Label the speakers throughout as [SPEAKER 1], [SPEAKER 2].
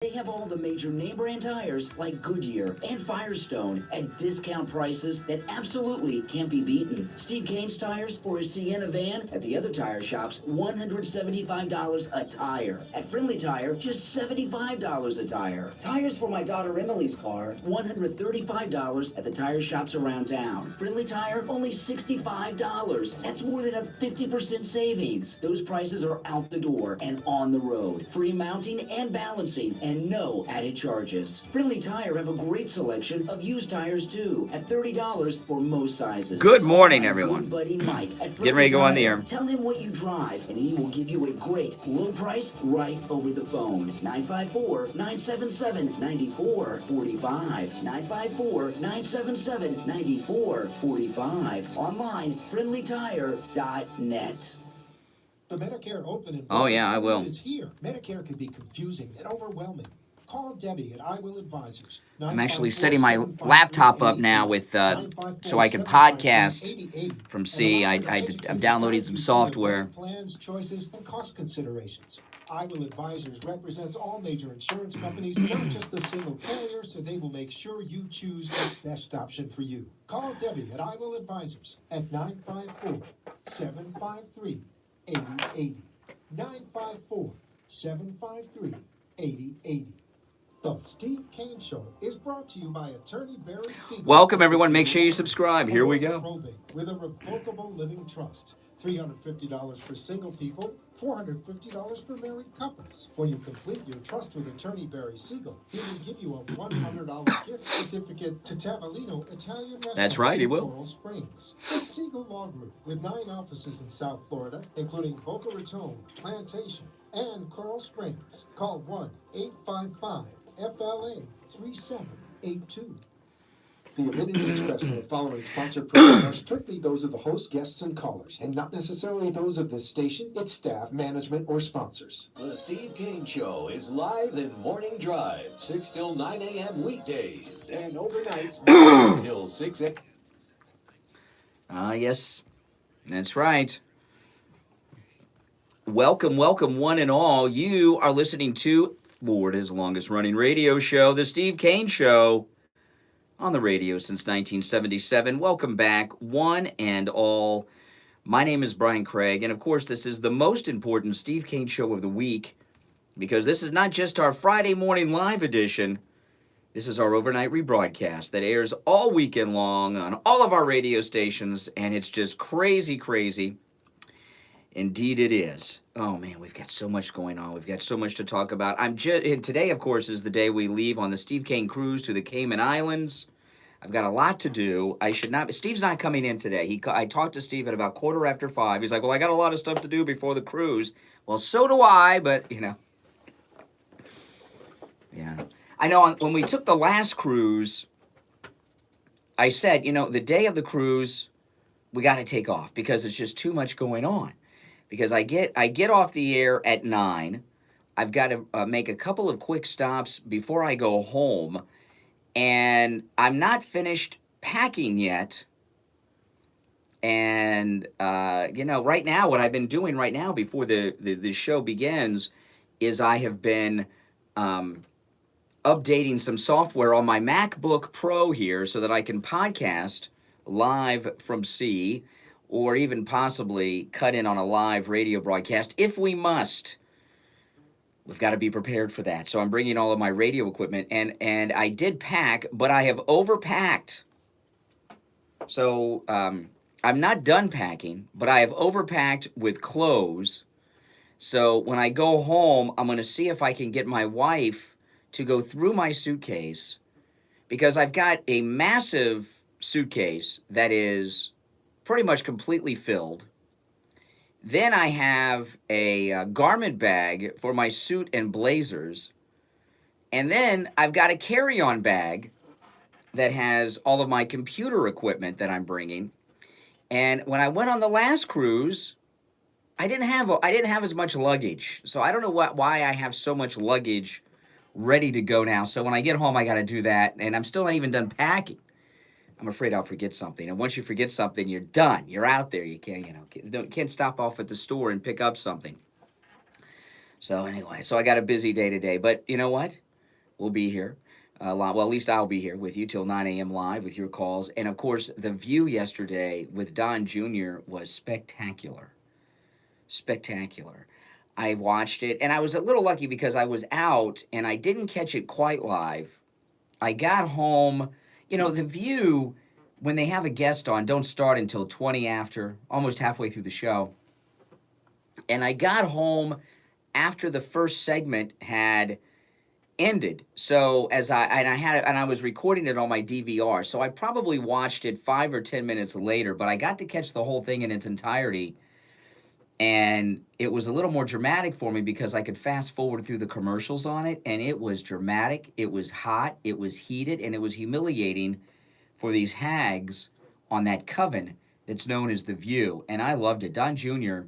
[SPEAKER 1] They have all the major name brand tires like Goodyear and Firestone at discount prices that absolutely can't be beaten. Steve Kane's tires for his Sienna van at the other tire shops, $175 a tire. At Friendly Tire, just $75 a tire. Tires for my daughter Emily's car, $135 at the tire shops around town. Friendly Tire, only $65. That's more than a 50% savings. Those prices are out the door and on the road. Free mounting and balancing and no added charges. Friendly Tire have a great selection of used tires too, at $30 for most sizes.
[SPEAKER 2] Good morning,
[SPEAKER 1] My
[SPEAKER 2] everyone.
[SPEAKER 1] Good buddy Mike at Friendly
[SPEAKER 2] Getting ready to go on the
[SPEAKER 1] Tire.
[SPEAKER 2] air.
[SPEAKER 1] Tell him what you drive, and he will give you a great low price right over the phone. 954-977-9445. 954-977-9445. Online, friendlytire.net.
[SPEAKER 3] The Medicare open enrollment
[SPEAKER 2] Oh, yeah, I will.
[SPEAKER 3] is here. Medicare can be confusing and overwhelming. Call Debbie at I Will Advisors.
[SPEAKER 2] I'm actually setting my laptop up now with so I can podcast from C. I'm downloading some software.
[SPEAKER 3] Plans, choices, and cost considerations. I Will Advisors represents all major insurance companies, not just a single carrier, so they will make sure you choose the best option for you. Call Debbie at I Will Advisors at 954-753-8080. 954-753-8080. The Steve Kane Show is brought to you by Attorney Barry Siegel.
[SPEAKER 2] Welcome, everyone. Make sure you subscribe. Here we go.
[SPEAKER 3] Probate with a revocable living trust. $350 for single people, $450 for married couples. When you complete your trust with Attorney Barry Siegel, he will give you a $100 gift certificate to Tavolino Italian Restaurant.
[SPEAKER 2] That's right, he
[SPEAKER 3] in
[SPEAKER 2] will.
[SPEAKER 3] Coral Springs. The Siegel Law Group, with 9 offices in South Florida, including Boca Raton, Plantation, and Coral Springs. Call 1-855-FLA-3782. The opinions expressed in the following sponsored program are strictly those of the host, guests, and callers, and not necessarily those of this station, its staff, management, or sponsors.
[SPEAKER 4] The Steve Kane Show is live in Morning Drive, 6 till 9 a.m. weekdays, and overnights till 6 a.m.
[SPEAKER 2] Yes, that's right. Welcome, welcome, one and all. You are listening to Florida's longest-running radio show, The Steve Kane Show, on the radio since 1977. Welcome back, one and all. My name is Brian Craig, and of course, this is the most important Steve Kane Show of the week, because this is not just our Friday morning live edition. This is our overnight rebroadcast that airs all weekend long on all of our radio stations, and it's just crazy, crazy. Indeed it is. Oh, man, we've got so much going on. We've got so much to talk about. Today, of course, is the day we leave on the Steve Kane cruise to the Cayman Islands. I've got a lot to do. Steve's not coming in today. I talked to Steve at about 5:15. He's like, well, I got a lot of stuff to do before the cruise. Well, so do I, but, Yeah. I know when we took the last cruise, I said, the day of the cruise, we got to take off because it's just too much going on. Because I get off the air at 9. I've got to make a couple of quick stops before I go home. And I'm not finished packing yet. And, right now, what I've been doing right now before the show begins is I have been updating some software on my MacBook Pro here so that I can podcast live from C, or even possibly cut in on a live radio broadcast if we must. We've got to be prepared for that. So I'm bringing all of my radio equipment, and I did pack, but I have overpacked. So I'm not done packing, but I have overpacked with clothes. So when I go home, I'm going to see if I can get my wife to go through my suitcase, because I've got a massive suitcase that is pretty much completely filled. Then I have a garment bag for my suit and blazers. And then I've got a carry-on bag that has all of my computer equipment that I'm bringing. And when I went on the last cruise, I didn't have as much luggage. So I don't know why I have so much luggage ready to go now. So when I get home, I got to do that. And I'm still not even done packing. I'm afraid I'll forget something. And once you forget something, you're done. You're out there. You can't stop off at the store and pick up something. So anyway, I got a busy day today. But you know what? will be here. Well, at least I'll be here with you till 9 a.m. live with your calls. And of course, The View yesterday with Don Jr. was spectacular. Spectacular. I watched it, and I was a little lucky because I was out and I didn't catch it quite live. I got home. You know, The View, when they have a guest on, don't start until 20 after, almost halfway through the show. And I got home after the first segment had ended. So I was recording it on my DVR. So I probably watched it 5 or 10 minutes later, but I got to catch the whole thing in its entirety. And it was a little more dramatic for me because I could fast forward through the commercials on it, and it was dramatic, it was hot, it was heated, and it was humiliating for these hags on that coven that's known as The View. And I loved it. Don Jr.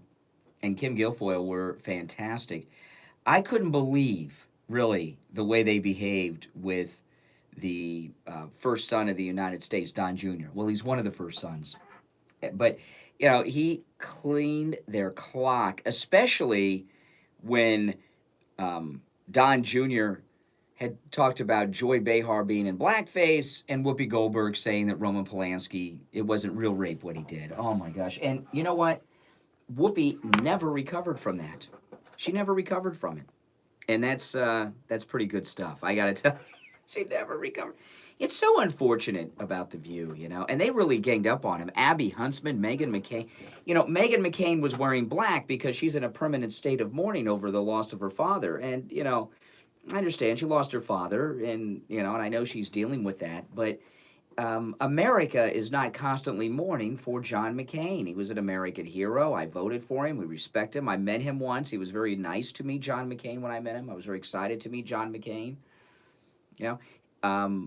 [SPEAKER 2] and Kim Guilfoyle were fantastic. I couldn't believe, really, the way they behaved with the first son of the United States, Don Jr. Well, he's one of the first sons. But, you know, he cleaned their clock, especially when Don Jr. had talked about Joy Behar being in blackface and Whoopi Goldberg saying that Roman Polanski, it wasn't real rape what he did. Oh, my gosh. And you know what? Whoopi never recovered from that. She never recovered from it. And that's pretty good stuff. I got to tell you, she never recovered. It's so unfortunate about The View, you know, and they really ganged up on him. Abby Huntsman, Meghan McCain. You know, Meghan McCain was wearing black because she's in a permanent state of mourning over the loss of her father. And, you know, I understand she lost her father, and, you know, and I know she's dealing with that. But America is not constantly mourning for John McCain. He was an American hero. I voted for him. We respect him. I met him once. He was very nice to me, John McCain, when I met him. I was very excited to meet John McCain. You know,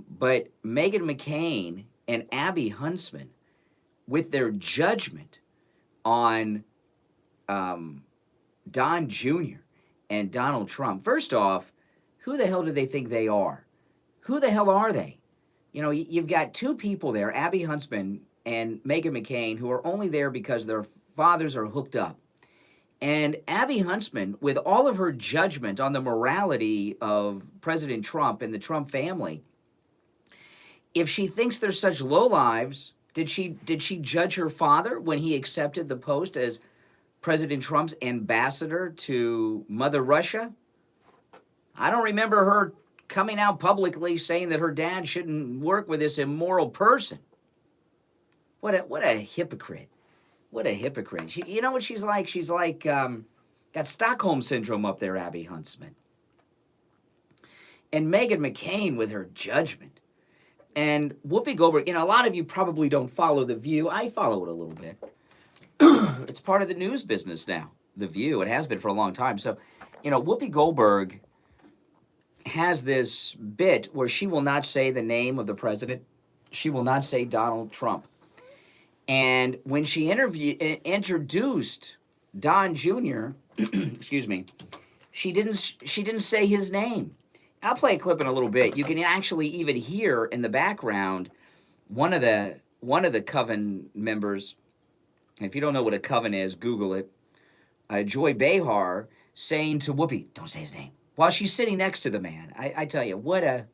[SPEAKER 2] but Meghan McCain and Abby Huntsman, with their judgment on Don Jr. and Donald Trump. First off, who the hell do they think they are? Who the hell are they? You know, you've got two people there, Abby Huntsman and Meghan McCain, who are only there because their fathers are hooked up. And Abby Huntsman, with all of her judgment on the morality of President Trump and the Trump family, if she thinks they're such lowlives, did she judge her father when he accepted the post as President Trump's ambassador to Mother Russia? I don't remember her coming out publicly saying that her dad shouldn't work with this immoral person. What a hypocrite. What a hypocrite. You know what she's like? She's like, got Stockholm Syndrome up there, Abby Huntsman. And Meghan McCain with her judgment. And Whoopi Goldberg, you know, a lot of you probably don't follow The View. I follow it a little bit. It's part of the news business now, The View. It has been for a long time. So, you know, Whoopi Goldberg has this bit where she will not say the name of the president. She will not say Donald Trump. And when she introduced Don Jr., excuse me, she didn't say his name. I'll play a clip in a little bit. You can actually even hear in the background one of the coven members. And if you don't know what a coven is, Google it. Joy Behar saying to Whoopi, "Don't say his name," while she's sitting next to the man. I tell you, what a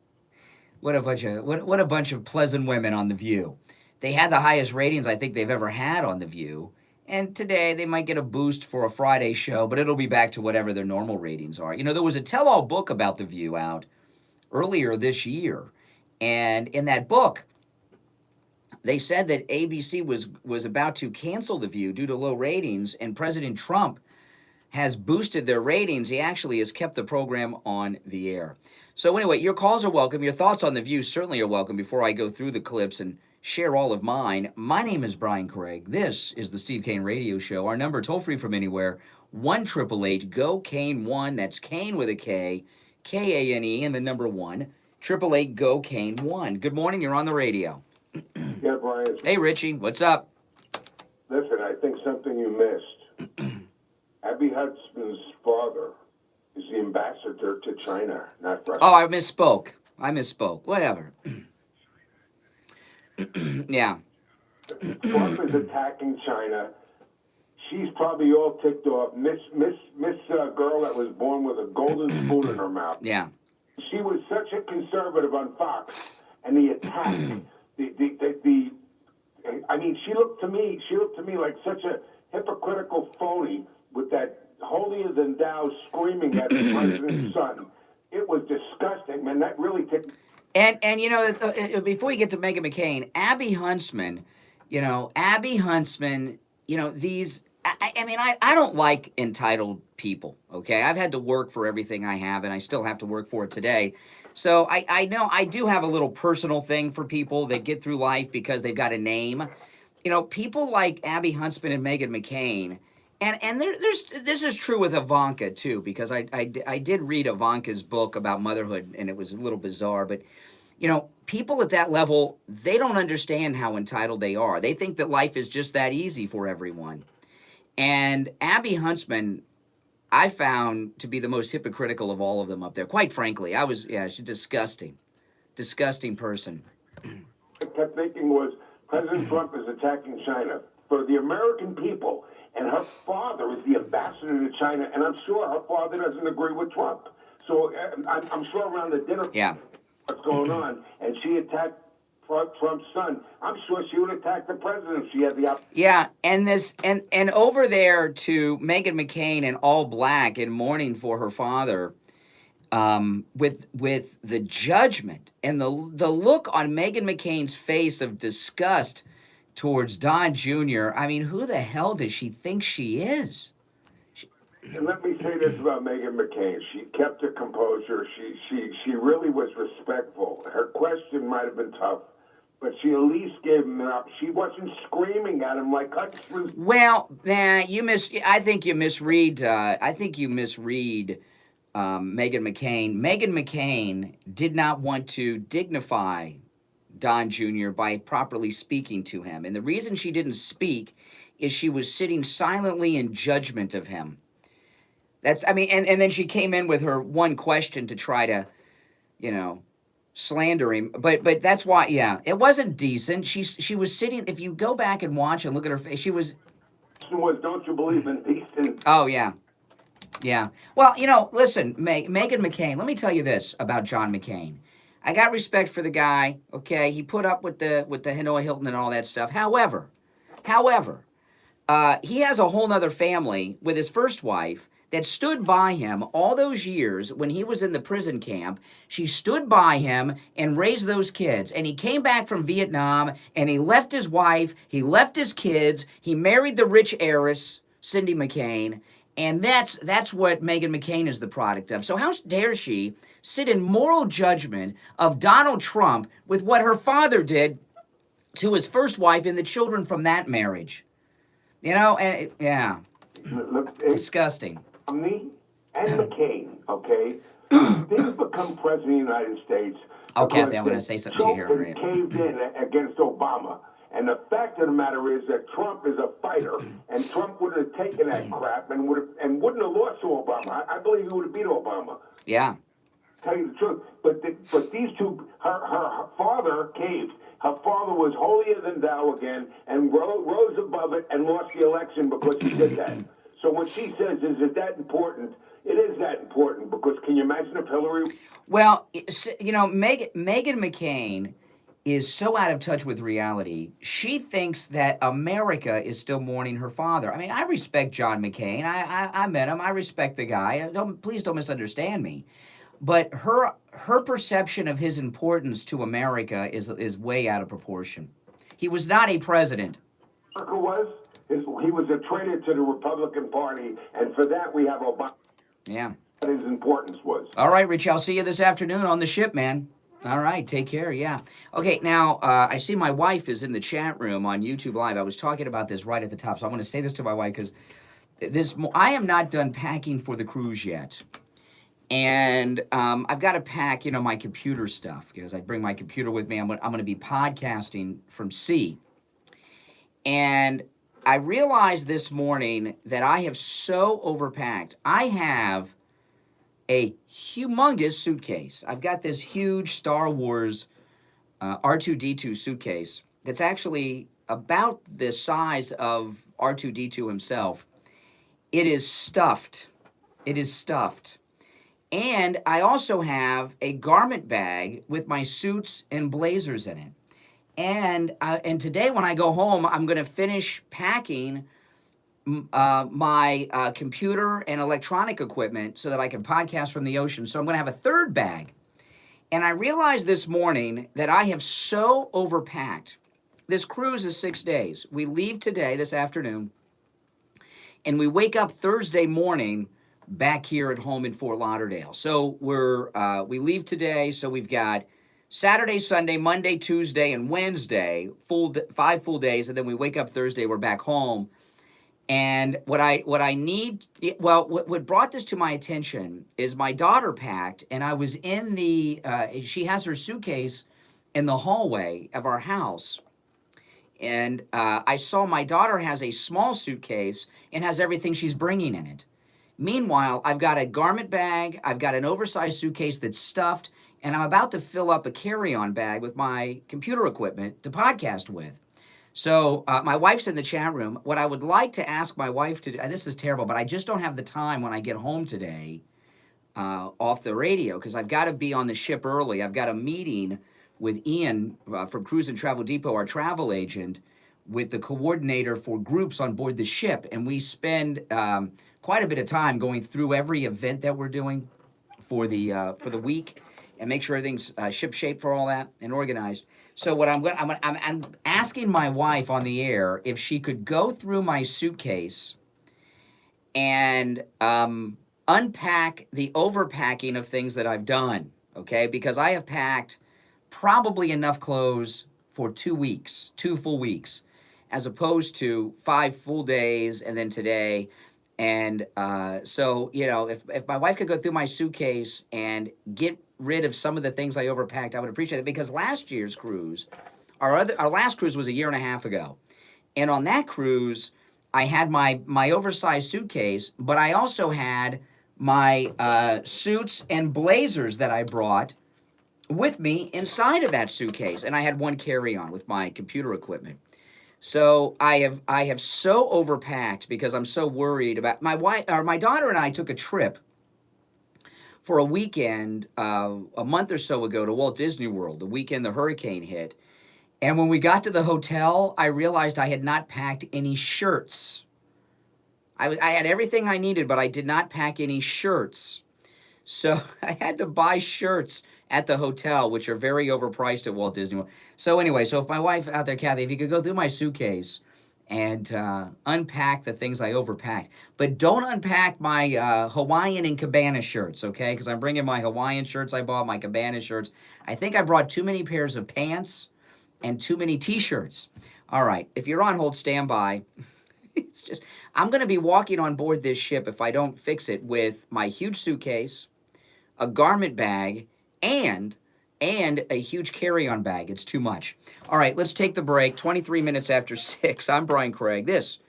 [SPEAKER 2] bunch of pleasant women on The View. They had the highest ratings I think they've ever had on The View. And today they might get a boost for a Friday show, but it'll be back to whatever their normal ratings are. You know, there was a tell-all book about The View out earlier this year. And in that book, they said that ABC was about to cancel The View due to low ratings, and President Trump has boosted their ratings. He actually has kept the program on the air. So anyway, your calls are welcome. Your thoughts on The View certainly are welcome before I go through the clips and share all of mine. My name is Brian Craig. This is the Steve Kane Radio Show. Our number, toll-free from anywhere, 1-888-GO-KANE1. That's Kane with a K, K-A-N-E, and the number 1, 888-GO-KANE1. Good morning. You're on the radio.
[SPEAKER 5] Yeah, Brian.
[SPEAKER 2] Hey, Richie. What's up?
[SPEAKER 5] Listen, I think something you missed. Abby Huntsman's father is the ambassador to China, not Russia.
[SPEAKER 2] Oh, I misspoke. Whatever. Yeah.
[SPEAKER 5] Trump is attacking China. She's probably all ticked off. Miss girl that was born with a golden spoon in her mouth.
[SPEAKER 2] Yeah.
[SPEAKER 5] She was such a conservative on Fox, and the attack, I mean, she looked to me like such a hypocritical phony with that holier than thou screaming at the president's son. It was disgusting, man. That really took.
[SPEAKER 2] And you know, before you get to Meghan McCain, Abby Huntsman, these. I mean, I don't like entitled people, okay? I've had to work for everything I have, and I still have to work for it today. So I know I do have a little personal thing for people that get through life because they've got a name. You know, people like Abby Huntsman and Meghan McCain, and this is true with Ivanka, too, because I did read Ivanka's book about motherhood, and it was a little bizarre, but you know, people at that level, they don't understand how entitled they are. They think that life is just that easy for everyone. And Abby Huntsman, I found to be the most hypocritical of all of them up there. Quite frankly, she's disgusting. Disgusting person.
[SPEAKER 5] I kept thinking was President Trump is attacking China for the American people, and her father is the ambassador to China, and I'm sure her father doesn't agree with Trump. So I'm sure around the dinner, what's going on, and she attacked Trump's son. I'm sure she would attack the president if she had the opportunity.
[SPEAKER 2] Yeah, and over there to Meghan McCain in all black in mourning for her father, with the judgment and the look on Meghan McCain's face of disgust towards Don Jr. I mean, who the hell does she think she is?
[SPEAKER 5] And let me say this about Meghan McCain. She kept her composure. She really was respectful. Her question might have been tough, but she at least gave him up. She wasn't screaming at him like Hutchinson.
[SPEAKER 2] Well, I think you misread. Meghan McCain. Meghan McCain did not want to dignify Don Jr. by properly speaking to him, and the reason she didn't speak is she was sitting silently in judgment of him. And then she came in with her one question to try to, slander him. But that's why, it wasn't decent. She was sitting. If you go back and watch and look at her face, she was.
[SPEAKER 5] Don't you believe in decent?
[SPEAKER 2] Oh yeah. Well, listen, Meghan McCain. Let me tell you this about John McCain. I got respect for the guy. Okay, he put up with the Hanoi Hilton and all that stuff. However, he has a whole nother family with his first wife that stood by him all those years when he was in the prison camp. She stood by him and raised those kids. And he came back from Vietnam and he left his wife, he left his kids, he married the rich heiress, Cindy McCain. And that's what Meghan McCain is the product of. So how dare she sit in moral judgment of Donald Trump with what her father did to his first wife and the children from that marriage? Disgusting.
[SPEAKER 5] Me and McCain, okay? They've become president of the United States.
[SPEAKER 2] Oh, Kathy, I'm going to say something to you here.
[SPEAKER 5] Caved in against Obama. And the fact of the matter is that Trump is a fighter, and Trump would have taken that crap and wouldn't have lost to Obama. I believe he would have beat Obama.
[SPEAKER 2] Yeah.
[SPEAKER 5] Tell you the truth. But these two, her father caved. Her father was holier than thou again and rose above it and lost the election because he did that. So when she says, is it that important? It is that important because can you imagine if Hillary...
[SPEAKER 2] Well, Meghan McCain is so out of touch with reality. She thinks that America is still mourning her father. I mean, I respect John McCain. I met him. I respect the guy. Please don't misunderstand me. But her perception of his importance to America is way out of proportion. He was not a president.
[SPEAKER 5] He was a traitor to the Republican Party, and for that we have Obama.
[SPEAKER 2] Yeah.
[SPEAKER 5] What his importance was.
[SPEAKER 2] All right, Rich, I'll see you this afternoon on the ship, man. All right, take care, yeah. Okay, now, I see my wife is in the chat room on YouTube Live. I was talking about this right at the top, so I want to say this to my wife because I am not done packing for the cruise yet. And I've got to pack, my computer stuff because I bring my computer with me. I'm going to be podcasting from sea. And I realized this morning that I have so overpacked. I have a humongous suitcase. I've got this huge Star Wars R2-D2 suitcase that's actually about the size of R2-D2 himself. It is stuffed. And I also have a garment bag with my suits and blazers in it. And today when I go home, I'm going to finish packing my computer and electronic equipment so that I can podcast from the ocean. So I'm going to have a third bag. And I realized this morning that I have so overpacked. This cruise is 6 days. We leave today, this afternoon, and we wake up Thursday morning back here at home in Fort Lauderdale. So we leave today, so we've got Saturday, Sunday, Monday, Tuesday, and Wednesday, 5 full days, and then we wake up Thursday, we're back home. And what brought this to my attention is my daughter packed, and I was in she has her suitcase in the hallway of our house. And I saw my daughter has a small suitcase and has everything she's bringing in it. Meanwhile, I've got a garment bag, I've got an oversized suitcase that's stuffed, and I'm about to fill up a carry-on bag with my computer equipment to podcast with. So my wife's in the chat room. What I would like to ask my wife to do, and this is terrible, but I just don't have the time when I get home today off the radio because I've got to be on the ship early. I've got a meeting with Ian from Cruise and Travel Depot, our travel agent, with the coordinator for groups on board the ship. And we spend quite a bit of time going through every event that we're doing for the week and make sure everything's ship shape for all that and organized. So what I'm asking my wife on the air if she could go through my suitcase and unpack the overpacking of things that I've done, okay? Because I have packed probably enough clothes for 2 weeks, 2 full weeks, as opposed to 5 full days and then today. And so, if my wife could go through my suitcase and get rid of some of the things I overpacked, I would appreciate it. Because last year's cruise, our last cruise was a year and a half ago. And on that cruise, I had my oversized suitcase, but I also had my suits and blazers that I brought with me inside of that suitcase. And I had one carry-on with my computer equipment. So I have so overpacked because I'm so worried about my daughter and I took a trip for a weekend a month or so ago to Walt Disney World, the weekend the hurricane hit. And when we got to the hotel, I realized I had not packed any shirts. I had everything I needed, but I did not pack any shirts. So I had to buy shirts at the hotel, which are very overpriced at Walt Disney World. So anyway, if my wife out there, Kathy, if you could go through my suitcase and unpack the things I overpacked. But don't unpack my Hawaiian and Cabana shirts, okay? Because I'm bringing my Hawaiian shirts I bought, my Cabana shirts. I think I brought too many pairs of pants and too many T-shirts. All right, if you're on hold, stand by. It's just, I'm going to be walking on board this ship if I don't fix it with my huge suitcase, a garment bag, and a huge carry-on bag. It's too much. All right, let's take the break. 23 minutes after 6. I'm Brian Craig. This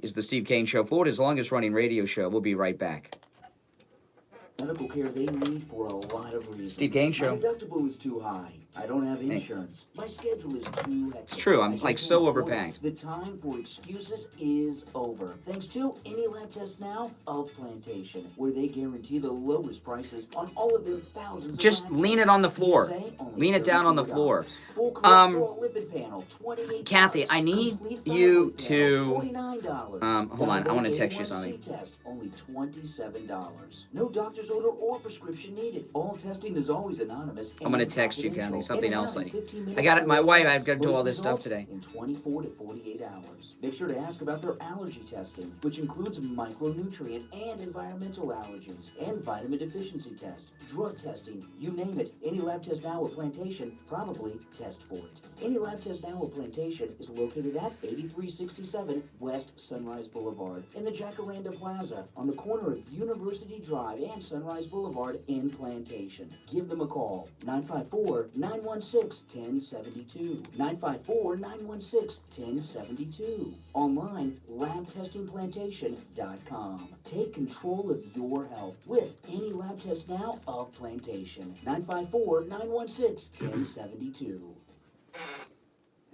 [SPEAKER 2] is the Steve Kane Show, Florida's longest-running radio show. We'll be right back.
[SPEAKER 1] Medical care they need for a lot of reasons.
[SPEAKER 2] Steve Kane Show.
[SPEAKER 1] My deductible is too high. I don't have insurance. My schedule is too hectic.
[SPEAKER 2] It's true. I'm so overpacked.
[SPEAKER 1] The time for excuses is over. Thanks to Any Lab Test Now of Plantation, where they guarantee the lowest prices on all of their thousands
[SPEAKER 2] Just
[SPEAKER 1] of lab
[SPEAKER 2] lean
[SPEAKER 1] tests.
[SPEAKER 2] it on the floor. Lean it down on the floor.
[SPEAKER 1] Full cholesterol lipid panel, $28.
[SPEAKER 2] Kathy, I need
[SPEAKER 1] Complete
[SPEAKER 2] you
[SPEAKER 1] thyroid
[SPEAKER 2] to
[SPEAKER 1] panel, $49.
[SPEAKER 2] hold on. I want to
[SPEAKER 1] Diabetic
[SPEAKER 2] text you
[SPEAKER 1] A1C
[SPEAKER 2] something.
[SPEAKER 1] Test, only $27. No doctor's order or prescription needed. All testing is always anonymous.
[SPEAKER 2] I'm gonna
[SPEAKER 1] and
[SPEAKER 2] text you, Kathy,
[SPEAKER 1] confidential.
[SPEAKER 2] something
[SPEAKER 1] In and
[SPEAKER 2] else
[SPEAKER 1] out in
[SPEAKER 2] I-
[SPEAKER 1] 15 minutes
[SPEAKER 2] I got it. My
[SPEAKER 1] for
[SPEAKER 2] wife,
[SPEAKER 1] results.
[SPEAKER 2] I've got to do all this
[SPEAKER 1] Those
[SPEAKER 2] stuff
[SPEAKER 1] results
[SPEAKER 2] today.
[SPEAKER 1] in 24 to 48 hours. Make sure to ask about their allergy testing, which includes micronutrient and environmental allergens, and vitamin deficiency test, drug testing, you name it. Any Lab Test Now at Plantation, probably test for it. Any Lab Test Now at Plantation is located at 8367 West Sunrise Boulevard in the Jacaranda Plaza on the corner of University Drive and Sunrise Boulevard in Plantation. Give them a call, 954-916-1072, 954-916-1072. Online, labtestingplantation.com. Take control of your health with Any Lab Test Now of Plantation, 954-916-1072.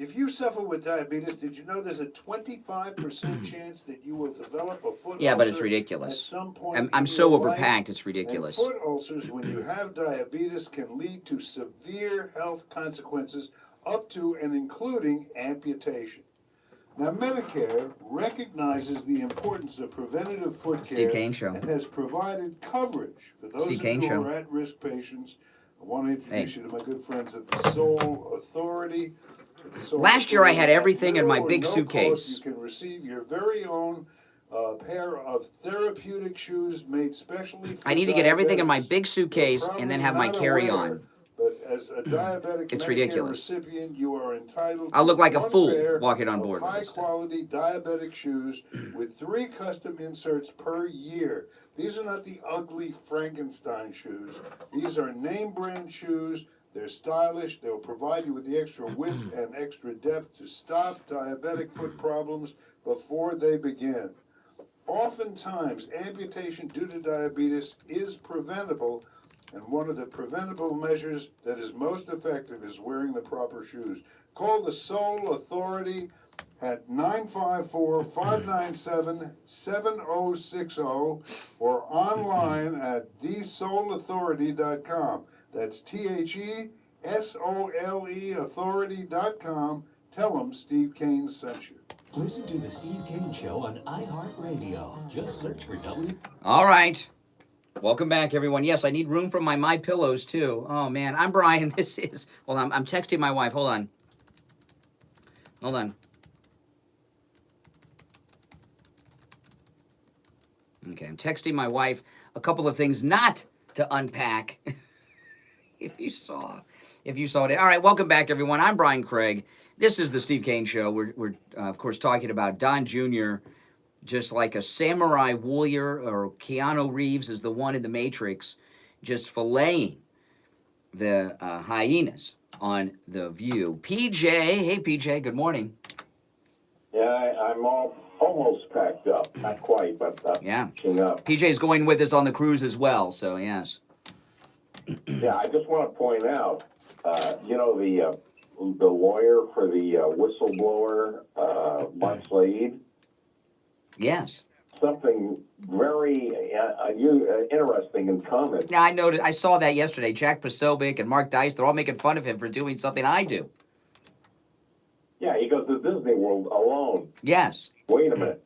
[SPEAKER 6] If you suffer with diabetes, did you know there's a 25% chance that you will develop a foot ulcer?
[SPEAKER 2] Yeah, but it's
[SPEAKER 6] At
[SPEAKER 2] ridiculous.
[SPEAKER 6] some point
[SPEAKER 2] I'm
[SPEAKER 6] in
[SPEAKER 2] so
[SPEAKER 6] your life?
[SPEAKER 2] overpacked, it's
[SPEAKER 6] And
[SPEAKER 2] ridiculous.
[SPEAKER 6] foot ulcers, when you have diabetes, can lead to severe health consequences, up to and including amputation. Now, Medicare recognizes the importance of preventative foot
[SPEAKER 2] Steve
[SPEAKER 6] care
[SPEAKER 2] KANE Show.
[SPEAKER 6] and has provided coverage for those
[SPEAKER 2] Steve
[SPEAKER 6] of
[SPEAKER 2] KANE
[SPEAKER 6] you
[SPEAKER 2] Show.
[SPEAKER 6] who are at-risk patients. I want to introduce
[SPEAKER 2] Hey.
[SPEAKER 6] you to my good friends at the Soul Authority. At the Soul
[SPEAKER 2] Last year I had
[SPEAKER 6] Authority, at
[SPEAKER 2] everything in my
[SPEAKER 6] little or
[SPEAKER 2] big
[SPEAKER 6] no
[SPEAKER 2] suitcase.
[SPEAKER 6] cost, you can receive your very own pair of therapeutic shoes made specially for
[SPEAKER 2] I need to get everything in my
[SPEAKER 6] diabetics.
[SPEAKER 2] big suitcase
[SPEAKER 6] You're
[SPEAKER 2] and then
[SPEAKER 6] probably
[SPEAKER 2] have my
[SPEAKER 6] not
[SPEAKER 2] carry-on.
[SPEAKER 6] aware, but as a diabetic
[SPEAKER 2] It's
[SPEAKER 6] Medicare
[SPEAKER 2] ridiculous.
[SPEAKER 6] recipient, you are entitled
[SPEAKER 2] I'll
[SPEAKER 6] to
[SPEAKER 2] look like a
[SPEAKER 6] one
[SPEAKER 2] fool
[SPEAKER 6] pair
[SPEAKER 2] walking on
[SPEAKER 6] of
[SPEAKER 2] board with this stuff.
[SPEAKER 6] high-quality diabetic shoes with 3 custom inserts per year. These are not the ugly Frankenstein shoes. These are name-brand shoes. They're stylish. They'll provide you with the extra width and extra depth to stop diabetic foot problems before they begin. Oftentimes, amputation due to diabetes is preventable, and one of the preventable measures that is most effective is wearing the proper shoes. Call the Soul Authority at 954-597-7060 or online at thesouleauthority.com. That's THESOLE authority.com. Tell them Steve Kane sent you.
[SPEAKER 4] Listen to the Steve Kane Show on iHeartRadio. Just search for W.
[SPEAKER 2] All right. Welcome back, everyone. Yes, I need room for my My Pillows too. Oh man, I'm Brian. This is. Well, I'm texting my wife. Hold on. Hold on. Okay, I'm texting my wife a couple of things not to unpack. If you saw it. All right, welcome back, everyone. I'm Brian Craig. This is the Steve Kane Show. We're of course, talking about Don Jr., just like a samurai warrior, or Keanu Reeves is the one in The Matrix, just filleting the hyenas on The View. PJ, hey PJ, good morning.
[SPEAKER 5] Yeah, I'm almost packed up. Not quite, but
[SPEAKER 2] Yeah.
[SPEAKER 5] catching up.
[SPEAKER 2] PJ's going with us on the cruise as well, so yes.
[SPEAKER 5] Yeah, I just want to point out, the lawyer for the whistleblower, Mark Slade,
[SPEAKER 2] Yes.
[SPEAKER 5] something very interesting in comment.
[SPEAKER 2] Now, I saw that yesterday. Jack Posobiec and Mark Dice, they're all making fun of him for doing something I do.
[SPEAKER 5] Yeah, he goes to Disney World alone.
[SPEAKER 2] Yes.
[SPEAKER 5] Wait a minute.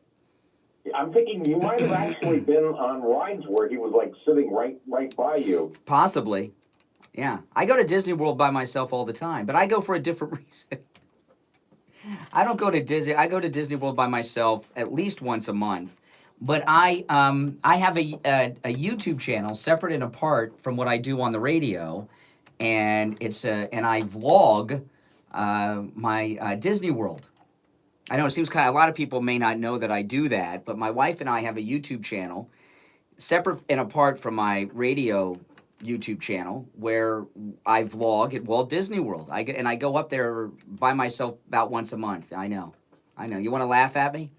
[SPEAKER 5] I'm thinking you might have actually been on rides where he was like sitting right by you.
[SPEAKER 2] Possibly. Yeah. I go to Disney World by myself all the time, but I go for a different reason. I don't go to Disney. I go to Disney World by myself at least once a month. But I have a YouTube channel separate and apart from what I do on the radio, and I vlog my Disney World. I know it seems a lot of people may not know that I do that, but my wife and I have a YouTube channel separate and apart from my radio YouTube channel where I vlog at Walt Disney World. I go up there by myself about once a month. I know. You want to laugh at me?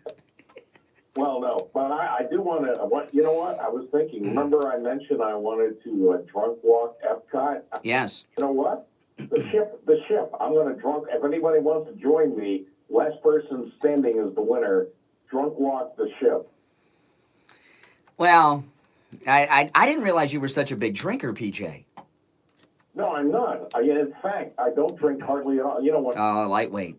[SPEAKER 5] Well, no, but I do want to. You know what? I was thinking. Remember, I mentioned I wanted to drunk walk Epcot.
[SPEAKER 2] Yes.
[SPEAKER 5] You know what? The ship. I'm going to drunk. If anybody wants to join me, last person standing is the winner. Drunk walk the ship.
[SPEAKER 2] Well, I didn't realize you were such a big drinker, PJ.
[SPEAKER 5] No, I'm not. In fact, I don't drink hardly at all. You know what?
[SPEAKER 2] Lightweight.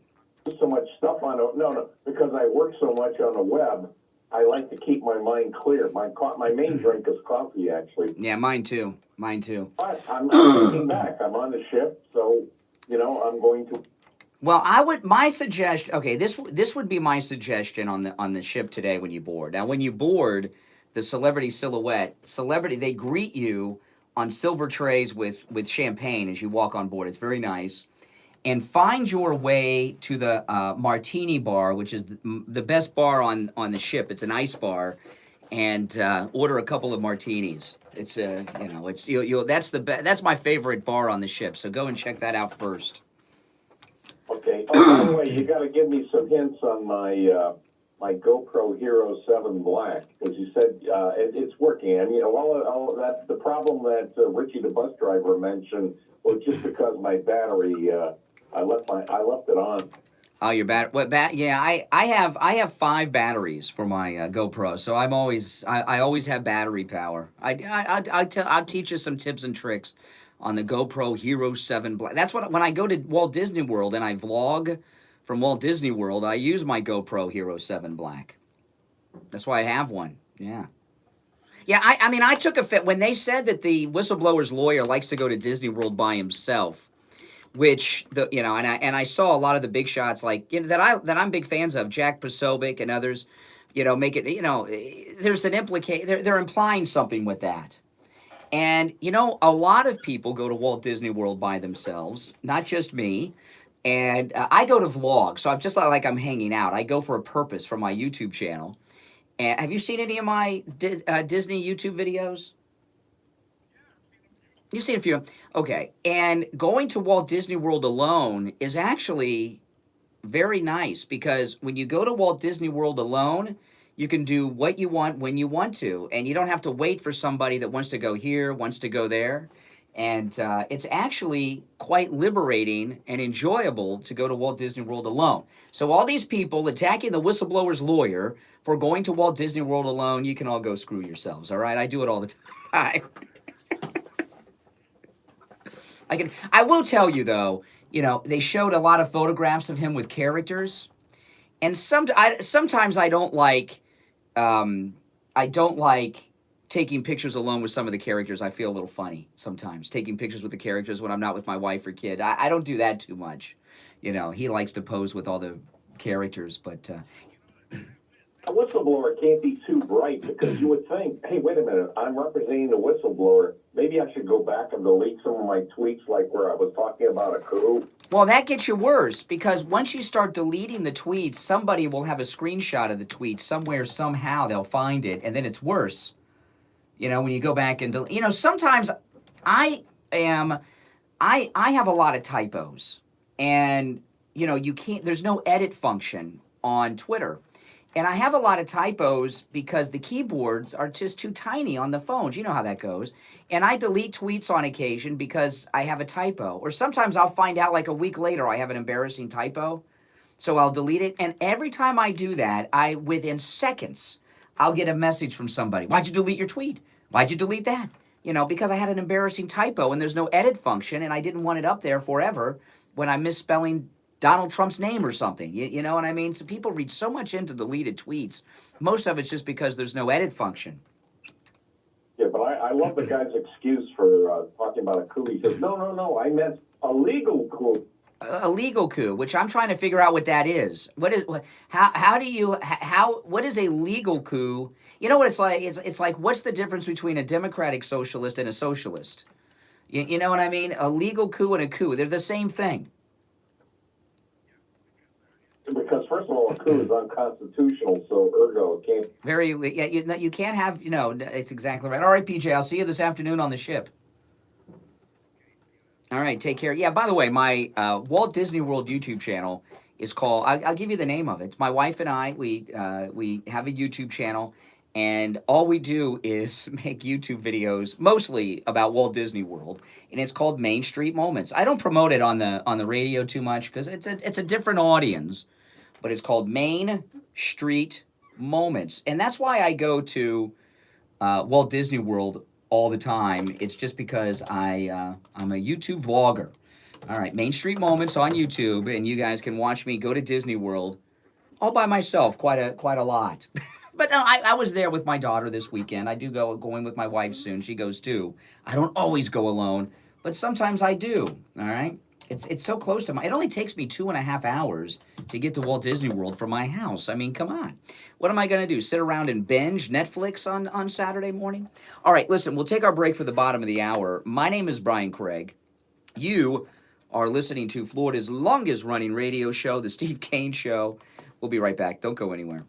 [SPEAKER 5] So much stuff on it. No, because I work so much on the web. I like to keep my mind clear. My main drink is coffee, actually.
[SPEAKER 2] Yeah, mine too.
[SPEAKER 5] But I'm taking back. I'm on the ship, so I'm going to.
[SPEAKER 2] Well, my suggestion. Okay, this would be my suggestion on the ship today when you board. Now, when you board, the Celebrity Silhouette, they greet you on silver trays with champagne as you walk on board. It's very nice. And find your way to the Martini Bar, which is the best bar on the ship. It's an ice bar, and order a couple of martinis. It's that's my favorite bar on the ship. So go and check that out first.
[SPEAKER 5] Okay. Oh, by the way, you got to give me some hints on my my GoPro Hero 7 Black, because you said it's working. And all that's the problem that Richie the bus driver mentioned was just because my battery. I left it on.
[SPEAKER 2] Oh, your what Yeah, I have 5 batteries for my GoPro, so I always have battery power. I'll teach you some tips and tricks on the GoPro Hero 7 Black. That's what when I go to Walt Disney World and I vlog from Walt Disney World, I use my GoPro Hero 7 Black. That's why I have one. Yeah. Yeah, I mean, I took offense when they said that the whistleblower's lawyer likes to go to Disney World by himself, which and I saw a lot of the big shots like that I'm big fans of, Jack Posobiec and others, make it, there's an they're implying something with that. And a lot of people go to Walt Disney World by themselves, not just me. And I go to vlog, so I'm just like I'm hanging out. I go for a purpose for my YouTube channel. And have you seen any of my Disney YouTube videos? You've seen a few. Okay. And going to Walt Disney World alone is actually very nice because when you go to Walt Disney World alone, you can do what you want when you want to. And you don't have to wait for somebody that wants to go here, wants to go there. And it's actually quite liberating and enjoyable to go to Walt Disney World alone. So all these people attacking the whistleblower's lawyer for going to Walt Disney World alone, you can all go screw yourselves, all right? I do it all the time. I will tell you though, they showed a lot of photographs of him with characters, and sometimes I don't like taking pictures alone with some of the characters. I feel a little funny sometimes taking pictures with the characters when I'm not with my wife or kid. I don't do that too much. He likes to pose with all the characters, but
[SPEAKER 5] A whistleblower can't be too bright because you would think, hey, wait a minute, I'm representing the whistleblower. Maybe I should go back and delete some of my tweets like where I was talking about a coup.
[SPEAKER 2] Well, that gets you worse because once you start deleting the tweets, somebody will have a screenshot of the tweet somewhere, somehow they'll find it, and then it's worse. When you go back and sometimes I have a lot of typos, and you can't. There's no edit function on Twitter. And I have a lot of typos because the keyboards are just too tiny on the phones. You know how that goes. And I delete tweets on occasion because I have a typo. Or sometimes I'll find out like a week later I have an embarrassing typo. So I'll delete it. And every time I do that, within seconds, I'll get a message from somebody. Why'd you delete your tweet? Why'd you delete that? Because I had an embarrassing typo and there's no edit function and I didn't want it up there forever when I'm misspelling Donald Trump's name or something. You know what I mean? So people read so much into deleted tweets. Most of it's just because there's no edit function.
[SPEAKER 5] Yeah, but I love the guy's excuse for talking about a coup. He says, no, I meant a legal coup.
[SPEAKER 2] A legal coup, which I'm trying to figure out what that is. What is what is a legal coup? You know what it's like? It's like, what's the difference between a democratic socialist and a socialist? You know what I mean? A legal coup and a coup. They're the same thing.
[SPEAKER 5] Because first of all, a coup is unconstitutional, so ergo it can't.
[SPEAKER 2] You can't have, it's exactly right. All right, PJ, I'll see you this afternoon on the ship. All right, take care. Yeah, by the way, my Walt Disney World YouTube channel is called, I'll give you the name of it. My wife and I, we have a YouTube channel, and all we do is make YouTube videos mostly about Walt Disney World, and it's called Main Street Moments. I don't promote it on the radio too much because it's a different audience, but it's called Main Street Moments, and that's why I go to Walt Disney World all the time. It's just because I'm a YouTube vlogger. All right, Main Street Moments on YouTube, and you guys can watch me go to Disney World all by myself quite a lot. But no, I was there with my daughter this weekend. I do going with my wife soon. She goes too. I don't always go alone, but sometimes I do. All right. It's so close to it only takes me 2.5 hours to get to Walt Disney World from my house. I mean, come on. What am I going to do? Sit around and binge Netflix on Saturday morning? All right, listen, we'll take our break for the bottom of the hour. My name is Brian Craig. You are listening to Florida's longest running radio show, The Steve KANE Show. We'll be right back. Don't go anywhere.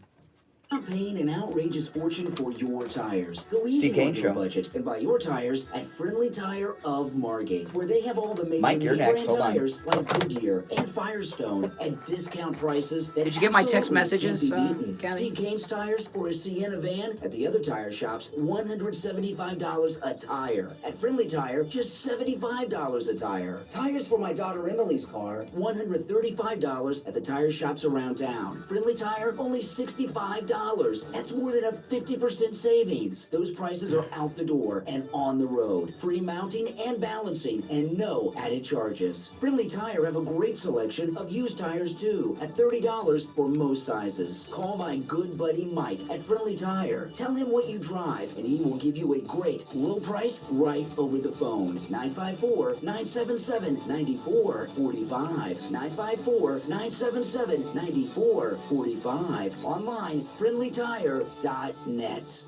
[SPEAKER 1] Stop paying an outrageous fortune for your tires. Go easy
[SPEAKER 2] Kane
[SPEAKER 1] on your
[SPEAKER 2] Show.
[SPEAKER 1] budget and buy your tires at Friendly Tire of Margate, where they have all the major
[SPEAKER 2] Mike, you're
[SPEAKER 1] name
[SPEAKER 2] next.
[SPEAKER 1] brand
[SPEAKER 2] Hold on.
[SPEAKER 1] tires like Goodyear and Firestone at discount prices that
[SPEAKER 2] Did you get my text
[SPEAKER 1] absolutely
[SPEAKER 2] messages,
[SPEAKER 1] can't be beaten.
[SPEAKER 2] Kathy?
[SPEAKER 1] Steve Kane's tires for a Sienna van at the other tire shops, $175 a tire. At Friendly Tire, just $75 a tire. Tires for my daughter Emily's car, $135 at the tire shops around town. Friendly Tire, only $65. That's more than a 50% savings. Those prices are out the door and on the road. Free mounting and balancing and no added charges. Friendly Tire have a great selection of used tires too at $30 for most sizes. Call my good buddy Mike at Friendly Tire. Tell him what you drive and he will give you a great low price right over the phone. 954-977-9445. 954-977-9445. Online, friendlytire.net.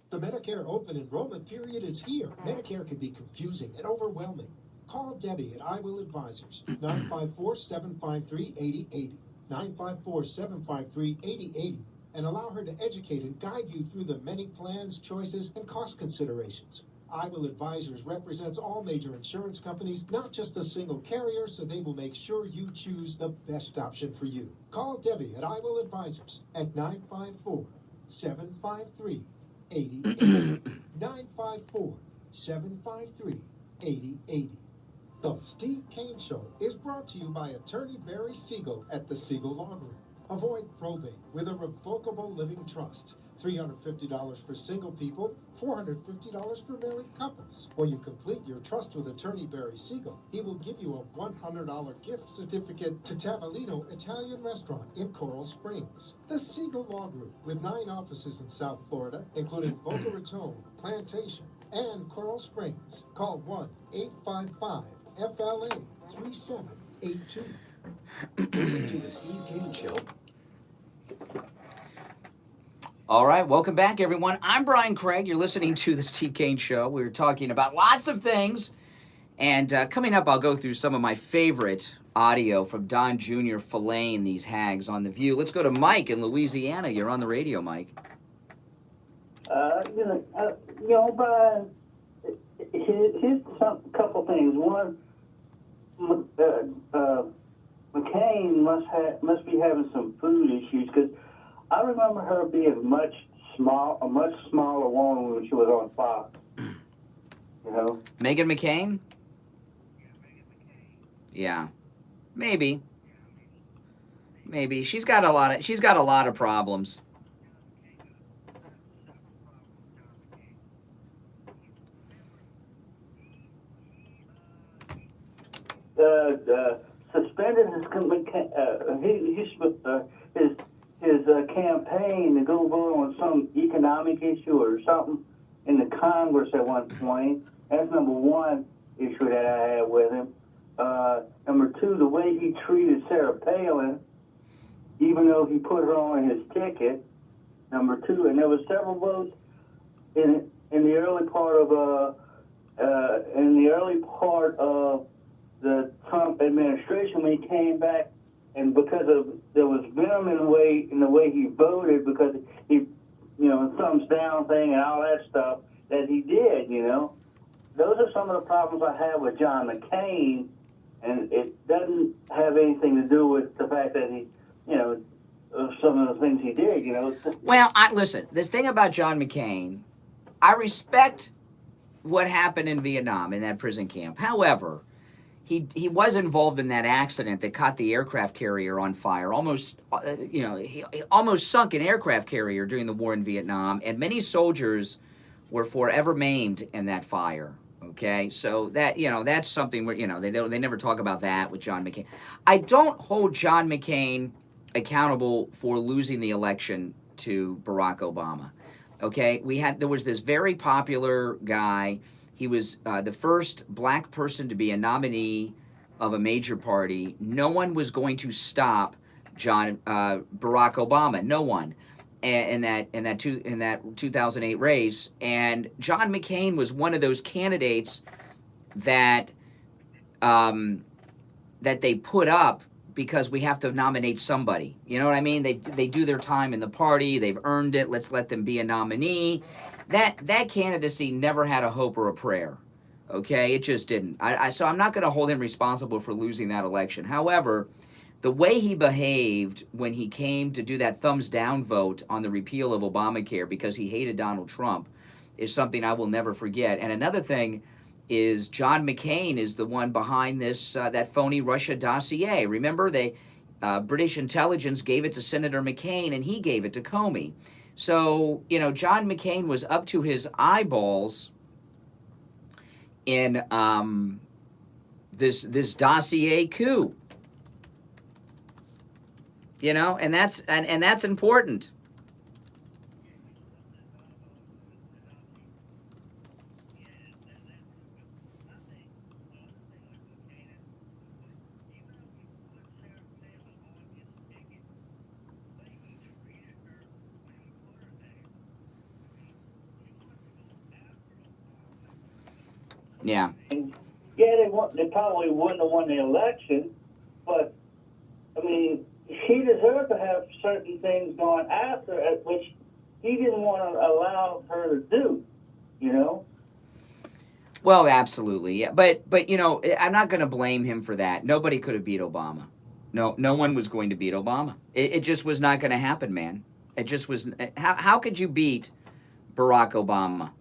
[SPEAKER 3] The Medicare open enrollment period is here. Medicare can be confusing and overwhelming. Call Debbie at I Will Advisors, 954-753-8080, 954-753-8080, and allow her to educate and guide you through the many plans, choices, and cost considerations. I Will Advisors represents all major insurance companies, not just a single carrier, so they will make sure you choose the best option for you. Call Debbie at I Will Advisors at 954-753-8080. 954-753-8080. The Steve Kane Show is brought to you by Attorney Barry Siegel at the Siegel Law Group. Avoid probate with a revocable living trust. $350 for single people, $450 for married couples. When you complete your trust with Attorney Barry Siegel, he will give you a $100 gift certificate to Tavolino Italian Restaurant in Coral Springs. The Siegel Law Group, with 9 offices in South Florida, including Boca Raton, Plantation, and Coral Springs. Call 1-855-FLA-3782.
[SPEAKER 4] Listen to the Steve Kane Show.
[SPEAKER 2] All right, welcome back, everyone. I'm Brian Craig. You're listening to the Steve Kane Show. We're talking about lots of things. And coming up, I'll go through some of my favorite audio from Don Jr. filleting these hags on The View. Let's go to Mike in Louisiana. You're on the radio, Mike.
[SPEAKER 7] Brian, here's a couple things. One, McCain must be having some food issues, because I remember her being a much smaller woman when she was on Fox. You know,
[SPEAKER 2] Meghan McCain? Yeah, maybe. She's got a lot of problems.
[SPEAKER 7] Suspended his campaign to go vote on some economic issue or something in the Congress at one point. That's number one issue that I had with him. Number two, the way he treated Sarah Palin, even though he put her on his ticket. Number two, and there were several votes in the early part of the Trump administration when he came back, and because there was venom in the way he voted, because he, thumbs down thing and all that stuff that he did. Those are some of the problems I have with John McCain, and it doesn't have anything to do with the fact that he, some of the things he did.
[SPEAKER 2] Well, listen. This thing about John McCain, I respect what happened in Vietnam in that prison camp. However, he was involved in that accident that caught the aircraft carrier on fire. He almost sunk an aircraft carrier during the war in Vietnam, and many soldiers were forever maimed in that fire. Okay, so that's something where they never talk about that with John McCain. I don't hold John McCain accountable for losing the election to Barack Obama. Okay, there was this very popular guy. He was the first black person to be a nominee of a major party. No one was going to stop Barack Obama. No one, in that 2008 race. And John McCain was one of those candidates that they put up because we have to nominate somebody. You know what I mean? They do their time in the party. They've earned it. Let's let them be a nominee. That candidacy never had a hope or a prayer. Okay, it just didn't. So I'm not going to hold him responsible for losing that election. However, the way he behaved when he came to do that thumbs down vote on the repeal of Obamacare because he hated Donald Trump is something I will never forget. And another thing is John McCain is the one behind this that phony Russia dossier. Remember, British intelligence gave it to Senator McCain, and he gave it to Comey. So, John McCain was up to his eyeballs in this dossier coup. And that's important. Yeah.
[SPEAKER 7] And they probably wouldn't have won the election, but I mean, he deserved to have certain things going after it, which he didn't want to allow her to do.
[SPEAKER 2] Well, absolutely, yeah. But I'm not going to blame him for that. Nobody could have beat Obama. No one was going to beat Obama. It just was not going to happen, man. It just was. How could you beat Barack Obama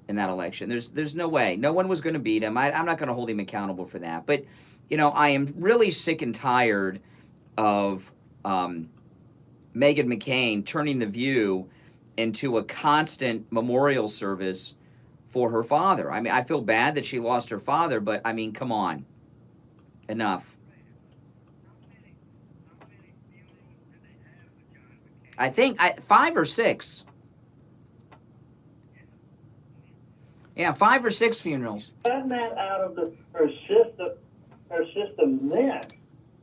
[SPEAKER 2] in that election? There's no way. No one was going to beat him. I'm not going to hold him accountable for that. But I am really sick and tired of Meghan McCain turning The View into a constant memorial service for her father. I mean, I feel bad that she lost her father, but I mean, come on. Enough. I think 5 or 6. Yeah, 5 or 6 funerals.
[SPEAKER 7] Gotten that out of her system then.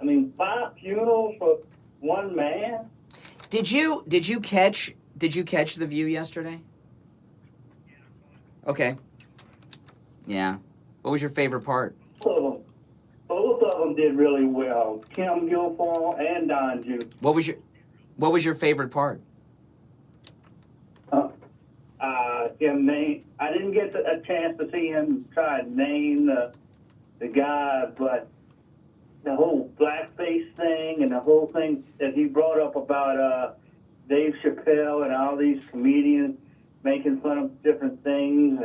[SPEAKER 7] I mean, 5 funerals for one man.
[SPEAKER 2] Did you catch The View yesterday? Okay. Yeah. What was your favorite part?
[SPEAKER 7] Both of them did really well. Kim Guilfoyle and Don Jr.
[SPEAKER 2] What was your favorite part?
[SPEAKER 7] Him name. I didn't get a chance to see him try to name the guy, but the whole blackface thing and the whole thing that he brought up about Dave Chappelle and all these comedians making fun of different things,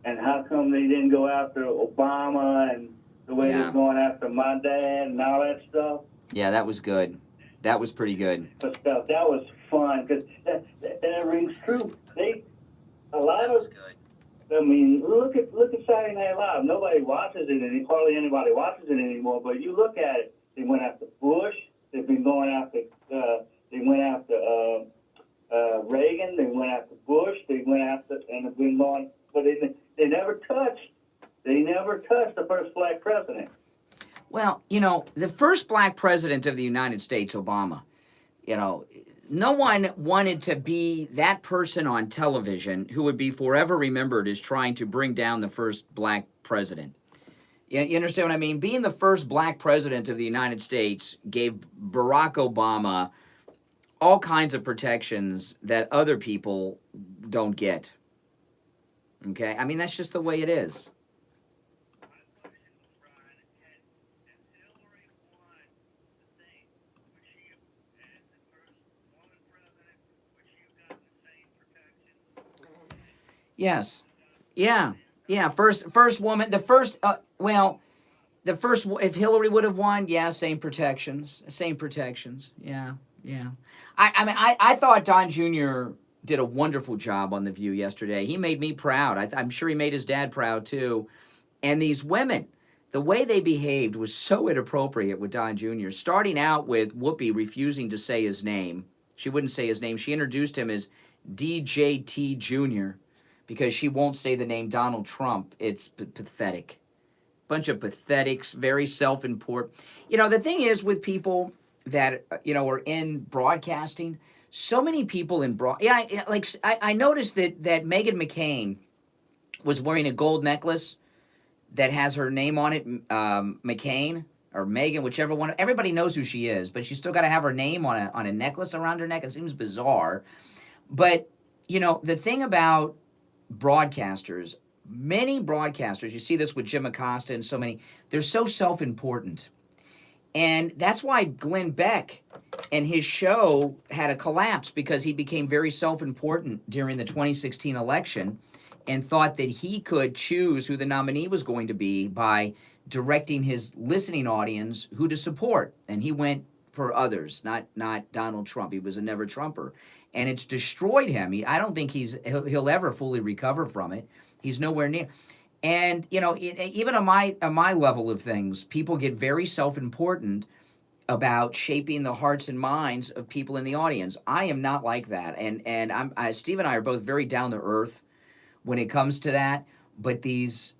[SPEAKER 7] and how come they didn't go after Obama and the way they're going after my dad and all that stuff.
[SPEAKER 2] Yeah, that was good. That was pretty good.
[SPEAKER 7] But stuff that was fun because that rings true. A lot of. I mean, look at Saturday Night Live. Nobody watches it, hardly anybody watches it anymore. But you look at it. They went after Bush. They've been going after. They went after Reagan. They went after Bush. They went after, and have been going. But they never touched. They never touched the first black president.
[SPEAKER 2] Well, the first black president of the United States, Obama. No one wanted to be that person on television who would be forever remembered as trying to bring down the first black president. You understand what I mean? Being the first black president of the United States gave Barack Obama all kinds of protections that other people don't get. Okay? I mean, that's just the way it is. Yes. Yeah. First woman, if Hillary would have won, same protections. Yeah. I thought Don Jr. did a wonderful job on The View yesterday. He made me proud. I'm sure he made his dad proud too. And these women, the way they behaved was so inappropriate with Don Jr., starting out with Whoopi refusing to say his name. She wouldn't say his name. She introduced him as DJT Jr., because she won't say the name Donald Trump. It's pathetic. Bunch of pathetics, very self-important. The thing is with people that, are in broadcasting, so many people in I noticed that Meghan McCain was wearing a gold necklace that has her name on it, McCain, or Megan, whichever one. Everybody knows who she is, but she's still got to have her name on a necklace around her neck. It seems bizarre. But, you know, the thing about broadcasters, many broadcasters, you see this with Jim Acosta and so many, they're so self-important. And that's why Glenn Beck and his show had a collapse, because he became very self-important during the 2016 election and thought that he could choose who the nominee was going to be by directing his listening audience who to support. And he went for others, not Donald Trump. He was a never Trumper. And it's destroyed him. I don't think he'll ever fully recover from it. He's nowhere near. And, you know, even on my level of things, people get very self-important about shaping the hearts and minds of people in the audience. I am not like that. And Steve and I are both very down to earth when it comes to that. But these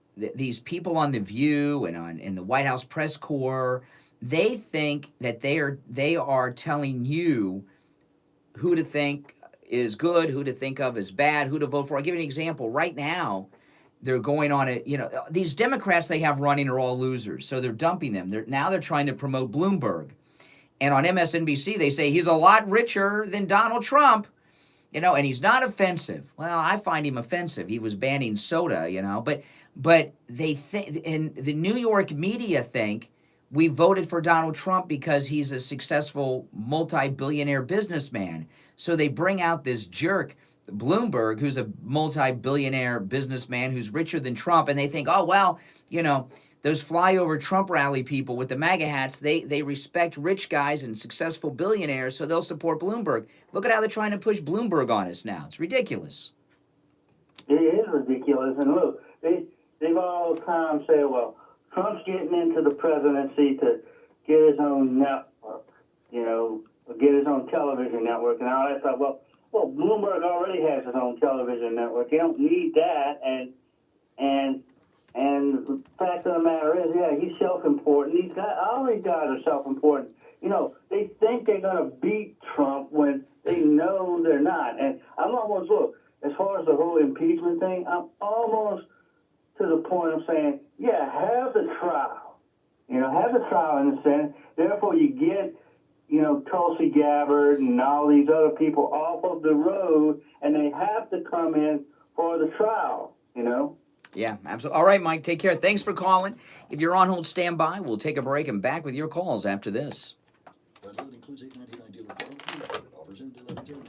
[SPEAKER 2] people on The View and in the White House press corps, they think that they are telling you who to think is good, who to think of as bad, who to vote for. I'll give you an example. Right now, they're going on it. You know, these Democrats they have running are all losers, so they're dumping them. Now they're trying to promote Bloomberg. And on MSNBC, they say he's a lot richer than Donald Trump, you know, and he's not offensive. Well, I find him offensive. He was banning soda, you know, but they think, and the New York media think we voted for Donald Trump because he's a successful multi-billionaire businessman. So they bring out this jerk, Bloomberg, who's a multi-billionaire businessman who's richer than Trump, and they think, oh, well, you know, those flyover Trump rally people with the MAGA hats, they respect rich guys and successful billionaires, so they'll support Bloomberg. Look at how they're trying to push Bloomberg on us now. It's ridiculous.
[SPEAKER 7] It is ridiculous. And look, they've all the time said, well, Trump's getting into the presidency to get his own network, you know, get his own television network and all that stuff. Well, Bloomberg already has his own television network. He don't need that. And the fact of the matter is, yeah, he's self-important. All these guys are self-important. You know, they think they're going to beat Trump when they know they're not. And I'm almost, look, as far as the whole impeachment thing, I'm almost to the point of saying, yeah, have the trial. You know, have the trial in the Senate. Therefore, you get, you know, Tulsi Gabbard and all these other people off of the road, and they have to come in for the trial, you know?
[SPEAKER 2] Yeah, absolutely. All right, Mike, take care. Thanks for calling. If you're on hold, stand by. We'll take a break and back with your calls after this.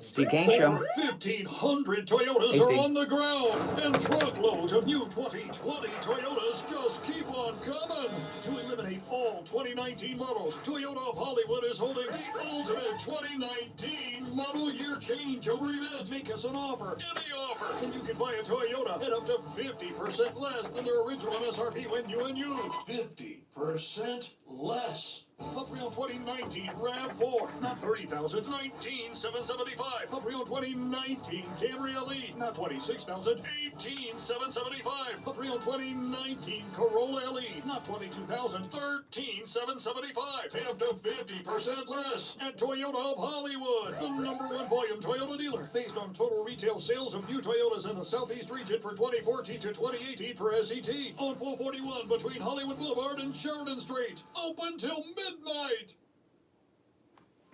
[SPEAKER 2] Steve Kane Show.
[SPEAKER 8] 1,500 Toyotas
[SPEAKER 2] Hey,
[SPEAKER 8] are
[SPEAKER 2] Steve.
[SPEAKER 8] on the ground, and truckloads of new 2020 Toyotas just keep on coming. To eliminate all 2019 models, Toyota of Hollywood is holding the ultimate 2019 model year changeover event. Make us an offer, any offer, and you can buy a Toyota at up to 50% less than their original MSRP when you and use. 50% less. Up real 2019 RAV4, not 30,000, 19,775. Up real 2019 Camry Elite, not 26,000, 18,775. Up real 2019 Corolla Elite, not 22,000, 13,775. Pay up to 50% less at Toyota of Hollywood, the #1 volume Toyota dealer, based on total retail sales of new Toyotas in the Southeast region for 2014 to 2018 per SET. On 441 between Hollywood Boulevard and Sheridan Street. Open till midnight.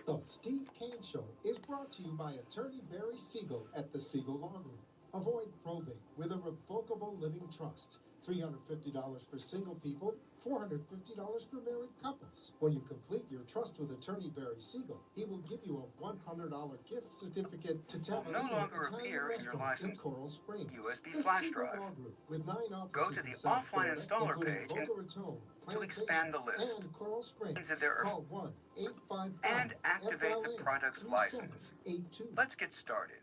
[SPEAKER 3] The Steve Kane Show is brought to you by attorney Barry Siegel at the Siegel Law Group. Avoid probate with a revocable living trust. $350 for single people, $450 for married couples. When you complete your trust with attorney Barry Siegel, he will give you a $100 gift certificate to
[SPEAKER 9] Will no longer appear in your license
[SPEAKER 3] Coral Springs.
[SPEAKER 9] USB
[SPEAKER 3] The
[SPEAKER 9] flash
[SPEAKER 3] Siegel
[SPEAKER 9] drive.
[SPEAKER 3] Law Group, with 9 offices
[SPEAKER 9] Go to the
[SPEAKER 3] in South
[SPEAKER 9] offline
[SPEAKER 3] Florida,
[SPEAKER 9] installer
[SPEAKER 3] including
[SPEAKER 9] page
[SPEAKER 3] Boca Raton,
[SPEAKER 9] to expand the
[SPEAKER 3] Plantation,
[SPEAKER 9] list.
[SPEAKER 3] and Coral Springs.
[SPEAKER 9] So there are-
[SPEAKER 3] Call 1-855
[SPEAKER 9] and activate the product's license.
[SPEAKER 3] 3782.
[SPEAKER 9] Let's get started.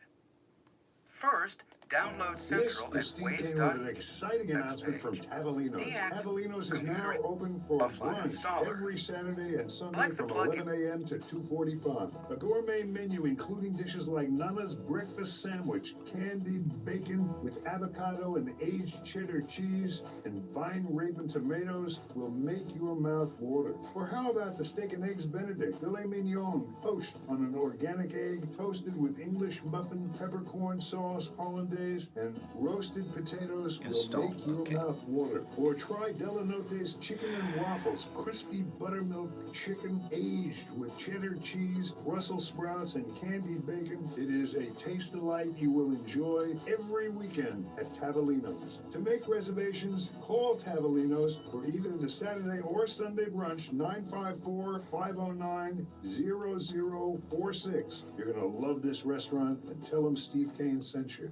[SPEAKER 9] First, download
[SPEAKER 6] This
[SPEAKER 9] Central
[SPEAKER 6] is
[SPEAKER 9] at
[SPEAKER 6] Steve Kane with an
[SPEAKER 9] Wave.
[SPEAKER 6] exciting announcement from Tavolino's.
[SPEAKER 9] Deactivate
[SPEAKER 6] Tavolino's is now
[SPEAKER 9] computer
[SPEAKER 6] open for
[SPEAKER 9] offline
[SPEAKER 6] brunch
[SPEAKER 9] installer.
[SPEAKER 6] every Saturday and Sunday
[SPEAKER 9] Plug the
[SPEAKER 6] from
[SPEAKER 9] plug
[SPEAKER 6] 11 a.m. to 2:45. A gourmet menu including dishes like Nana's breakfast sandwich, candied bacon with avocado and aged cheddar cheese, and vine raven tomatoes will make your mouth water. Or how about the steak and eggs Benedict, filet mignon, poached on an organic egg, toasted with English muffin, peppercorn sauce, hollandaise, Sundays, and roasted potatoes will
[SPEAKER 2] Stone,
[SPEAKER 6] make your
[SPEAKER 2] okay.
[SPEAKER 6] mouth water. Or try Delanote's chicken and waffles, crispy buttermilk chicken aged with cheddar cheese, Brussels sprouts, and candied bacon. It is a taste delight you will enjoy every weekend at Tavolino's. To make reservations, call Tavolino's for either the Saturday or Sunday brunch, 954-509-0046. You're going to love this restaurant, and tell them Steve Kane sent you.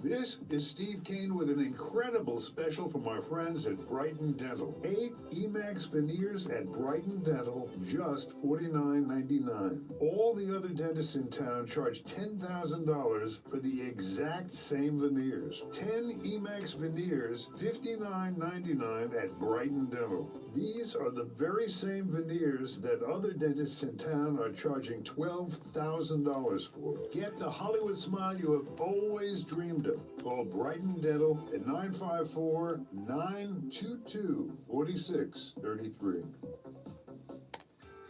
[SPEAKER 6] This is Steve Kane with an incredible special from our friends at Brighton Dental. 8 Emax veneers at Brighton Dental, just $49.99. All the other dentists in town charge $10,000 for the exact same veneers. 10 Emax veneers, $59.99 at Brighton Dental. These are the very same veneers that other dentists in town are charging $12,000 for. Get the Hollywood smile you have always dreamed of. Call Brighton Dental at 954-922-4633.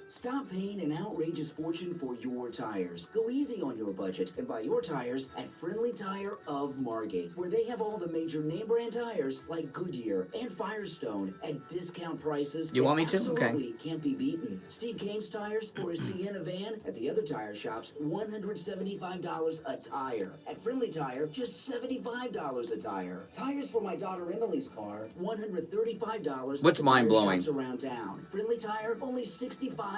[SPEAKER 1] Stop paying an outrageous fortune for your tires. Go easy on your budget and buy your tires at Friendly Tire of Margate, where they have all the major name brand tires like Goodyear and Firestone at discount prices.
[SPEAKER 2] You want me to?
[SPEAKER 1] Absolutely can't be beaten. Steve Kane's tires for a Sienna van at the other tire shops, $175 a tire. At Friendly Tire, just $75 a tire. Tires for my daughter Emily's car, $135.
[SPEAKER 2] What's
[SPEAKER 1] at the
[SPEAKER 2] mind-blowing?
[SPEAKER 1] tire shops around town. Friendly Tire, only $65.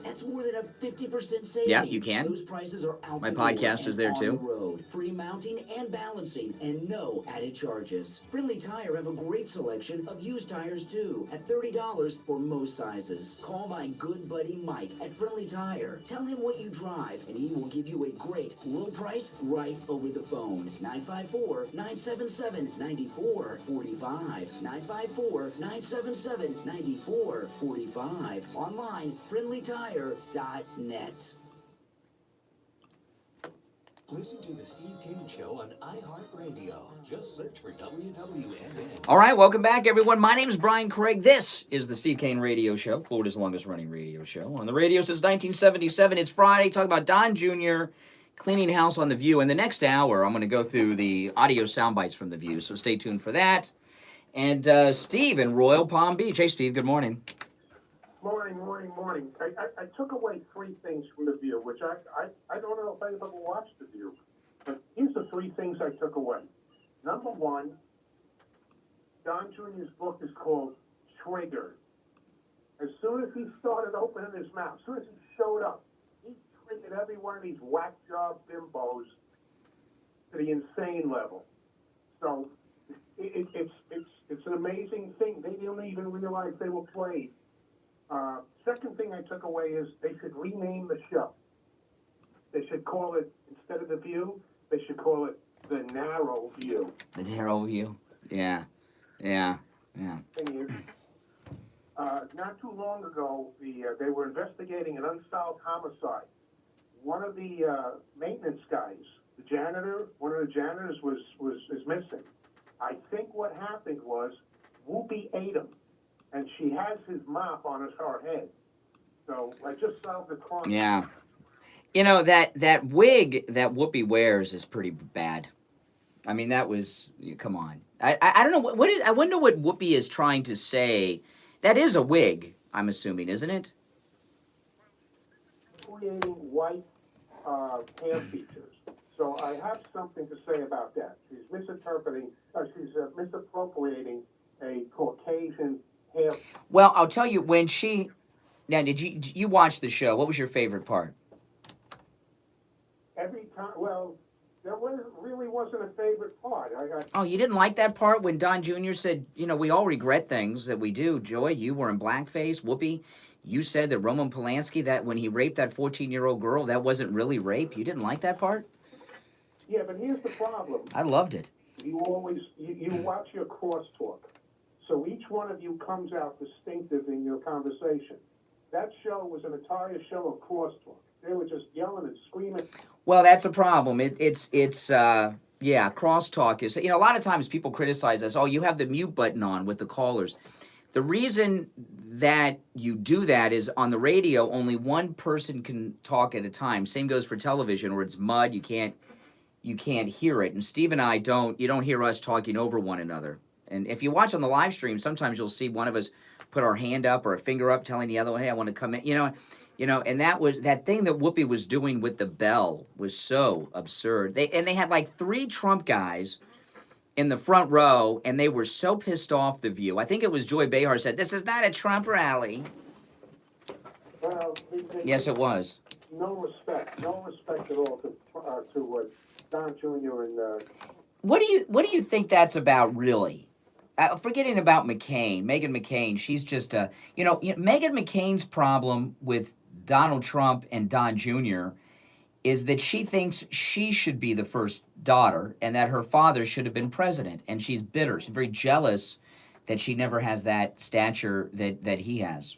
[SPEAKER 1] That's more than a 50% savings.
[SPEAKER 2] Yeah, you can.
[SPEAKER 1] Those prices are out
[SPEAKER 2] My
[SPEAKER 1] the door
[SPEAKER 2] podcast
[SPEAKER 1] and
[SPEAKER 2] is there
[SPEAKER 1] on
[SPEAKER 2] too.
[SPEAKER 1] the road. Free mounting and balancing, and no added charges. Friendly Tire have a great selection of used tires too, at $30 for most sizes. Call my good buddy Mike at Friendly Tire. Tell him what you drive, and he will give you a great low price right over the phone. 954-977-9445. 954-977-9445. Online, friendlytire.net.
[SPEAKER 4] Listen to the Steve Kane Show on iHeartRadio. Just search for WWNN.
[SPEAKER 2] All right, welcome back, everyone. My name is Brian Craig. This is the Steve Kane Radio Show, Florida's longest-running radio show. On the radio since 1977. It's Friday. Talk about Don Jr. cleaning house on The View. In the next hour, I'm going to go through the audio sound bites from The View, so stay tuned for that. And Steve in Royal Palm Beach. Hey, Steve, good morning.
[SPEAKER 10] Morning. I took away 3 things from The View, which I don't know if I've ever watched The View. But here's the 3 things I took away. Number 1, Don Jr.'s book is called Triggered. As soon as he started opening his mouth, as soon as he showed up, he triggered every one of these whack job bimbos to the insane level. So it's an amazing thing. They didn't even realize they were played. Second thing I took away is they should rename the show. They should call it, instead of The View, they should call it The Narrow View.
[SPEAKER 2] The Narrow View. Yeah.
[SPEAKER 10] Thing is, not too long ago, they were investigating an unsolved homicide. One of the maintenance guys, one of the janitors is missing. I think what happened was Whoopi ate him, and she has his mop on her head. So I just solved the crime.
[SPEAKER 2] Yeah. You know, that wig that Whoopi wears is pretty bad. I mean, that was, come on. I don't know, I wonder what Whoopi is trying to say. That is a wig, I'm assuming, isn't it?
[SPEAKER 10] Creating white hair features. So I have something to say about that. She's misappropriating a Caucasian hair.
[SPEAKER 2] Well, I'll tell you, when she... Now, did you watch the show? What was your favorite part?
[SPEAKER 10] Every time, well, there really wasn't a favorite part.
[SPEAKER 2] Oh, you didn't like that part when Don Jr. said, you know, we all regret things that we do. Joy, you were in blackface. Whoopi, you said that Roman Polanski, that when he raped that 14-year-old girl, that wasn't really rape. You didn't like that part?
[SPEAKER 10] Yeah, but here's the problem.
[SPEAKER 2] I loved it.
[SPEAKER 10] You watch your crosstalk. So each one of you comes out distinctive in your conversation. That show was an entire show of crosstalk. They were just yelling and screaming.
[SPEAKER 2] Well, that's a problem. It's crosstalk is, you know, a lot of times people criticize us, oh, you have the mute button on with the callers. The reason that you do that is on the radio, only one person can talk at a time. Same goes for television, where it's mud. You can't hear it. And Steve and I you don't hear us talking over one another. And if you watch on the live stream, sometimes you'll see one of us put our hand up or a finger up telling the other one, hey, I want to come in. And that thing that Whoopi was doing with the bell was so absurd. They had like 3 Trump guys in the front row, and they were so pissed off the View. I think it was Joy Behar said, this is not a Trump rally.
[SPEAKER 10] Well,
[SPEAKER 2] Yes, it was.
[SPEAKER 10] No respect at all to Don Jr. and.
[SPEAKER 2] What do you think that's about, really? Forgetting about McCain, Meghan McCain, she's just Meghan McCain's problem with Donald Trump and Don Jr. is that she thinks she should be the first daughter and that her father should have been president. And she's bitter. She's very jealous that she never has that stature that he has.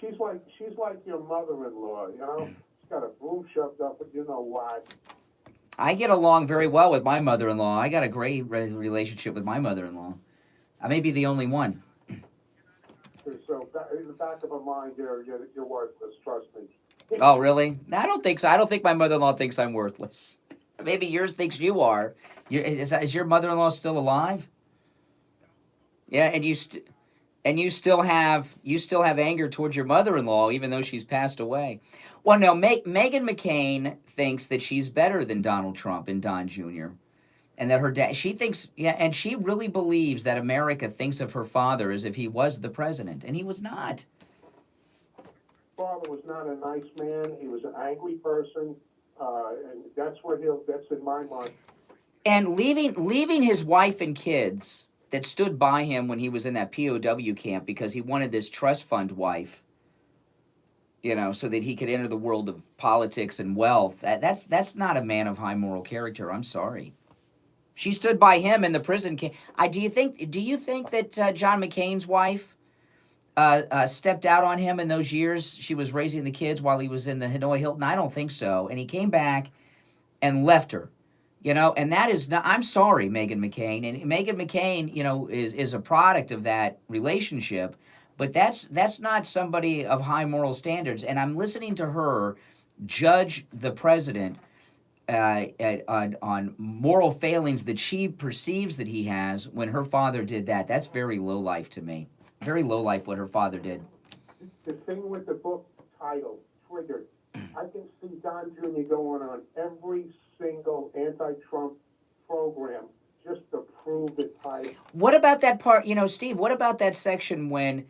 [SPEAKER 10] She's like your mother-in-law, She's got a broom shoved up, but you know why.
[SPEAKER 2] I get along very well with my mother-in-law. I got a great relationship with my mother-in-law. I may be the only one.
[SPEAKER 10] So in the back of her mind, you're worthless, trust me.
[SPEAKER 2] Oh, really? No, I don't think so. I don't think my mother-in-law thinks I'm worthless. Maybe yours thinks you are. Is your mother-in-law still alive? Yeah, and you still have anger towards your mother-in-law, even though she's passed away. Well, no, Meghan McCain thinks that she's better than Donald Trump and Don Jr. And that her dad, she thinks, and she really believes that America thinks of her father as if he was the president, and he was not.
[SPEAKER 10] Father was not a nice man. He was an angry person, and that's in my mind.
[SPEAKER 2] And leaving his wife and kids that stood by him when he was in that POW camp because he wanted this trust fund wife, so that he could enter the world of politics and wealth. That's not a man of high moral character. I'm sorry. She stood by him in the prison camp. Do you think that John McCain's wife stepped out on him in those years she was raising the kids while he was in the Hanoi Hilton? I don't think so. And he came back and left her. And that is not, I'm sorry, Meghan McCain. And Meghan McCain, is a product of that relationship, but that's not somebody of high moral standards. And I'm listening to her judge the president on moral failings that she perceives that he has when her father did that. That's very low life to me. Very low life what her father did.
[SPEAKER 10] The thing with the book title, Triggered, I can see Don Jr. going on every single anti-Trump program just to prove the title.
[SPEAKER 2] What about that part, Steve, what about that section when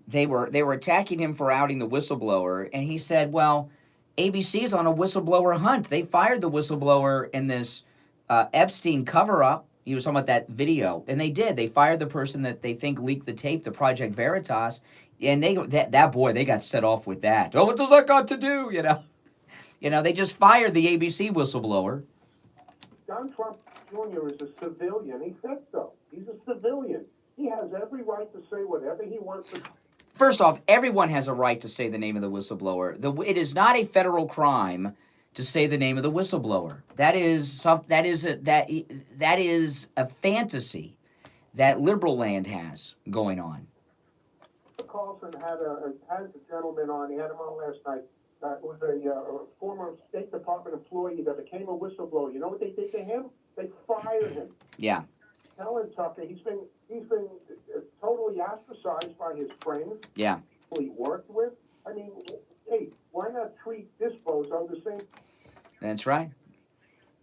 [SPEAKER 2] they were attacking him for outing the whistleblower, and he said, well, ABC's on a whistleblower hunt. They fired the whistleblower in this Epstein cover-up. He was talking about that video, and they did. They fired the person that they think leaked the tape to Project Veritas, and they got set off with that. Oh, what does that got to do, they just fired the ABC whistleblower.
[SPEAKER 10] Don Trump Jr. is a civilian. He said so. He's a civilian. He has every right to say whatever he wants to.
[SPEAKER 2] First off, everyone has a right to say the name of the whistleblower. It is not a federal crime to say the name of the whistleblower. That is a fantasy that liberal land has going on.
[SPEAKER 10] Carlson had a gentleman on. He had him on last night. It was a former State Department employee that became a whistleblower. You know what they did to him? They fired him.
[SPEAKER 2] Yeah.
[SPEAKER 10] Helen Tucker, he's been totally ostracized by his friends.
[SPEAKER 2] Yeah.
[SPEAKER 10] Who he worked with. I mean, hey, why not treat this bozo the same?
[SPEAKER 2] That's right.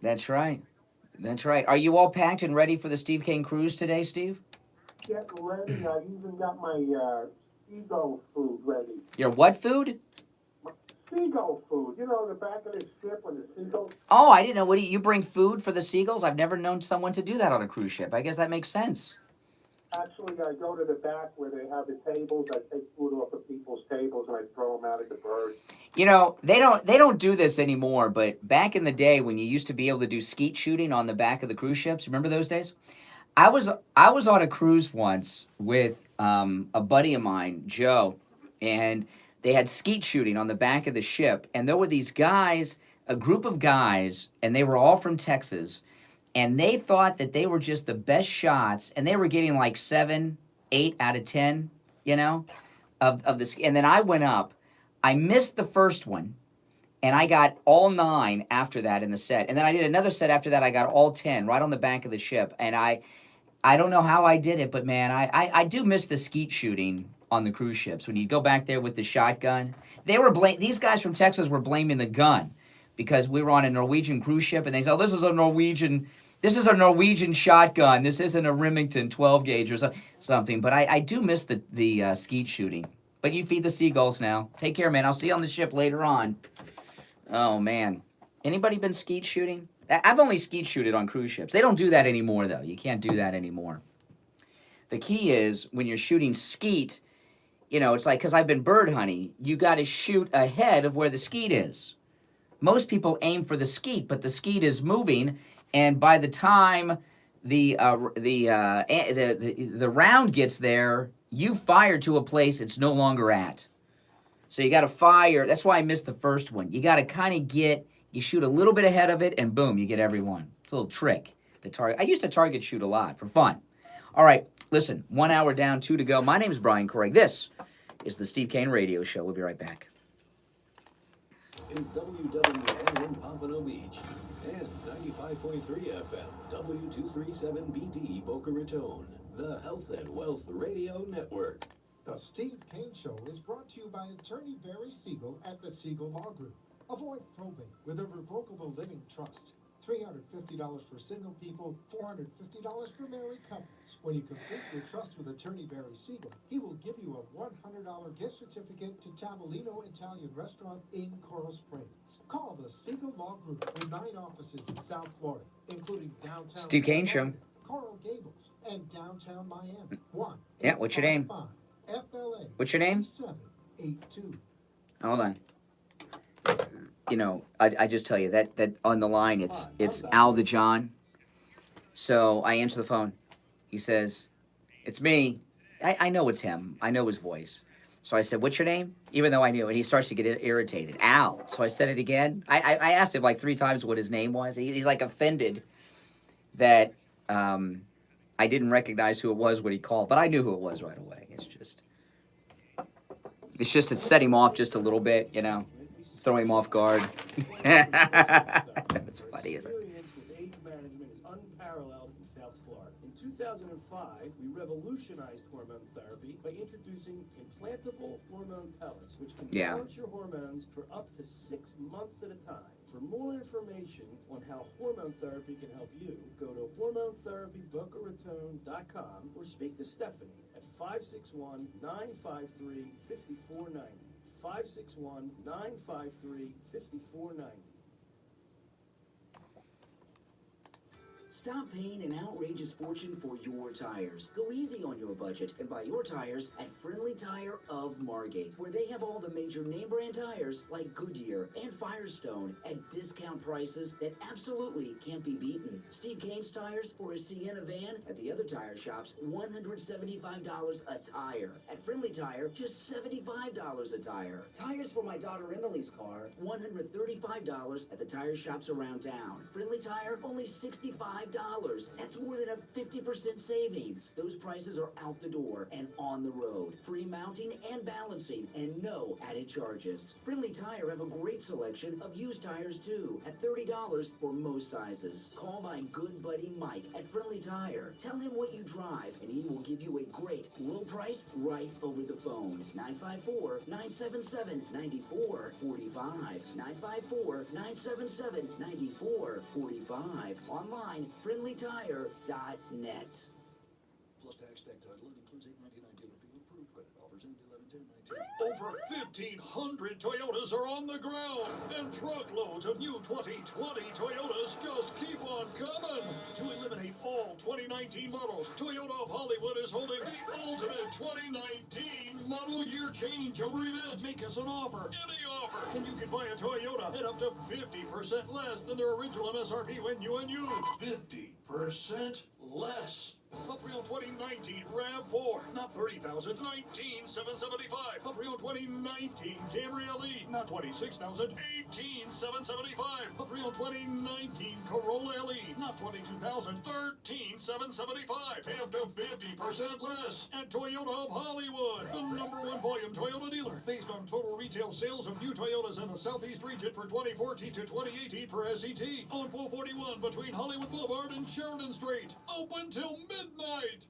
[SPEAKER 2] That's right. That's right. Are you all packed and ready for the Steve Kane cruise today, Steve?
[SPEAKER 10] Getting ready. I even got my seagull food ready.
[SPEAKER 2] Your what food?
[SPEAKER 10] Seagull food. The back of the ship when the seagulls.
[SPEAKER 2] Oh, I didn't know. You bring food for the seagulls? I've never known someone to do that on a cruise ship. I guess that makes sense.
[SPEAKER 10] Actually, I go to the back where they have the tables. I take food off of people's tables and I throw them out at the birds.
[SPEAKER 2] They don't do this anymore, but back in the day when you used to be able to do skeet shooting on the back of the cruise ships, remember those days? I was on a cruise once with a buddy of mine, Joe, and they had skeet shooting on the back of the ship, and there were these guys, a group of guys, and they were all from Texas, and they thought that they were just the best shots, and they were getting like 7, 8 out of 10, you know, of this. And then I went up. I missed the first one, and I got all 9 after that in the set. And then I did another set after that. I got all 10 right on the back of the ship. And I don't know how I did it, but man, I do miss the skeet shooting on the cruise ships. When you go back there with the shotgun, these guys from Texas were blaming the gun because we were on a Norwegian cruise ship, and they said, "Oh, this is a Norwegian shotgun. This isn't a Remington 12 gauge or something." But I do miss the skeet shooting. But you feed the seagulls now. Take care, man. I'll see you on the ship later on. Oh man, anybody been skeet shooting? I've only skeet shooted on cruise ships. They don't do that anymore, though. You can't do that anymore. The key is when you're shooting skeet, you know, it's like, because I've been bird hunting, you got to shoot ahead of where the skeet is. Most people aim for the skeet, but the skeet is moving, and by the time the round gets there, you fire to a place it's no longer at. So you got to fire. That's why I missed the first one. You got to kind of you shoot a little bit ahead of it, and boom, you get every one. It's a little trick to target. I used to target shoot a lot for fun. All right, listen, 1 hour down, 2 to go. My name is Brian Craig. This is the Steve Kane Radio Show. We'll be right back.
[SPEAKER 4] Is WWN in Pompano Beach and 95.3 FM, W237BD Boca Raton, the Health and Wealth Radio Network.
[SPEAKER 3] The Steve Kane Show is brought to you by attorney Barry Siegel at the Siegel Law Group. Avoid probate with a revocable living trust. $350 for single people, $450 for married couples. When you complete your trust with attorney Barry Siegel, he will give you a $100 gift certificate to Tavolino Italian Restaurant in Coral Springs. Call the Siegel Law Group with 9 offices in South Florida, including downtown
[SPEAKER 2] Steve Kane Show.
[SPEAKER 3] Coral Gables, and downtown Miami.
[SPEAKER 2] Yeah, what's your name?
[SPEAKER 3] FLA.
[SPEAKER 2] What's your name?
[SPEAKER 3] 782.
[SPEAKER 2] Hold on. You know, I just tell you that on the line it's Al the John. So I answer the phone. He says, "It's me." I know it's him. I know his voice. So I said, "What's your name?" Even though I knew, and he starts to get irritated. Al. So I said it again. I asked him like 3 times what his name was. He's like offended that I didn't recognize who it was when he called, but I knew who it was right away. It's just it set him off just a little bit, you know. Throw him off guard. It's funny, isn't it?
[SPEAKER 11] Experience with age management is unparalleled in South Florida. In 2005, we revolutionized hormone therapy by introducing implantable hormone pellets, which can balance your hormones for up to 6 months at a time. For more information on how hormone therapy can help you, go to hormonetherapybocaraton.com or speak to Stephanie at 561-953-5490. 561-953-5490.
[SPEAKER 1] Stop paying an outrageous fortune for your tires. Go easy on your budget and buy your tires at Friendly Tire of Margate, where they have all the major name brand tires like Goodyear and Firestone at discount prices that absolutely can't be beaten. Steve Kane's tires for a Sienna van at the other tire shops, $175 a tire. At Friendly Tire, just $75 a tire. Tires for my daughter Emily's car, $135 at the tire shops around town. Friendly Tire, only $65. That's more than a 50% savings. Those prices are out the door and on the road. Free mounting and balancing and no added charges. Friendly Tire have a great selection of used tires too at $30 for most sizes. Call my good buddy Mike at Friendly Tire. Tell him what you drive and he will give you a great low price right over the phone. 954-977-9445. 954-977-9445. Online, friendlytire.net.
[SPEAKER 8] Plus tax, tag title, it includes $8.99 dealer fee, approved credit offers end 11/10/19. Over 1,500 Toyotas are on the ground, and truckloads of new 2020 Toyotas just keep on coming. To eliminate all 2019 models, Toyota of Hollywood is holding the ultimate 2019 model year changeover event. Make us an offer, any offer, and you can buy a Toyota at up to 50% less than their original MSRP when you and use 50% less. A real 2019 RAV4, not $30,000, $19,775. A pre-owned 2019 Camry LE, not $26,000, $18,775. A pre-owned 2019 Corolla LE, not $22,000, $13,775. Pay up to 50% less at Toyota of Hollywood, the #1 volume Toyota dealer, based on total retail sales of new Toyotas in the Southeast region for 2014 to 2018 per SET, on 441 between Hollywood Boulevard and Sheridan Street. Open till midnight.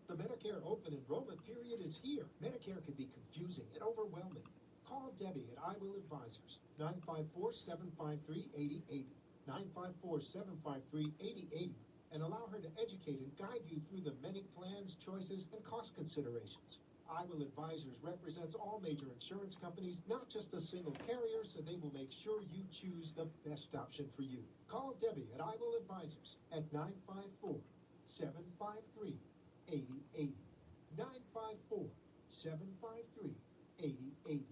[SPEAKER 3] The Medicare open enrollment period is here. Medicare can be confusing and overwhelming. Call Debbie at I Will Advisors, 954-753-8080, 954-753-8080, and allow her to educate and guide you through the many plans, choices, and cost considerations. I Will Advisors represents all major insurance companies, not just a single carrier, so they will make sure you choose the best option for you. Call Debbie at I Will Advisors at 954-753-8080, 954-753-8080.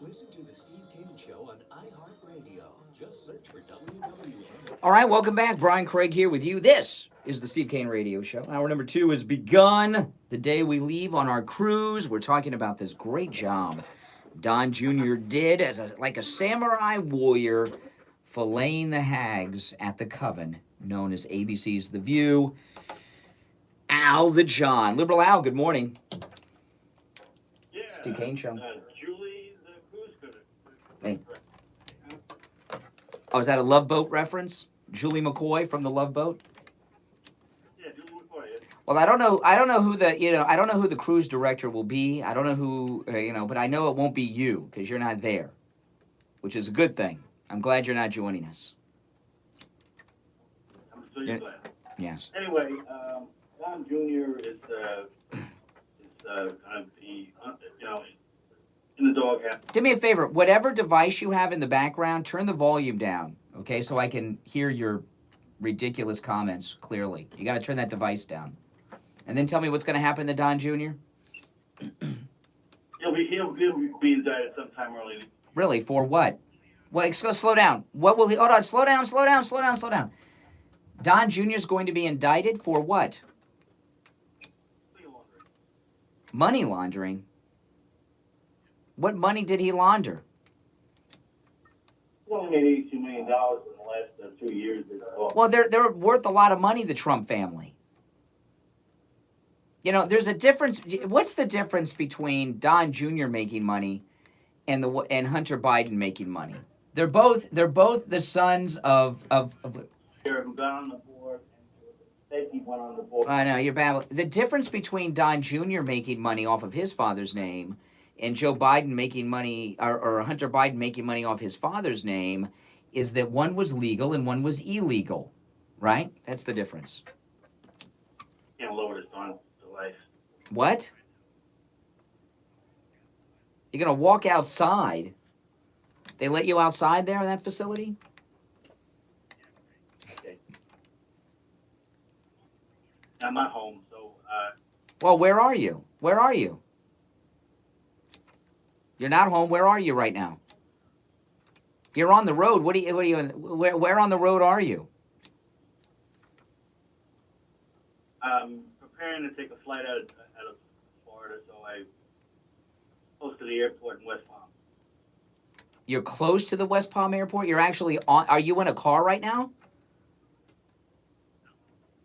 [SPEAKER 4] Listen to the Steve Kane Show on iHeartRadio. Just search for WWN.
[SPEAKER 2] All right, welcome back. Brian Craig here with you. This is the Steve Kane Radio Show. Hour number 2 has begun. The day we leave on our cruise, we're talking about this great job Don Jr. did as like a samurai warrior, filleting the hags at the Coven, known as ABC's The View. Al the John. Liberal Al, good morning.
[SPEAKER 12] Yeah.
[SPEAKER 2] Steve Kane Show.
[SPEAKER 12] Julie the cruise cutter.
[SPEAKER 2] Hey. Oh, is that a Love Boat reference? Julie McCoy from the Love Boat?
[SPEAKER 12] Yeah, Julie McCoy. Yeah.
[SPEAKER 2] Well, I don't know who the cruise director will be. I don't know who, but I know it won't be you because you're not there, which is a good thing. I'm glad you're not joining us.
[SPEAKER 12] I'm so glad.
[SPEAKER 2] Yes.
[SPEAKER 12] Anyway, Don Jr. is kind of the, in the doghouse.
[SPEAKER 2] Do me a favor. Whatever device you have in the background, turn the volume down, okay, so I can hear your ridiculous comments clearly. You got to turn that device down. And then tell me what's going to happen to Don Jr.?
[SPEAKER 12] He'll be indicted sometime early.
[SPEAKER 2] Really? For what? Well, slow down. What will he... Hold on. Slow down. Don Jr. is going to be indicted for what? Money laundering. What money did he launder?
[SPEAKER 12] He only made $82 million in the last 2 years.
[SPEAKER 2] Well, they're worth a lot of money, the Trump family. There's a difference. What's the difference between Don Jr. making money and Hunter Biden making money? They're both the sons of
[SPEAKER 12] Who got on the board and Stacey went on the board.
[SPEAKER 2] I know, you're babbling. The difference between Don Jr. making money off of his father's name and Joe Biden making money, or Hunter Biden making money off his father's name, is that one was legal and one was illegal, right? That's the difference.
[SPEAKER 12] Can't lower this on to life.
[SPEAKER 2] What? You're going to walk outside? They let you outside there in that facility?
[SPEAKER 12] Okay. I'm not home, so...
[SPEAKER 2] Well, where are you? Where are you? You're not home. Where are you right now? You're on the road. What are you where on the road are you?
[SPEAKER 12] I'm preparing to take a flight out of Florida, so I'm close to the airport in West Palm.
[SPEAKER 2] You're close to the West Palm Airport? You're actually on... Are you in a car right now?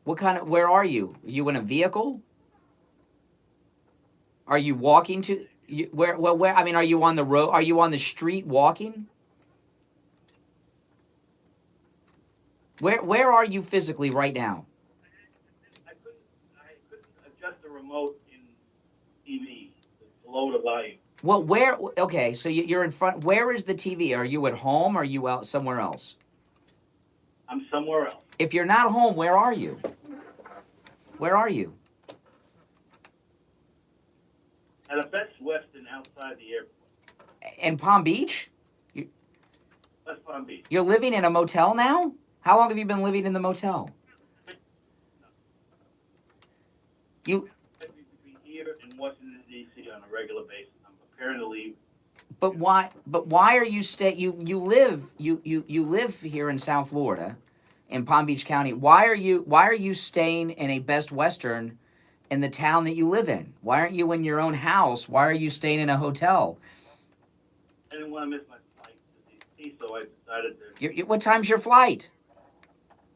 [SPEAKER 2] Where are you? Are you in a vehicle? Are you walking to... Where? I mean, are you on the road? Are you on the street walking? Where are you physically right now?
[SPEAKER 12] I couldn't adjust the remote in TV to low the volume.
[SPEAKER 2] Well, where? Okay, so you're in front. Where is the TV? Are you at home? Or are you out somewhere else?
[SPEAKER 12] I'm somewhere else.
[SPEAKER 2] If you're not home, where are you? Where are you?
[SPEAKER 12] At a Best Western outside the airport.
[SPEAKER 2] In Palm Beach?
[SPEAKER 12] West Palm Beach.
[SPEAKER 2] You're living in a motel now? How long have you been living in the motel? You...
[SPEAKER 12] Between here and Washington, D.C. on a regular basis. I'm preparing to leave.
[SPEAKER 2] But why are you you live here in South Florida in Palm Beach County. Why are you staying in a Best Western in the town that you live in? Why aren't you in your own house? Why are you staying in a hotel?
[SPEAKER 12] I didn't want to miss my flight to DC, so I decided to.
[SPEAKER 2] What time's your flight?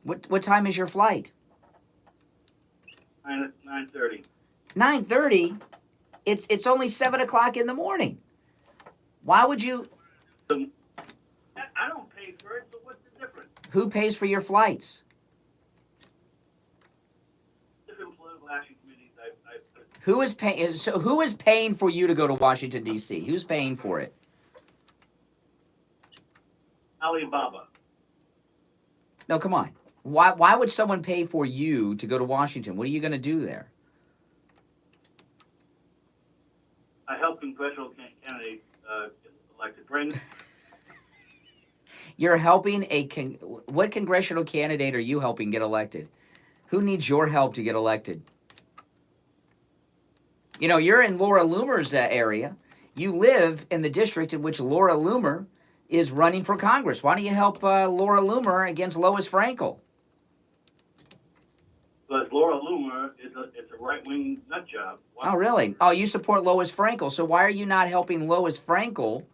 [SPEAKER 2] What time is your flight?
[SPEAKER 12] 9:30.
[SPEAKER 2] 9:30? It's only 7 o'clock in the morning. Why would you?
[SPEAKER 12] I don't pay for it, so what's the difference?
[SPEAKER 2] Who pays for your flights?
[SPEAKER 12] Different political action committees.
[SPEAKER 2] Who is paying? So who is paying for you to go to Washington D.C.? Who's paying for it?
[SPEAKER 12] Alibaba.
[SPEAKER 2] No, come on. Why would someone pay for you to go to Washington? What are you going to do there?
[SPEAKER 12] I help congressional candidates get elected. Bring.
[SPEAKER 2] You're helping what congressional candidate are you helping get elected? Who needs your help to get elected? You know, you're in Laura Loomer's area. You live in the district in which Laura Loomer is running for Congress. Why don't you help Laura Loomer against Lois Frankel?
[SPEAKER 12] Because Laura Loomer is a right-wing nut job.
[SPEAKER 2] Oh, really? Oh, you support Lois Frankel. So why are you not helping Lois Frankel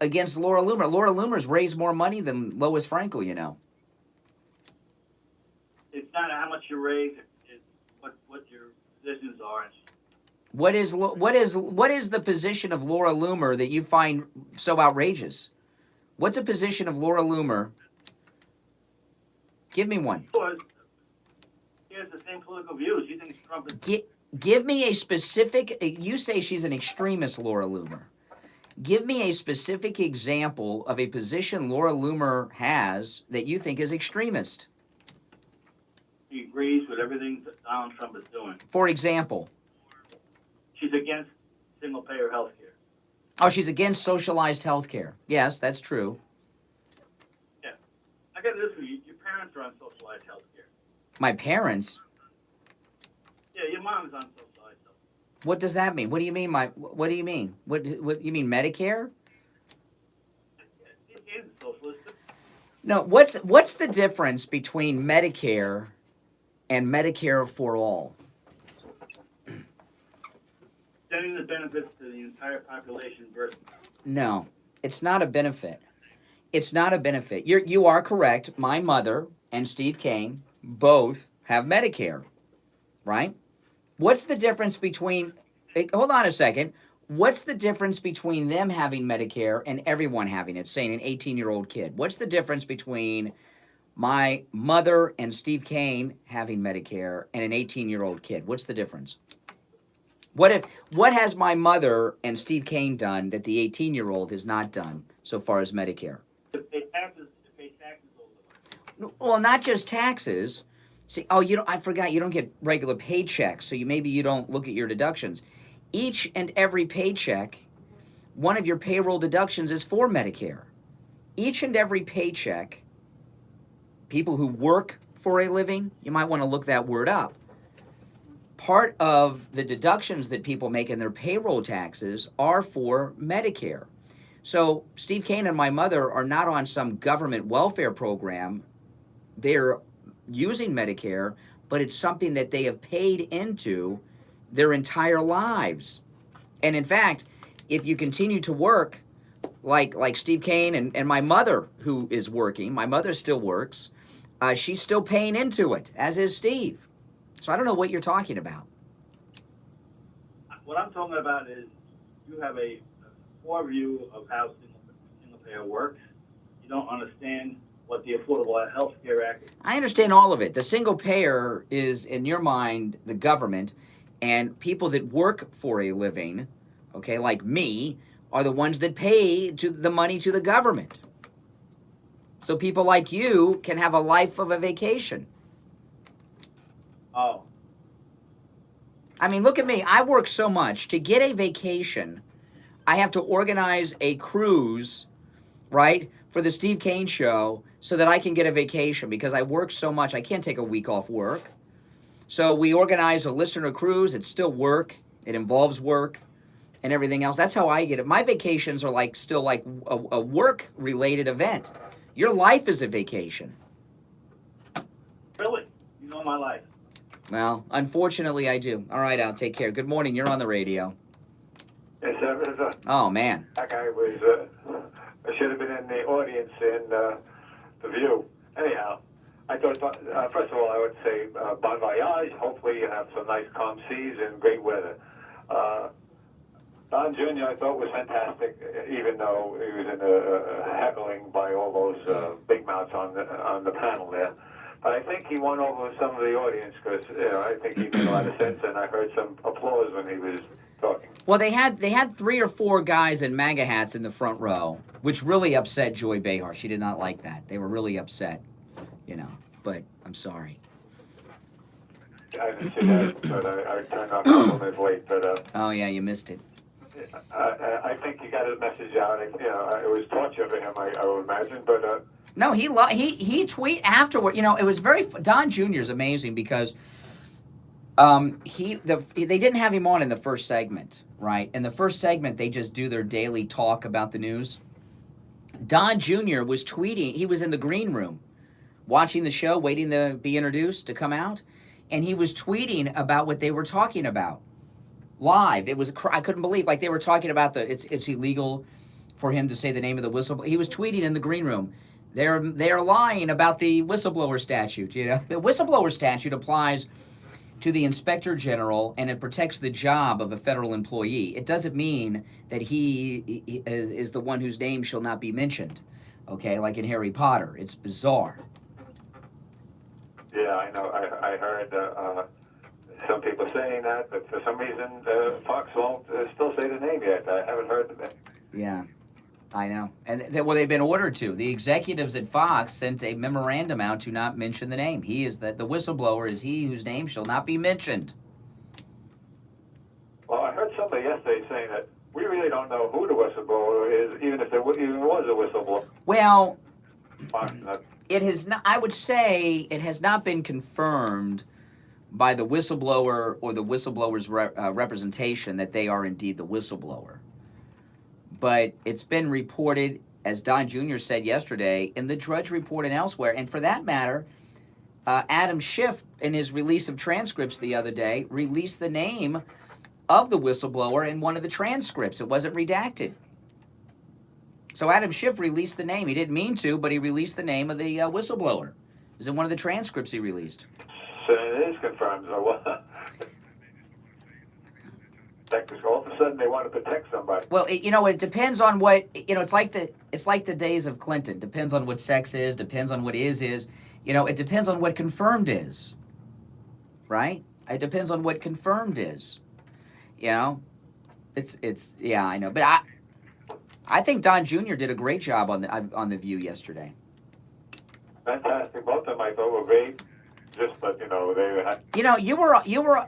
[SPEAKER 2] against Laura Loomer? Laura Loomer's raised more money than Lois Frankel, you know.
[SPEAKER 12] It's not how much you raise, it's what your positions are.
[SPEAKER 2] What is the position of Laura Loomer that you find so outrageous? What's a position of Laura Loomer? Give me one.
[SPEAKER 12] She has the same political views. She thinks Trump is...
[SPEAKER 2] Give me a specific... You say she's an extremist, Laura Loomer. Give me a specific example of a position Laura Loomer has that you think is extremist.
[SPEAKER 12] She agrees with everything that Donald Trump is doing.
[SPEAKER 2] For example?
[SPEAKER 12] She's against single-payer health care.
[SPEAKER 2] Oh, she's against socialized health care. Yes, that's true.
[SPEAKER 12] Yeah. I got this for you. Your parents are on socialized health care.
[SPEAKER 2] My parents?
[SPEAKER 12] Yeah, your mom's on socialized health care.
[SPEAKER 2] What does that mean? What do you mean? What do you mean? What you mean Medicare?
[SPEAKER 12] It is socialist.
[SPEAKER 2] No. What's the difference between Medicare and Medicare for all?
[SPEAKER 12] Sending the benefits to the entire population versus...
[SPEAKER 2] No, it's not a benefit. It's not a benefit. You are correct. My mother and Steve Kane both have Medicare, right? What's the difference between... Hold on a second. What's the difference between them having Medicare and everyone having it, saying an 18-year-old kid? What's the difference between my mother and Steve Kane having Medicare and an 18-year-old kid? What's the difference? What has my mother and Steve Kane done that the 18-year-old has not done so far as Medicare?
[SPEAKER 12] To pay taxes over.
[SPEAKER 2] Well, not just taxes. See, I forgot you don't get regular paychecks, so maybe you don't look at your deductions. Each and every paycheck, one of your payroll deductions is for Medicare. Each and every paycheck, people who work for a living, you might want to look that word up. Part of the deductions that people make in their payroll taxes are for Medicare. So Steve Kane and my mother are not on some government welfare program. They're using Medicare, but it's something that they have paid into their entire lives. And in fact, if you continue to work like Steve Kane and my mother, who is working, my mother still works, she's still paying into it, as is Steve. So I don't know what you're talking about.
[SPEAKER 12] What I'm talking about is you have a poor view of how single payer works. You don't understand what the Affordable Health Care Act is.
[SPEAKER 2] I understand all of it. The single payer is, in your mind, the government, and people that work for a living, okay, like me, are the ones that pay the money to the government. So people like you can have a life of a vacation.
[SPEAKER 12] Oh.
[SPEAKER 2] I mean, look at me. I work so much. To get a vacation, I have to organize a cruise, right, for the Steve Kane Show so that I can get a vacation because I work so much. I can't take a week off work. So we organize a listener cruise. It's still work. It involves work and everything else. That's how I get it. My vacations are still like a work-related event. Your life is a vacation.
[SPEAKER 12] Really? You know my life.
[SPEAKER 2] Well, unfortunately, I do. All right, Al, take care. Good morning. You're on the radio.
[SPEAKER 13] Yes,
[SPEAKER 2] Oh, man.
[SPEAKER 13] that guy was, I should have been in the audience in The View. Anyhow, I thought, first of all, I would say bon voyage. Hopefully you have some nice calm seas and great weather. Don Jr. I thought was fantastic, even though he was in a heckling by all those big mouths on the panel there. But I think he won over some of the audience because I think he made a lot of sense, and I heard some applause when he was talking.
[SPEAKER 2] Well, they had 3 or 4 guys in MAGA hats in the front row, which really upset Joy Behar. She did not like that. They were really upset, but I'm sorry.
[SPEAKER 13] I didn't see that, but I turned off a couple minutes late. But
[SPEAKER 2] oh, yeah, you missed it.
[SPEAKER 13] I think he got his message out. It was torture for him, I would imagine, but...
[SPEAKER 2] No, he tweet afterward. It was Don Jr. is amazing because they didn't have him on in the first segment, right? In the first segment, they just do their daily talk about the news. Don Jr. was tweeting. He was in the green room watching the show, waiting to be introduced, to come out, and he was tweeting about what they were talking about live. It was I couldn't believe, like, they were talking about it's illegal for him to say the name of the whistleblower. He was tweeting in the green room. They're lying about the whistleblower statute. The whistleblower statute applies to the inspector general, and it protects the job of a federal employee. It doesn't mean that he is the one whose name shall not be mentioned. Okay, like in Harry Potter. It's bizarre.
[SPEAKER 13] Yeah, I know. I heard some people saying that, but for some reason Fox won't still say the name yet. I haven't heard the name.
[SPEAKER 2] Yeah. I know. And they've been ordered to. The executives at Fox sent a memorandum out to not mention the name. The whistleblower is he whose name shall not be mentioned.
[SPEAKER 13] Well, I heard somebody yesterday saying that we really don't know who the whistleblower is, even if there even was a whistleblower.
[SPEAKER 2] Well, it has not. I would say it has not been confirmed by the whistleblower or the whistleblower's representation that they are indeed the whistleblower. But it's been reported, as Don Jr. said yesterday, in the Drudge Report and elsewhere. And for that matter, Adam Schiff, in his release of transcripts the other day, released the name of the whistleblower in one of the transcripts. It wasn't redacted. So Adam Schiff released the name. He didn't mean to, but he released the name of the whistleblower. It was in one of the transcripts he released.
[SPEAKER 13] So it is confirmed. So what? All of a sudden, they want to protect somebody.
[SPEAKER 2] Well, it depends on what It's like the days of Clinton. Depends on what sex is. Depends on what is. It depends on what confirmed is. Right? It depends on what confirmed is. It's yeah, I know, but I think Don Jr. did a great job on the View yesterday.
[SPEAKER 13] Fantastic. Both of them I thought were great. Just but they had.
[SPEAKER 2] You were.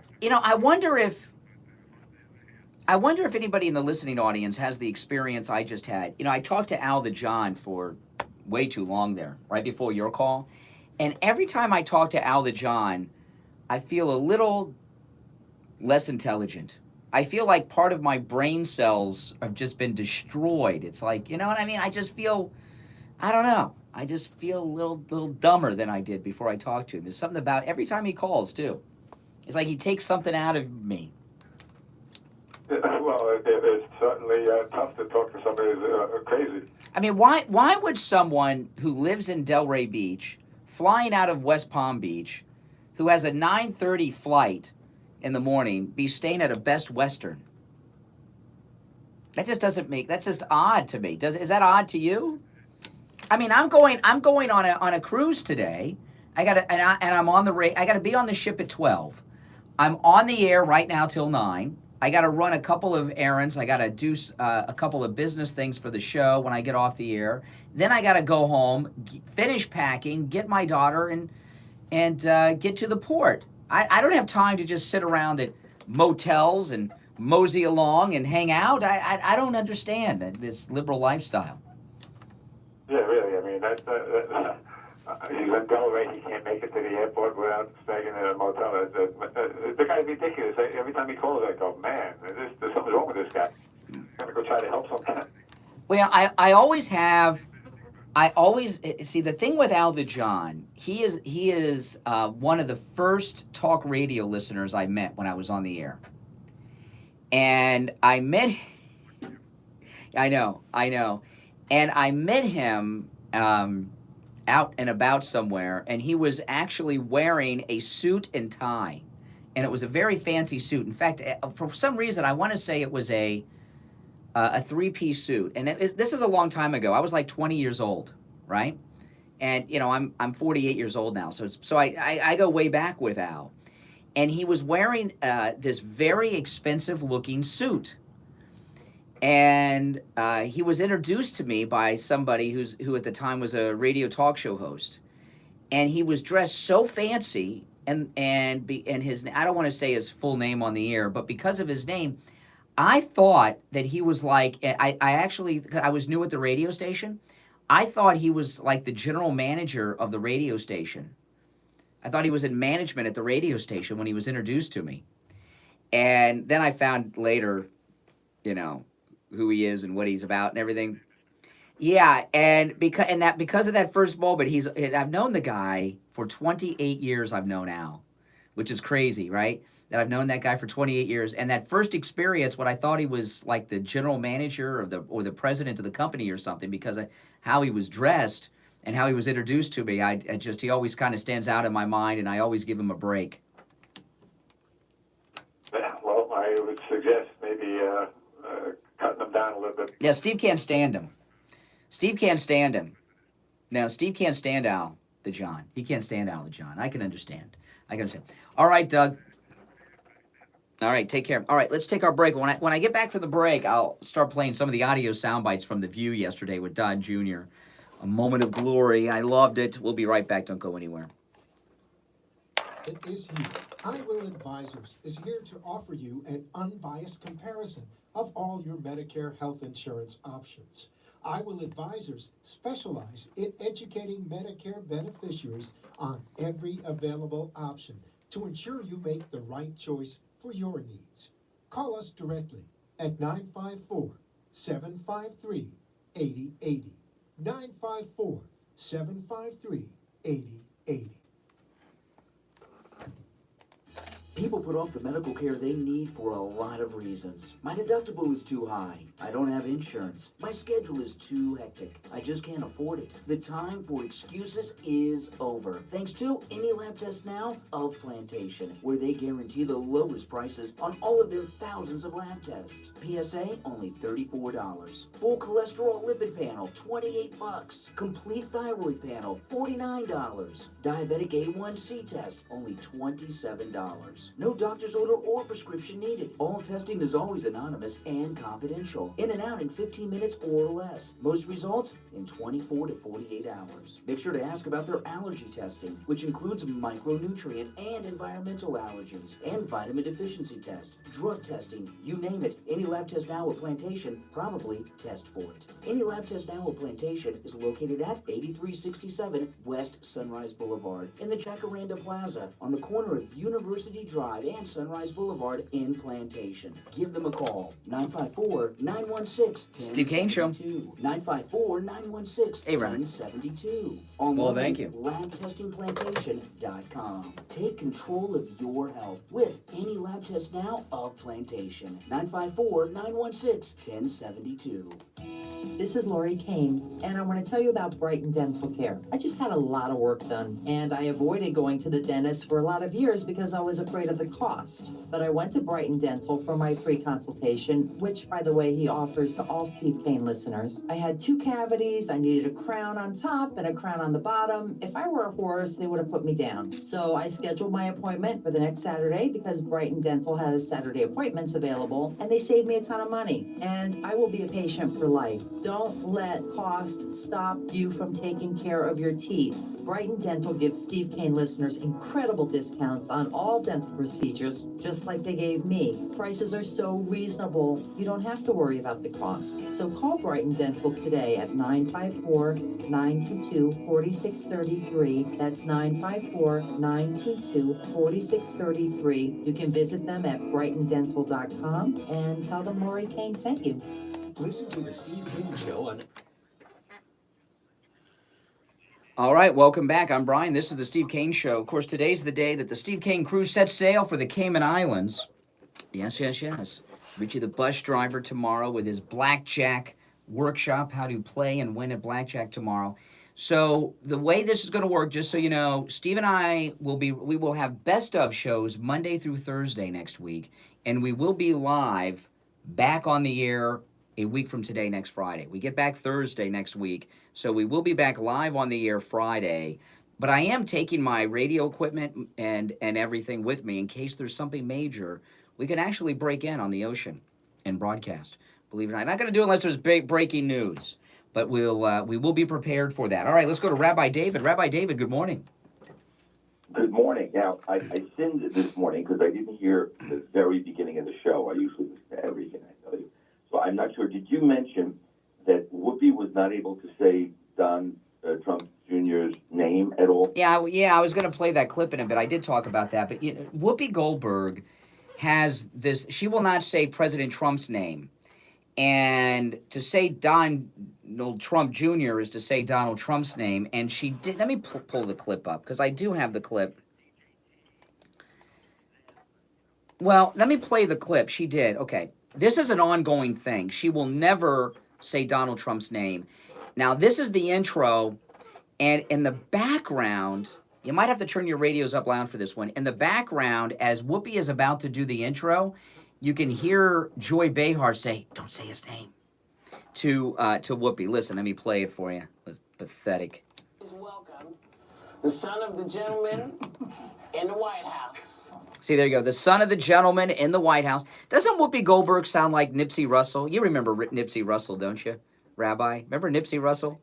[SPEAKER 2] I wonder if anybody in the listening audience has the experience I just had. I talked to Al the John for way too long there, right before your call. And every time I talk to Al the John, I feel a little less intelligent. I feel like part of my brain cells have just been destroyed. It's like, you know what I mean? I just feel, I don't know. I just feel a little dumber than I did before I talked to him. There's something about every time he calls, too. It's like he takes something out of me.
[SPEAKER 13] Well, it's certainly tough to talk to somebody who's crazy.
[SPEAKER 2] I mean, why would someone who lives in Delray Beach, flying out of West Palm Beach, who has a 9:30 flight in the morning, be staying at a Best Western? That just doesn't make. That's just odd to me. Is that odd to you? I mean, I'm going on a cruise today. I'm on the I gotta be on the ship at 12. I'm on the air right now till 9. I got to run a couple of errands. I got to do a couple of business things for the show when I get off the air. Then I got to go home, finish packing, get my daughter, and get to the port. I don't have time to just sit around at motels and mosey along and hang out. I don't understand this liberal lifestyle.
[SPEAKER 13] Yeah, really. I mean, that's he's in Delray. He can't make it to the airport without staying in a motel. The guy's ridiculous. Every time he calls, I go, man, there's something wrong with this guy. I'm going to go try to help some guy.
[SPEAKER 2] Well, I always have I always see the thing with Al the John. He is one of the first talk radio listeners I met when I was on the air, and I met. I know, and I met him out and about somewhere, and he was actually wearing a suit and tie, and it was a very fancy suit. In fact, for some reason, I want to say it was a three-piece suit, and this is a long time ago. I was like 20 years old, right? And you know, I'm 48 years old now, so I go way back with Al, and he was wearing this very expensive-looking suit, and he was introduced to me by somebody who at the time was a radio talk show host, and he was dressed so fancy, and his, I don't want to say his full name on the air, but because of his name, I thought that he was like, I was new at the radio station. I thought he was like the general manager of the radio station. I thought he was in management at the radio station when he was introduced to me. And then I found later, you know, who he is and what he's about and everything. Yeah, and because of that first moment, I've known the guy for 28 years. I've known Al, which is crazy, right? That I've known that guy for 28 years, and that first experience, when I thought he was like the general manager or the president of the company or something, because of how he was dressed and how he was introduced to me, he always kind of stands out in my mind, and I always give him a break.
[SPEAKER 13] Yeah, well, I would suggest maybe cutting them down a little bit.
[SPEAKER 2] Yeah, Steve can't stand him. Steve can't stand him. No, Steve can't stand Al the John. He can't stand Al the John. I can understand. All right, Doug. All right, take care. All right, let's take our break. When I get back from the break, I'll start playing some of the audio sound bites from The View yesterday with Dodd Jr. A moment of glory. I loved it. We'll be right back. Don't go anywhere.
[SPEAKER 3] It is here. I Will Advisors is here to offer you an unbiased comparison of all your Medicare health insurance options. I Will Advisors specialize in educating Medicare beneficiaries on every available option to ensure you make the right choice for your needs. Call us directly at 954-753-8080. 954-753-8080.
[SPEAKER 1] People put off the medical care they need for a lot of reasons. My deductible is too high. I don't have insurance. My schedule is too hectic. I just can't afford it. The time for excuses is over. Thanks to Any Lab Test Now of Plantation, where they guarantee the lowest prices on all of their thousands of lab tests. PSA, only $34. Full cholesterol lipid panel, $28. Complete thyroid panel, $49. Diabetic A1C test, only $27. No doctor's order or prescription needed. All testing is always anonymous and confidential. In and out in 15 minutes or less. Most results in 24 to 48 hours. Make sure to ask about their allergy testing, which includes micronutrient and environmental allergens, and vitamin deficiency test, drug testing, you name it. Any Lab Test Now at Plantation, probably test for it. Any Lab Test Now at Plantation is located at 8367 West Sunrise Boulevard in the Jacaranda Plaza on the corner of University Drive and Sunrise Boulevard in Plantation. Give them a call, 954-916-1072.
[SPEAKER 2] Steve Kane Show.
[SPEAKER 1] 954-916-1072. Online,
[SPEAKER 2] well, thank you.
[SPEAKER 1] LabTestingPlantation.com. Take control of your health with Any Lab Test Now of Plantation. 954-916-1072.
[SPEAKER 14] This is Lori Kane, and I want to tell you about Brighton Dental Care. I just had a lot of work done, and I avoided going to the dentist for a lot of years because I was afraid of the cost. But I went to Brighton Dental for my free consultation, which, by the way, he offers to all Steve Kane listeners. I had 2 cavities, I needed a crown on top and a crown on the bottom. If I were a horse, they would have put me down. So I scheduled my appointment for the next Saturday because Brighton Dental has Saturday appointments available, and they saved me a ton of money. And I will be a patient for life. Don't let cost stop you from taking care of your teeth. Brighton Dental gives Steve Kane listeners incredible discounts on all dental procedures, just like they gave me. Prices are so reasonable, you don't have to worry about the cost. So call Brighton Dental today at 954-922-4633. That's 954-922-4633. You can visit them at brightondental.com and tell them Lori Kane sent you.
[SPEAKER 4] Listen to the Steve Kane Show on
[SPEAKER 2] All right, welcome back. I'm Brian. This is the Steve Kane Show. Of course, today's the day that the Steve Kane crew sets sail for the Cayman Islands. Yes, yes, yes. Richie the bus driver tomorrow with his blackjack workshop, how to play and win at blackjack tomorrow. So the way this is going to work, just so you know, Steve and I we will have best of shows Monday through Thursday next week, and we will be live back on the air a week from today, next Friday. We get back Thursday next week, so we will be back live on the air Friday. But I am taking my radio equipment and everything with me in case there's something major. We can actually break in on the ocean and broadcast. Believe it or not, I'm not going to do it unless there's breaking news. But we will be prepared for that. All right, let's go to Rabbi David. Rabbi David, good morning.
[SPEAKER 15] Good morning. Now, I sinned this morning because I didn't hear the very beginning of the show. I usually listen to everything, I tell you. So I'm not sure. Did you mention that Whoopi was not able to say Don Trump Jr.'s name at all?
[SPEAKER 2] Yeah, I was going to play that clip in a bit. I did talk about that. But Whoopi Goldberg has this. She will not say President Trump's name. And to say Donald Trump Jr. is to say Donald Trump's name. And she did. Let me pull the clip up because I do have the clip. Well, let me play the clip. She did. Okay. This is an ongoing thing. She will never say Donald Trump's name. Now, this is the intro. And in the background, you might have to turn your radios up loud for this one. In the background, as Whoopi is about to do the intro, you can hear Joy Behar say, "Don't say his name," to Whoopi. Listen, let me play it for you. It's pathetic.
[SPEAKER 16] Welcome, the son of the gentleman in the White House.
[SPEAKER 2] See, there you go. The son of the gentleman in the White House. Doesn't Whoopi Goldberg sound like Nipsey Russell? You remember Nipsey Russell, don't you, Rabbi? Remember Nipsey Russell?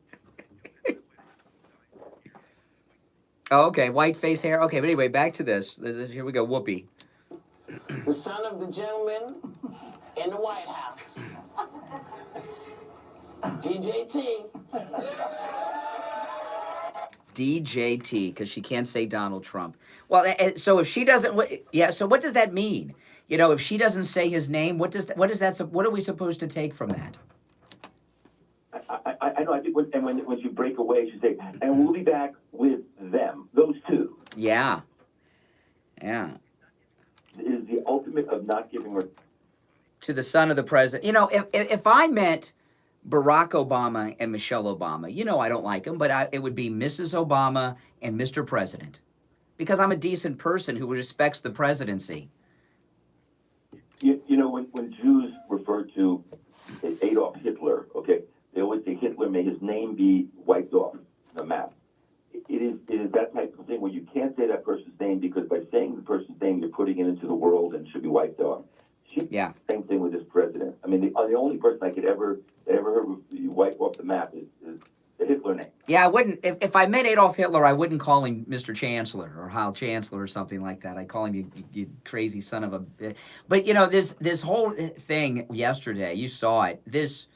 [SPEAKER 2] Oh, okay. White face hair. Okay, but anyway, back to this. Here we go. Whoopi.
[SPEAKER 16] The son of the gentleman in the White House. DJT.
[SPEAKER 2] DJT, because she can't say Donald Trump. Well, so if she doesn't, so what does that mean? You know, if she doesn't say his name, what are we supposed to take from that?
[SPEAKER 15] I know. I think when you break away, you say, "And we'll be back with them." Those two.
[SPEAKER 2] Yeah.
[SPEAKER 15] Is the ultimate of not giving her
[SPEAKER 2] to the son of the president. You know, if I met Barack Obama and Michelle Obama, you know I don't like them, but it would be Mrs. Obama and Mr. President, because I'm a decent person who respects the presidency.
[SPEAKER 15] You know, when Jews refer to Adolf Hitler, okay, they always say Hitler, may his name be wiped off the map. It is that type of thing where you can't say that person's name, because by saying the person's name, you're putting it into the world and should be wiped off. Same thing with this president. I mean, the only person I could ever heard you wipe off the map is the Hitler name.
[SPEAKER 2] Yeah, I wouldn't. If I met Adolf Hitler, I wouldn't call him Mr. Chancellor or Heil Chancellor or something like that. I'd call him you crazy son of a. But you know, this whole thing yesterday, you saw it. This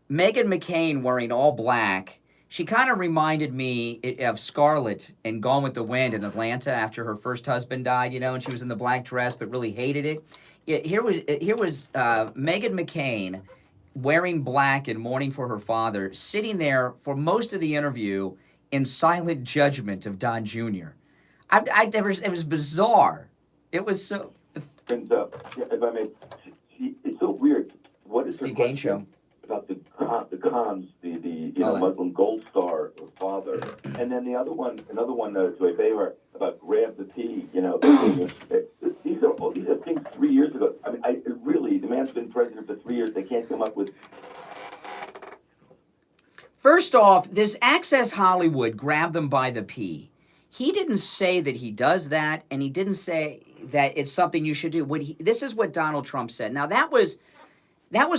[SPEAKER 2] Meghan McCain wearing all black. She kind of reminded me of Scarlett in Gone with the Wind in Atlanta after her first husband died, you know, and she was in the black dress but really hated it. Here was Meghan McCain wearing black and mourning for her father, sitting there for most of the interview in silent judgment of Don Jr. It was bizarre. It was so...
[SPEAKER 15] And if I may, it's so weird. What is
[SPEAKER 2] Steve Kane Show
[SPEAKER 15] about the Khans, the Muslim Gold Star father, and then another one Joy Behar about grab the pea. You know, these are things 3 years ago. I mean, really, the man's been president for 3 years. They can't come up with.
[SPEAKER 2] First off, this Access Hollywood grabbed them by the pea. He didn't say that he does that, and he didn't say that it's something you should do. This is what Donald Trump said. Now, that was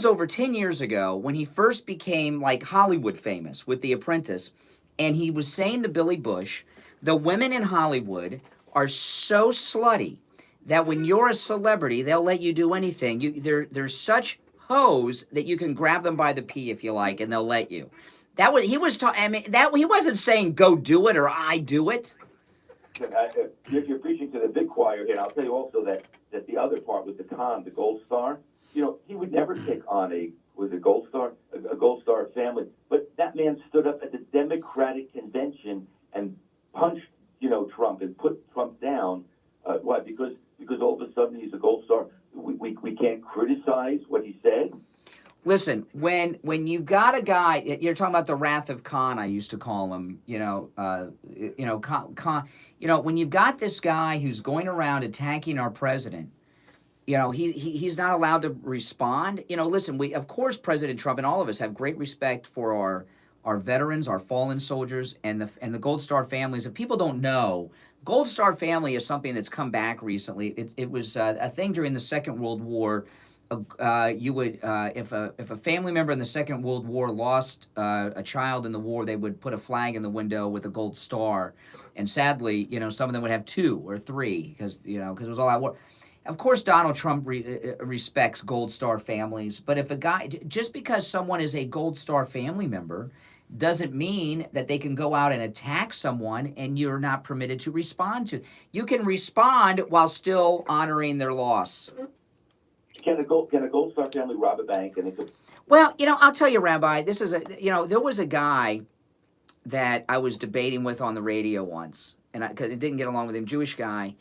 [SPEAKER 2] over 10 years ago when he first became like Hollywood famous with The Apprentice. And he was saying to Billy Bush, the women in Hollywood are so slutty that when you're a celebrity, they'll let you do anything. They're such hoes that you can grab them by the pee if you like, and they'll let you. He wasn't saying go do it or I do it.
[SPEAKER 15] You're preaching to the big choir here. And I'll tell you also that the other part with the Khan, the Gold Star, he would never take on a Gold Star family. But that man stood up at the Democratic convention and punched, Trump and put Trump down. Why? Because all of a sudden he's a Gold Star. We can't criticize what he said.
[SPEAKER 2] Listen, when you've got a guy, you're talking about the wrath of Khan, I used to call him. When you've got this guy who's going around attacking our president, he's not allowed to respond. Listen, of course, President Trump and all of us have great respect for our veterans, our fallen soldiers, and the Gold Star families. If people don't know, Gold Star family is something that's come back recently. It was a thing during the Second World War. You would, if a family member in the Second World War lost a child in the war, they would put a flag in the window with a gold star, and sadly, some of them would have 2 or 3 because it was all out war. Of course, Donald Trump respects Gold Star families, but if a guy, just because someone is a Gold Star family member, doesn't mean that they can go out and attack someone and you're not permitted to respond to. You can respond while still honoring their loss.
[SPEAKER 15] Can a Gold Star family rob a bank?
[SPEAKER 2] Well, I'll tell you, Rabbi, this is there was a guy that I was debating with on the radio once, and because I didn't get along with him, Jewish guy,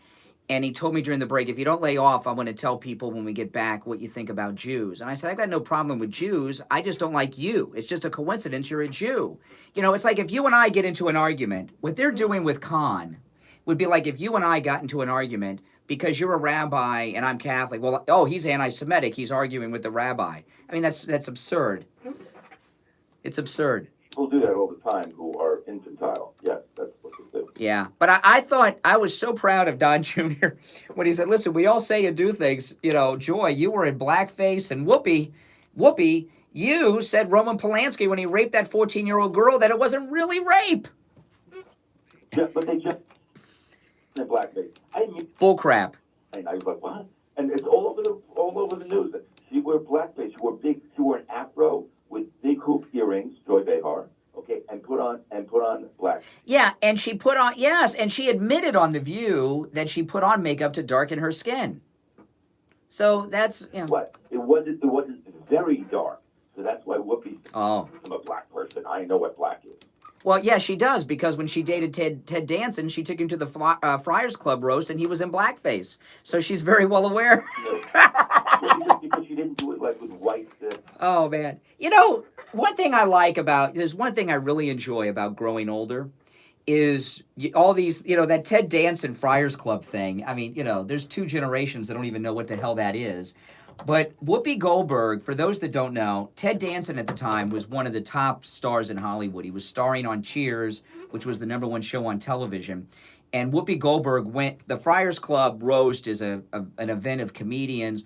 [SPEAKER 2] and he told me during the break, if you don't lay off, I'm going to tell people when we get back what you think about Jews. And I said, I've got no problem with Jews. I just don't like you. It's just a coincidence you're a Jew. It's like if you and I get into an argument, what they're doing with Khan would be like if you and I got into an argument because you're a rabbi and I'm Catholic. Well, he's anti-Semitic. He's arguing with the rabbi. I mean, that's absurd. It's absurd.
[SPEAKER 15] People do that all the time who are infantile. Yes, that's what they do.
[SPEAKER 2] Yeah, but I thought I was so proud of Don Jr. when he said, listen, we all say and do things. Joy, you were in blackface, and Whoopi, you said Roman Polanski when he raped that 14-year-old girl that it wasn't really rape.
[SPEAKER 15] Yeah, but they just in blackface.
[SPEAKER 2] Bull crap.
[SPEAKER 15] And I was like, what? And it's all over the news. She wore blackface. She wore an afro with big hoop earrings, Joy Behar, okay, and put on black.
[SPEAKER 2] Yeah, and she put on, yes, and she admitted on The View that she put on makeup to darken her skin. So that's,
[SPEAKER 15] What? It wasn't very dark. So that's why Whoopi.
[SPEAKER 2] Oh.
[SPEAKER 15] I'm a black person. I know what black is.
[SPEAKER 2] Well, yeah, she does, because when she dated Ted Danson, she took him to the Friars Club roast, and he was in blackface. So she's very well aware.
[SPEAKER 15] Because she didn't do it like with white.
[SPEAKER 2] Oh, man. One thing there's one thing I really enjoy about growing older is all these, that Ted Danson Friars Club thing. I mean, there's 2 generations that don't even know what the hell that is. But Whoopi Goldberg, for those that don't know, Ted Danson at the time was one of the top stars in Hollywood. He was starring on Cheers, which was the #1 show on television. And Whoopi Goldberg the Friars Club roast is an event of comedians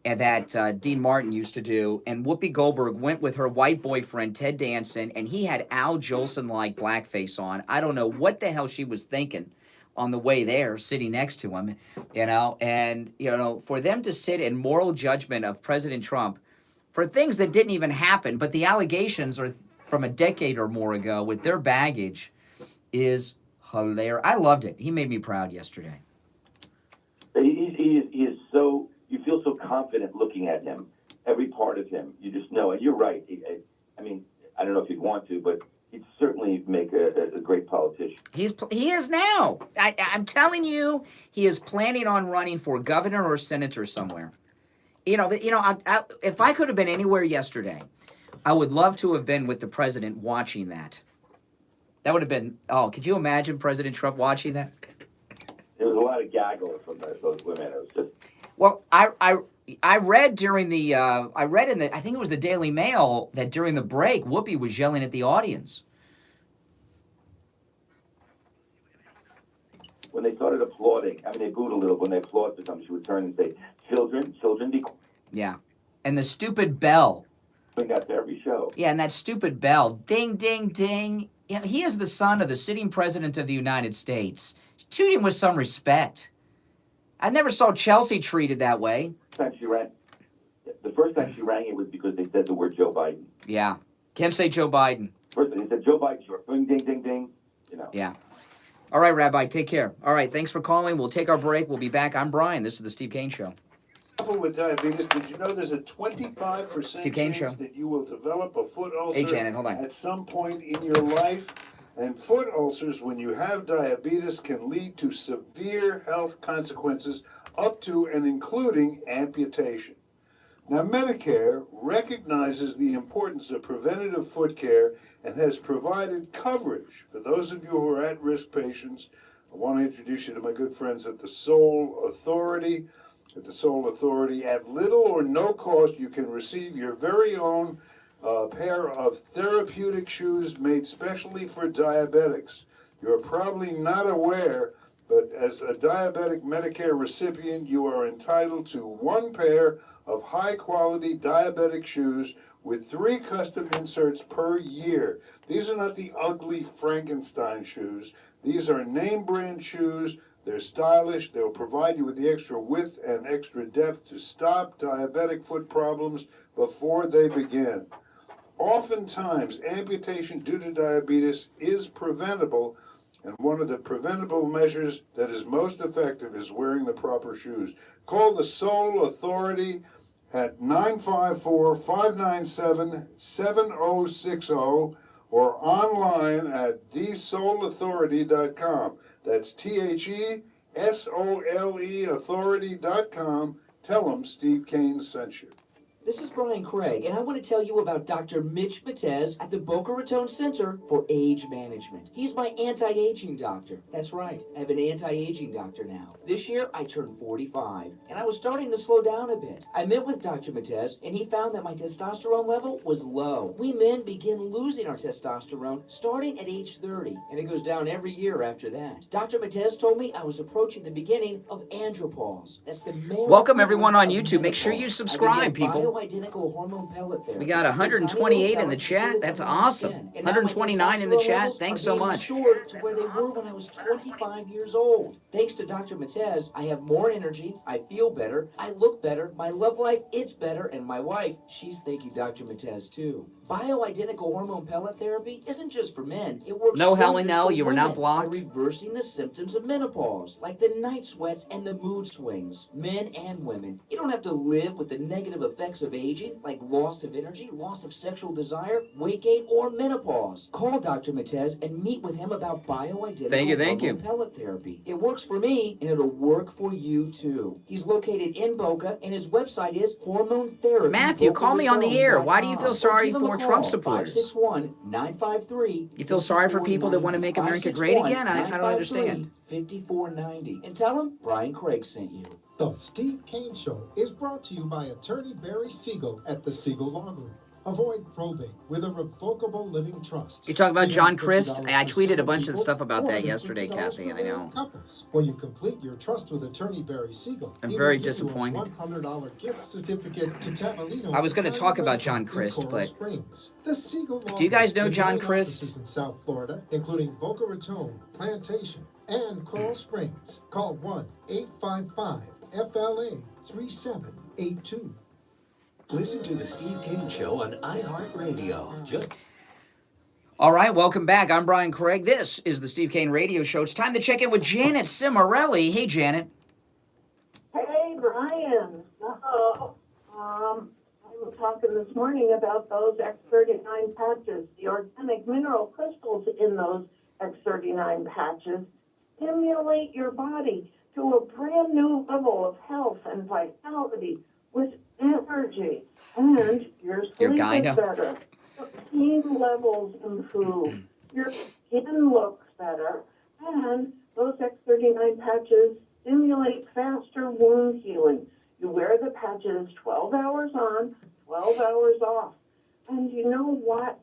[SPEAKER 2] that Dean Martin used to do. And Whoopi Goldberg went with her white boyfriend, Ted Danson, and he had Al Jolson-like blackface on. I don't know what the hell she was thinking on the way there, sitting next to him, and, for them to sit in moral judgment of President Trump for things that didn't even happen, but the allegations are from a decade or more ago with their baggage is hilarious. I loved it. He made me proud yesterday.
[SPEAKER 15] He is so, you feel so confident looking at him, every part of him. You just know, and you're right. I mean, I don't know if you'd want to, but he'd certainly make a great politician. He
[SPEAKER 2] is now. I'm telling you, he is planning on running for governor or senator somewhere. If I could have been anywhere yesterday, I would love to have been with the president watching that. That would have been, could you imagine President Trump watching that?
[SPEAKER 15] There was a lot of gaggle from those women. It was just...
[SPEAKER 2] Well, I read during the, I think it was the Daily Mail, that during the break, Whoopi was yelling at the audience.
[SPEAKER 15] When they started applauding, they booed a little. When they applauded for something, she would turn and say, children, be quiet.
[SPEAKER 2] Yeah. And the stupid bell.
[SPEAKER 15] Doing that to every show.
[SPEAKER 2] Yeah, and that stupid bell. Ding, ding, ding. He is the son of the sitting president of the United States. Treat him with some respect. I never saw Chelsea treated that way.
[SPEAKER 15] The first time she rang it was because they said the word Joe Biden.
[SPEAKER 2] Yeah. Can't say Joe Biden.
[SPEAKER 15] First they said Joe Biden, sure. Ding, ding, ding, ding.
[SPEAKER 2] Yeah. All right, Rabbi, take care. All right, thanks for calling. We'll take our break. We'll be back. I'm Brian. This is the Steve Kane Show.
[SPEAKER 6] with diabetes, did you know there's a 25%
[SPEAKER 2] Steve Kane
[SPEAKER 6] chance
[SPEAKER 2] Show.
[SPEAKER 6] that you will develop a foot ulcer
[SPEAKER 2] Hey, Janet, hold on.
[SPEAKER 6] at some point in your life? And foot ulcers, when you have diabetes, can lead to severe health consequences up to and including amputation. Now, Medicare recognizes the importance of preventative foot care and has provided coverage for those of you who are at-risk patients. I want to introduce you to my good friends at the Sole Authority. At the Sole Authority, at little or no cost, you can receive your very own pair of therapeutic shoes made specially for diabetics. You're probably not aware, but as a diabetic Medicare recipient, you are entitled to one pair of high-quality diabetic shoes with 3 custom inserts per year. These are not the ugly Frankenstein shoes. These are name brand shoes. They're stylish. They'll provide you with the extra width and extra depth to stop diabetic foot problems before they begin. Oftentimes, amputation due to diabetes is preventable, and one of the preventable measures that is most effective is wearing the proper shoes. Call the Sole Authority at 954-597-7060 or online at thesoleauthority.com. That's THESOLE authority.com. Tell them Steve Kane sent you.
[SPEAKER 17] This is Brian Craig, and I want to tell you about Dr. Mitch Matez at the Boca Raton Center for Age Management. He's my anti-aging doctor. That's right, I have an anti-aging doctor now. This year, I turned 45, and I was starting to slow down a bit. I met with Dr. Matez, and he found that my testosterone level was low. We men begin losing our testosterone starting at age 30, and it goes down every year after that. Dr. Matez told me I was approaching the beginning of andropause. That's the male.
[SPEAKER 2] Welcome, everyone on YouTube. Make sure you subscribe, people.
[SPEAKER 17] Identical hormone pellet therapy.
[SPEAKER 2] We got 128 in the chat. That's awesome. 129 in the chat. Thanks so much.
[SPEAKER 17] Restored to where they were when I was 25 years old. Thanks to Dr. Matez, I have more energy, I feel better, I look better, my love life, it's better, and my wife, she's thanking Dr. Matez too. Bioidentical hormone pellet therapy isn't just for men. It works
[SPEAKER 2] No, Hallie,
[SPEAKER 17] wonders
[SPEAKER 2] no,
[SPEAKER 17] for
[SPEAKER 2] you were
[SPEAKER 17] women
[SPEAKER 2] not blocked.
[SPEAKER 17] by reversing the symptoms of menopause, like the night sweats and the mood swings. Men and women, you don't have to live with the negative effects of aging, like loss of energy, loss of sexual desire, weight gain, or menopause. Call Dr. Matez and meet with him about bioidentical hormone pellet therapy. It works for me, and it'll work for you too. He's located in Boca, and his website is Hormone Therapy.
[SPEAKER 2] Matthew, call me on the air. Why do you feel sorry for Trump supporters?
[SPEAKER 17] 561-953.
[SPEAKER 2] You feel sorry for people that want to make America great again? I don't understand.
[SPEAKER 17] 5490. And tell him Brian Craig sent you.
[SPEAKER 3] The Steve Kane Show is brought to you by attorney Barry Siegel at the Siegel Law Group. Avoid probate with a revocable living trust.
[SPEAKER 2] You talking about John Christ? I tweeted a bunch of stuff about that yesterday, Kathy. I know.
[SPEAKER 3] Couples. When you complete your trust with attorney Barry Siegel,
[SPEAKER 2] I'm very disappointed.
[SPEAKER 3] $100 gift certificate to Tamalino.
[SPEAKER 2] I was going to talk about John Christ, but
[SPEAKER 3] the Siegel Law
[SPEAKER 2] do you guys know
[SPEAKER 3] Group
[SPEAKER 2] John
[SPEAKER 3] has
[SPEAKER 2] Christ?
[SPEAKER 3] offices in South Florida, including Boca Raton, Plantation, and Coral Springs. Call 1-855-FLA-3782.
[SPEAKER 4] Listen to The Steve Kane Show on iHeartRadio.
[SPEAKER 2] All right, welcome back. I'm Brian Craig. This is the Steve Kane Radio Show. It's time to check in with Janet Cimarelli. Hey, Janet.
[SPEAKER 18] Hey, Brian. I was talking this morning about those X39 patches. The organic mineral crystals in those X39 patches stimulate your body to a brand new level of health and vitality with energy, and your sleep is better. Your pain levels improve. Your skin looks better, and those X39 patches stimulate faster wound healing. You wear the patches 12 hours on, 12 hours off, and you know what?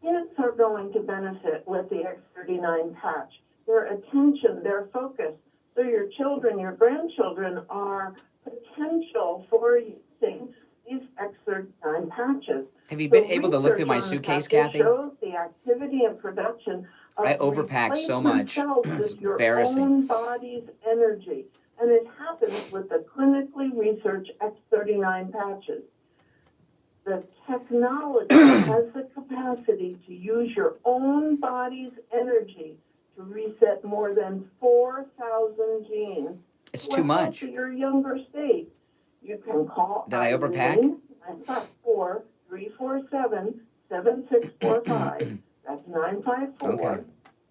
[SPEAKER 18] Kids are going to benefit with the X39 patch. Their attention, their focus. So your children, your grandchildren are potential for using these X39 patches.
[SPEAKER 2] Have you been able to look through my suitcase, Kathy?
[SPEAKER 18] Shows the activity and production of
[SPEAKER 2] I overpacked so much. It's
[SPEAKER 18] your
[SPEAKER 2] embarrassing.
[SPEAKER 18] own body's energy. And it happens with the clinically researched X39 patches. The technology has the capacity to use your own body's energy to reset more than 4,000 genes.
[SPEAKER 2] It's too much.
[SPEAKER 18] To your younger state. You can call
[SPEAKER 2] Did I overpack?
[SPEAKER 18] 954-347-7645. That's
[SPEAKER 2] Okay.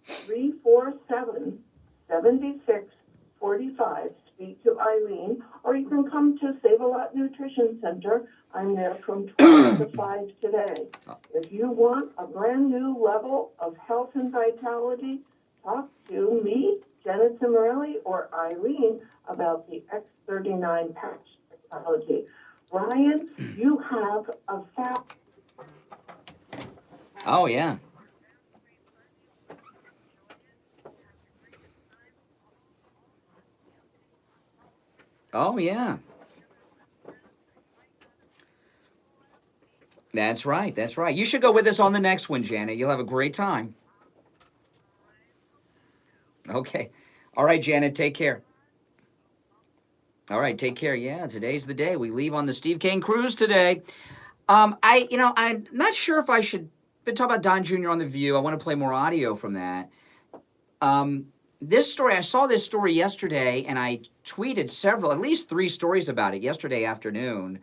[SPEAKER 18] 954-347-7645. Speak to Eileen, or you can come to Save a Lot Nutrition Center. I'm there from 12 to 5 today. If you want a brand new level of health and vitality, talk to me, Janet Cimarelli, or Eileen about the X39 patch technology. Ryan, you have a fact.
[SPEAKER 2] Oh, yeah. Oh, yeah. That's right. That's right. You should go with us on the next one, Janet. You'll have a great time. Okay. All right, Janet, take care. All right, take care. Yeah, today's the day. We leave on the Steve Kane cruise today. I'm not sure if I should been talking about Don Jr. on The View. I want to play more audio from that. This story, I saw this story yesterday, and I tweeted at least 3 stories about it yesterday afternoon,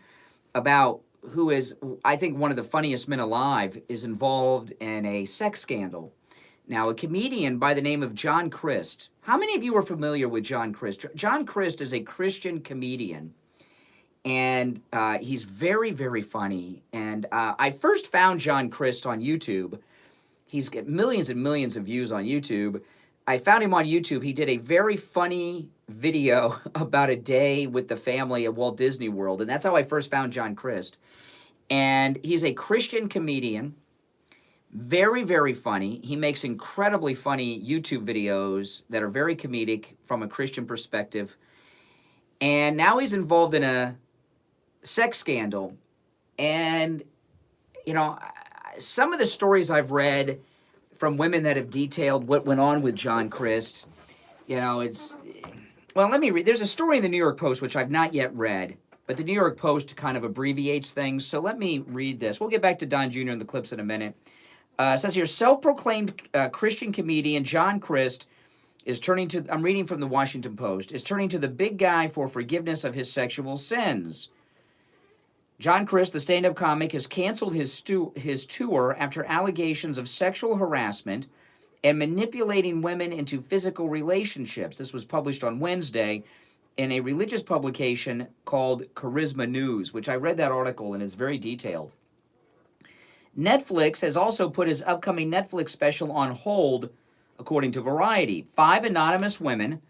[SPEAKER 2] about who is, I think, one of the funniest men alive, is involved in a sex scandal. Now, a comedian by the name of John Crist. How many of you are familiar with John Crist? John Crist is a Christian comedian, and he's very, very funny. And I first found John Crist on YouTube. He's got millions and millions of views on YouTube. I found him on YouTube. He did a very funny video about a day with the family at Walt Disney World, and that's how I first found John Crist. And he's a Christian comedian, very, very funny. He makes incredibly funny YouTube videos that are very comedic from a Christian perspective. And now he's involved in a sex scandal. And, some of the stories I've read from women that have detailed what went on with John Crist, let me read. There's a story in the New York Post, which I've not yet read, but the New York Post kind of abbreviates things. So let me read this. We'll get back to Don Jr. and the clips in a minute. It says here, self-proclaimed Christian comedian John Crist is turning to, I'm reading from the Washington Post, is turning to the big guy for forgiveness of his sexual sins. John Crist, the stand-up comic, has canceled his tour after allegations of sexual harassment and manipulating women into physical relationships. This was published on Wednesday in a religious publication called Charisma News, which I read that article and it's very detailed. Netflix has also put his upcoming Netflix special on hold, according to Variety. 5 anonymous women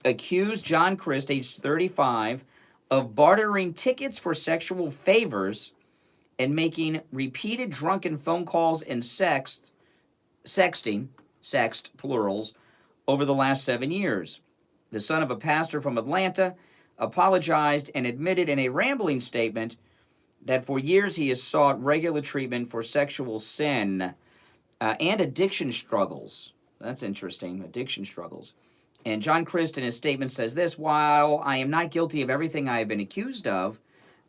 [SPEAKER 2] accused John Crist, aged 35, of bartering tickets for sexual favors and making repeated drunken phone calls and sexting, plurals, over the last 7 years. The son of a pastor from Atlanta apologized and admitted in a rambling statement that for years he has sought regular treatment for sexual sin and addiction struggles. That's interesting, addiction struggles. And John Crist in his statement says this, while I am not guilty of everything I have been accused of,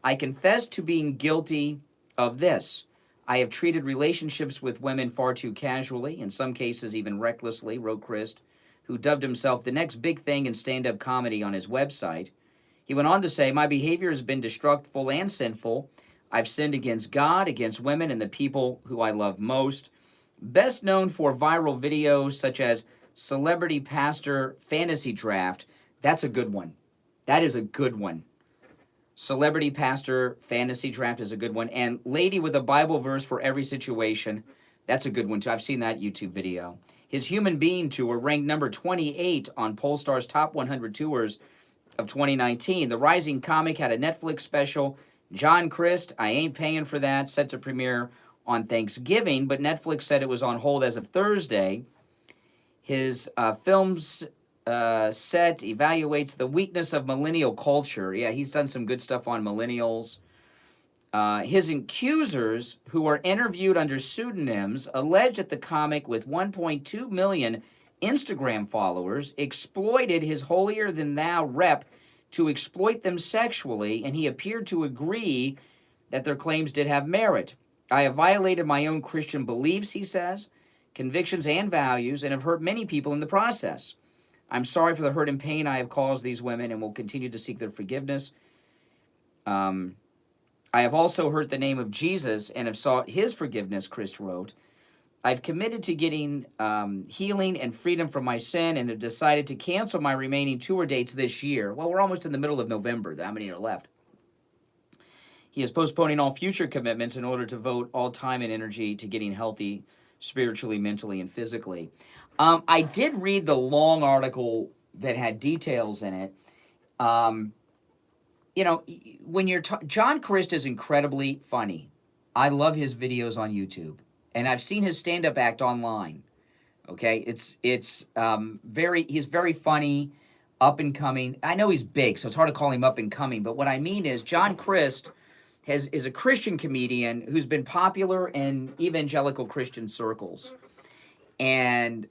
[SPEAKER 2] I confess to being guilty of this. I have treated relationships with women far too casually, in some cases even recklessly, wrote Crist, who dubbed himself the next big thing in stand-up comedy on his website. He went on to say, my behavior has been destructive and sinful. I've sinned against God, against women, and the people who I love most. Best known for viral videos such as Celebrity Pastor Fantasy Draft. That's a good one. That is a good one. Celebrity Pastor Fantasy Draft is a good one. And Lady with a Bible Verse for Every Situation. That's a good one, too. I've seen that YouTube video. His Human Being Tour ranked number 28 on Pollstar's Top 100 Tours of 2019. The rising comic had a Netflix special, John Crist, I Ain't Paying for That, set to premiere on Thanksgiving, but Netflix said it was on hold as of Thursday. His film's set evaluates the weakness of millennial culture. Yeah, he's done some good stuff on millennials. His accusers, who are interviewed under pseudonyms, allege that the comic with 1.2 million Instagram followers exploited his holier-than-thou rep to exploit them sexually, and he appeared to agree that their claims did have merit. I have violated my own Christian beliefs, he says, convictions and values, and have hurt many people in the process. I'm sorry for the hurt and pain I have caused these women and will continue to seek their forgiveness. I have also heard the name of Jesus and have sought his forgiveness, Christ wrote. I've committed to getting healing and freedom from my sin and have decided to cancel my remaining tour dates this year. Well, we're almost in the middle of November. How many are left? He is postponing all future commitments in order to devote all time and energy to getting healthy spiritually, mentally, and physically. I did read the long article that had details in it. You know, when you're John Christ is incredibly funny. I love his videos on YouTube, and I've seen his stand-up act online. Okay, it's he's very funny, up and coming. I know he's big, so it's hard to call him up and coming. But what I mean is, John Christ is a Christian comedian who's been popular in evangelical Christian circles, and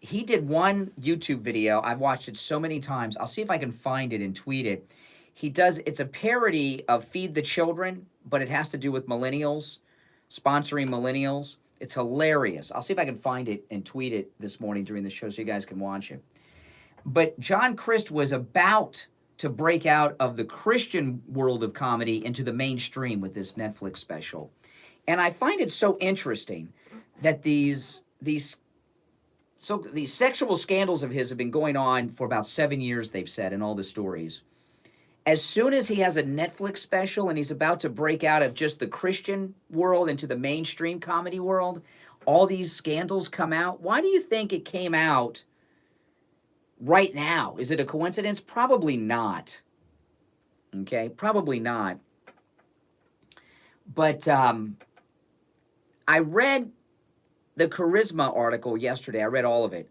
[SPEAKER 2] he did one YouTube video. I've watched it so many times. I'll see if I can find it and tweet it. It's a parody of Feed the Children, but it has to do with millennials, sponsoring millennials. It's hilarious. I'll see if I can find it and tweet it this morning during the show so you guys can watch it. But John Christ was about to break out of the Christian world of comedy into the mainstream with this Netflix special. And I find it so interesting that these sexual scandals of his have been going on for about 7 years, they've said, in all the stories. As soon as he has a Netflix special and he's about to break out of just the Christian world into the mainstream comedy world, all these scandals come out. Why do you think it came out right now? Is it a coincidence? Probably not. Okay, probably not. But I read the Charisma article yesterday. I read all of it.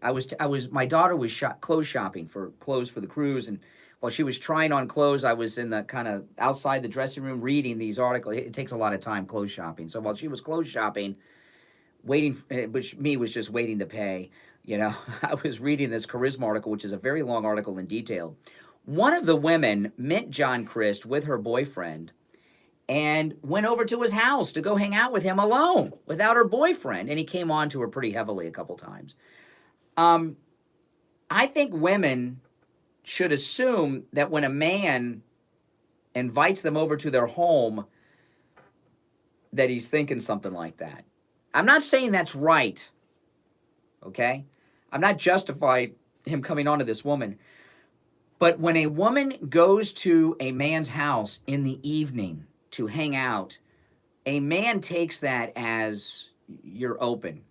[SPEAKER 2] My daughter was clothes shopping for clothes for the cruise, and while she was trying on clothes, I was in the kind of outside the dressing room reading these articles. It takes a lot of time, clothes shopping. So while she was clothes shopping, waiting, which me was just waiting to pay, you know, I was reading this Charisma article, which is a very long article in detail. One of the women met John Christ with her boyfriend and went over to his house to go hang out with him alone without her boyfriend. And he came on to her pretty heavily a couple times. I think women should assume that when a man invites them over to their home, that he's thinking something like that. I'm not saying that's right, okay? I'm not justifying him coming on to this woman. But when a woman goes to a man's house in the evening to hang out, a man takes that as you're open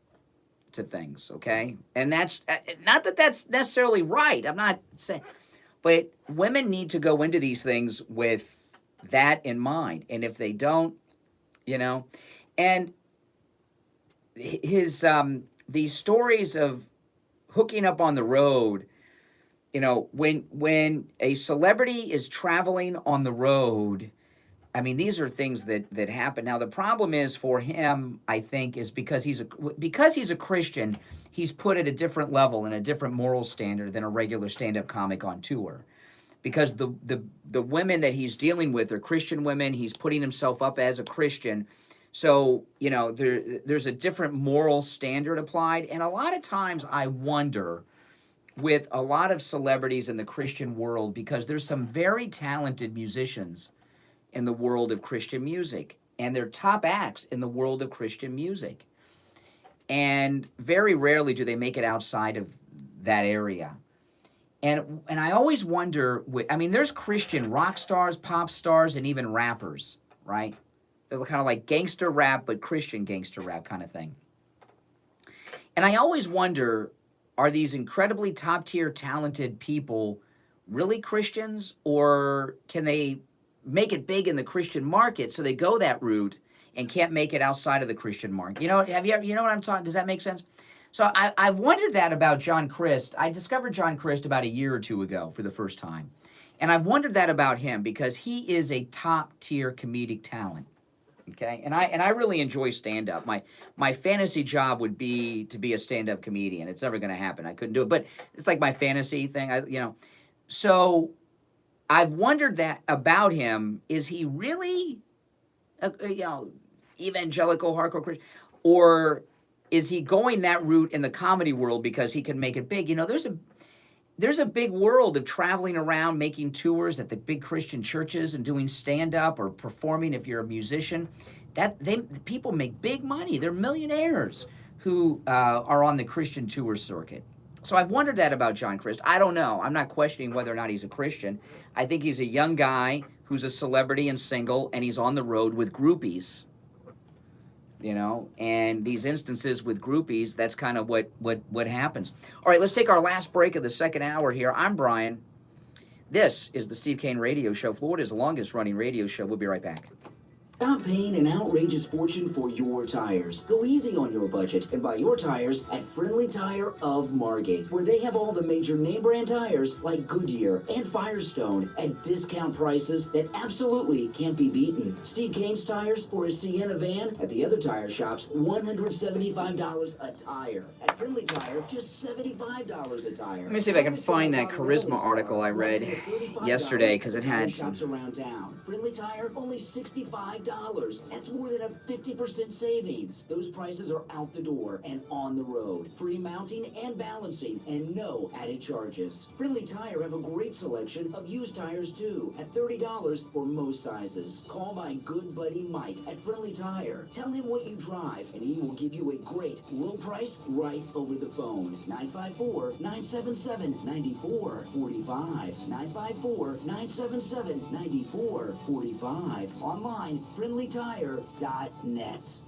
[SPEAKER 2] to things, okay? And that's not that that's necessarily right. I'm not saying... But women need to go into these things with that in mind. And if they don't, you know, and these stories of hooking up on the road, you know, when a celebrity is traveling on the road, I mean, these are things that happen. Now, the problem is for him, I think, is because he's a Christian, he's put at a different level and a different moral standard than a regular stand-up comic on tour. Because the women that he's dealing with are Christian women. He's putting himself up as a Christian. So, you know, there's a different moral standard applied. And a lot of times I wonder with a lot of celebrities in the Christian world, because there's some very talented musicians in the world of Christian music, and they're top acts in the world of Christian music. And very rarely do they make it outside of that area. And I always wonder, I mean, there's Christian rock stars, pop stars, and even rappers, right? They're kind of like gangster rap, but Christian gangster rap kind of thing. And I always wonder, are these incredibly top-tier talented people really Christians, or can they make it big in the Christian market so they go that route and can't make it outside of the Christian market? You know, you know what I'm talking? Does that make sense? So I've wondered that about John Christ. I discovered John Christ about a year or two ago for the first time. And I've wondered that about him because he is a top-tier comedic talent. Okay? And I really enjoy stand-up. My fantasy job would be to be a stand-up comedian. It's never going to happen. I couldn't do it. But it's like my fantasy thing, you know. So I've wondered that about him. Is he really you know, evangelical, hardcore Christian? Or is he going that route in the comedy world because he can make it big? You know, there's a big world of traveling around, making tours at the big Christian churches and doing stand-up or performing if you're a musician. People make big money. They're millionaires who are on the Christian tour circuit. So I've wondered that about John Crist. I don't know. I'm not questioning whether or not he's a Christian. I think he's a young guy who's a celebrity and single, and he's on the road with groupies. You know, and these instances with groupies, that's kind of what happens. All right, let's take our last break of the second hour here. I'm Brian. This is the Steve Kane Radio Show, Florida's longest running radio show. We'll be right back.
[SPEAKER 1] Stop paying an outrageous fortune for your tires. Go easy on your budget and buy your tires at Friendly Tire of Margate, where they have all the major name brand tires like Goodyear and Firestone at discount prices that absolutely can't be beaten. Steve Kane's tires for his Sienna van at the other tire shops, $175 a tire. At Friendly Tire, just $75 a tire.
[SPEAKER 2] Let me see if I can find that charisma article I read yesterday, because it had some...
[SPEAKER 1] shops around town. Friendly Tire, only $65. That's more than a 50% savings. Those prices are out the door and on the road. Free mounting and balancing and no added charges. Friendly Tire have a great selection of used tires too at $30 for most sizes. Call my good buddy Mike at Friendly Tire. Tell him what you drive and he will give you a great low price right over the phone. 954-977-9445. 954-977-9445. Online, friendlytire.net.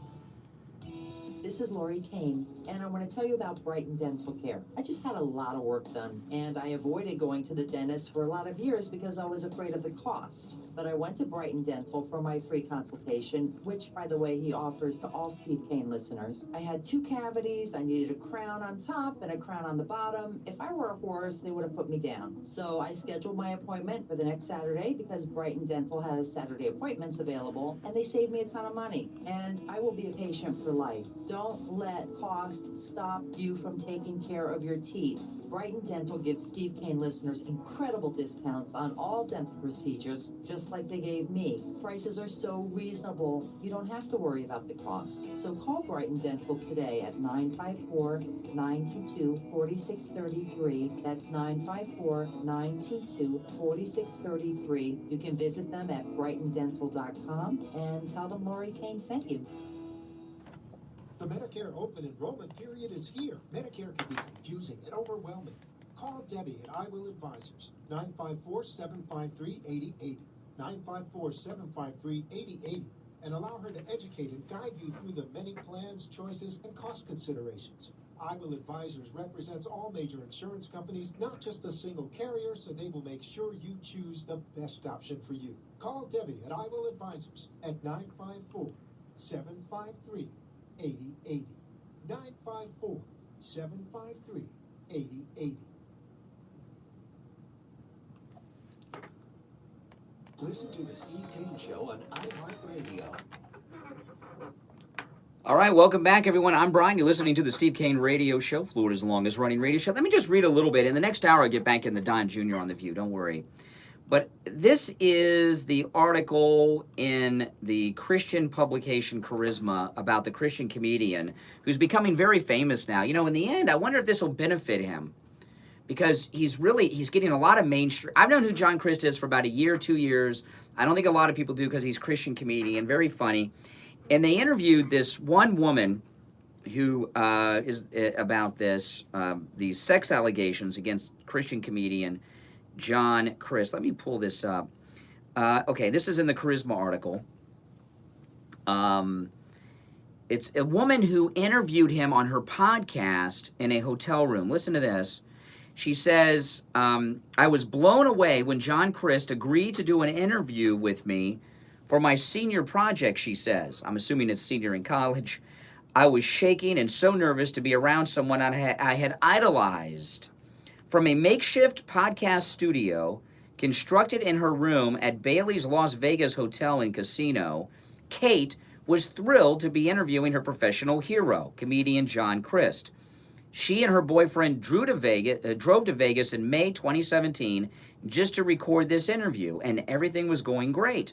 [SPEAKER 14] This is Lori Kane, and I want to tell you about Brighton Dental Care. I just had a lot of work done, and I avoided going to the dentist for a lot of years because I was afraid of the cost. But I went to Brighton Dental for my free consultation, which, by the way, he offers to all Steve Kane listeners. I had 2 cavities, I needed a crown on top and a crown on the bottom. If I were a horse, they would have put me down. So I scheduled my appointment for the next Saturday because Brighton Dental has Saturday appointments available, and they saved me a ton of money. And I will be a patient for life. Don't let cost stop you from taking care of your teeth. Brighton Dental gives Steve Kane listeners incredible discounts on all dental procedures, just like they gave me. Prices are so reasonable, you don't have to worry about the cost. So call Brighton Dental today at 954-922-4633. That's 954-922-4633. You can visit them at brightondental.com and tell them Lori Kane sent you.
[SPEAKER 3] The Medicare open enrollment period is here. Medicare can be confusing and overwhelming. Call Debbie at I Will Advisors, 954-753-8080, 954-753-8080, and allow her to educate and guide you through the many plans, choices, and cost considerations. I Will Advisors represents all major insurance companies, not just a single carrier, so they will make sure you choose the best option for you. Call Debbie at I Will Advisors at 954-753-8080. 954-753-8080.
[SPEAKER 4] Listen to the Steve Kane Show on iHeartRadio.
[SPEAKER 2] All right, welcome back, everyone. I'm Brian. You're listening to the Steve Kane Radio Show, Florida's longest running radio show. Let me just read a little bit. In the next hour, I'll get back in the Don Jr. on The View. Don't worry. But this is the article in the Christian publication Charisma about the Christian comedian who's becoming very famous now. You know, in the end, I wonder if this will benefit him because he's getting a lot of mainstream. I've known who John Crist is for about a year, 2 years. I don't think a lot of people do because he's a Christian comedian, very funny. And they interviewed this one woman who is about these sex allegations against Christian comedian John Crist. Let me pull this up. Okay, this is in the Charisma article. It's a woman who interviewed him on her podcast in a hotel room. Listen to this. She says, I was blown away when John Crist agreed to do an interview with me for my senior project, she says. I'm assuming it's senior in college. I was shaking and so nervous to be around someone I had idolized. From a makeshift podcast studio constructed in her room at Bailey's Las Vegas Hotel and Casino, Kate was thrilled to be interviewing her professional hero, comedian John Crist. She and her boyfriend drove to Vegas in May 2017 just to record this interview, and everything was going great.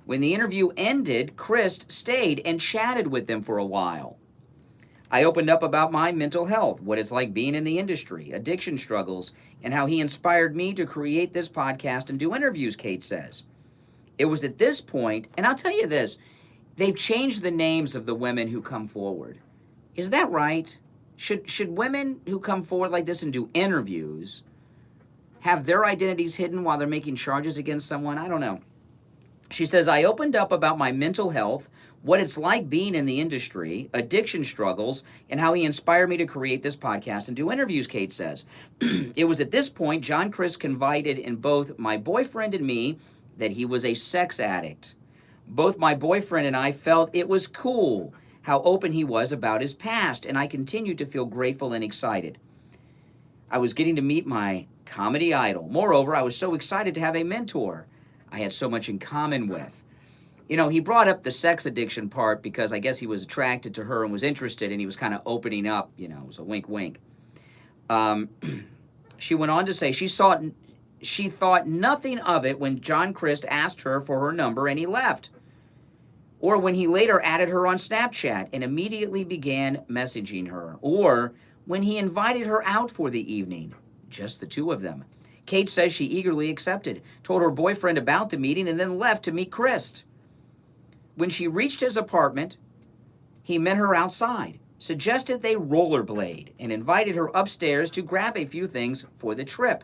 [SPEAKER 2] When the interview ended, Crist stayed and chatted with them for a while. I opened up about my mental health, what it's like being in the industry, addiction struggles, and how he inspired me to create this podcast and do interviews, Kate says. It was at this point, and I'll tell you this, they've changed the names of the women who come forward. Is that right? Should women who come forward like this and do interviews have their identities hidden while they're making charges against someone? I don't know. She says, I opened up about my mental health, what it's like being in the industry, addiction struggles, and how he inspired me to create this podcast and do interviews, Kate says. It was at this point John Crist confided in both my boyfriend and me that he was a sex addict. Both my boyfriend and I felt it was cool how open he was about his past, and I continued to feel grateful and excited. I was getting to meet my comedy idol. Moreover, I was so excited to have a mentor I had so much in common with. You know, he brought up the sex addiction part because I guess he was attracted to her and was interested, and he was kind of opening up, you know, it was a wink, wink. She went on to say she thought nothing of it when John Crist asked her for her number and he left. Or when he later added her on Snapchat and immediately began messaging her. Or when he invited her out for the evening, just the two of them. Kate says she eagerly accepted, told her boyfriend about the meeting, and then left to meet Crist. When she reached his apartment, he met her outside, suggested they rollerblade, and invited her upstairs to grab a few things for the trip.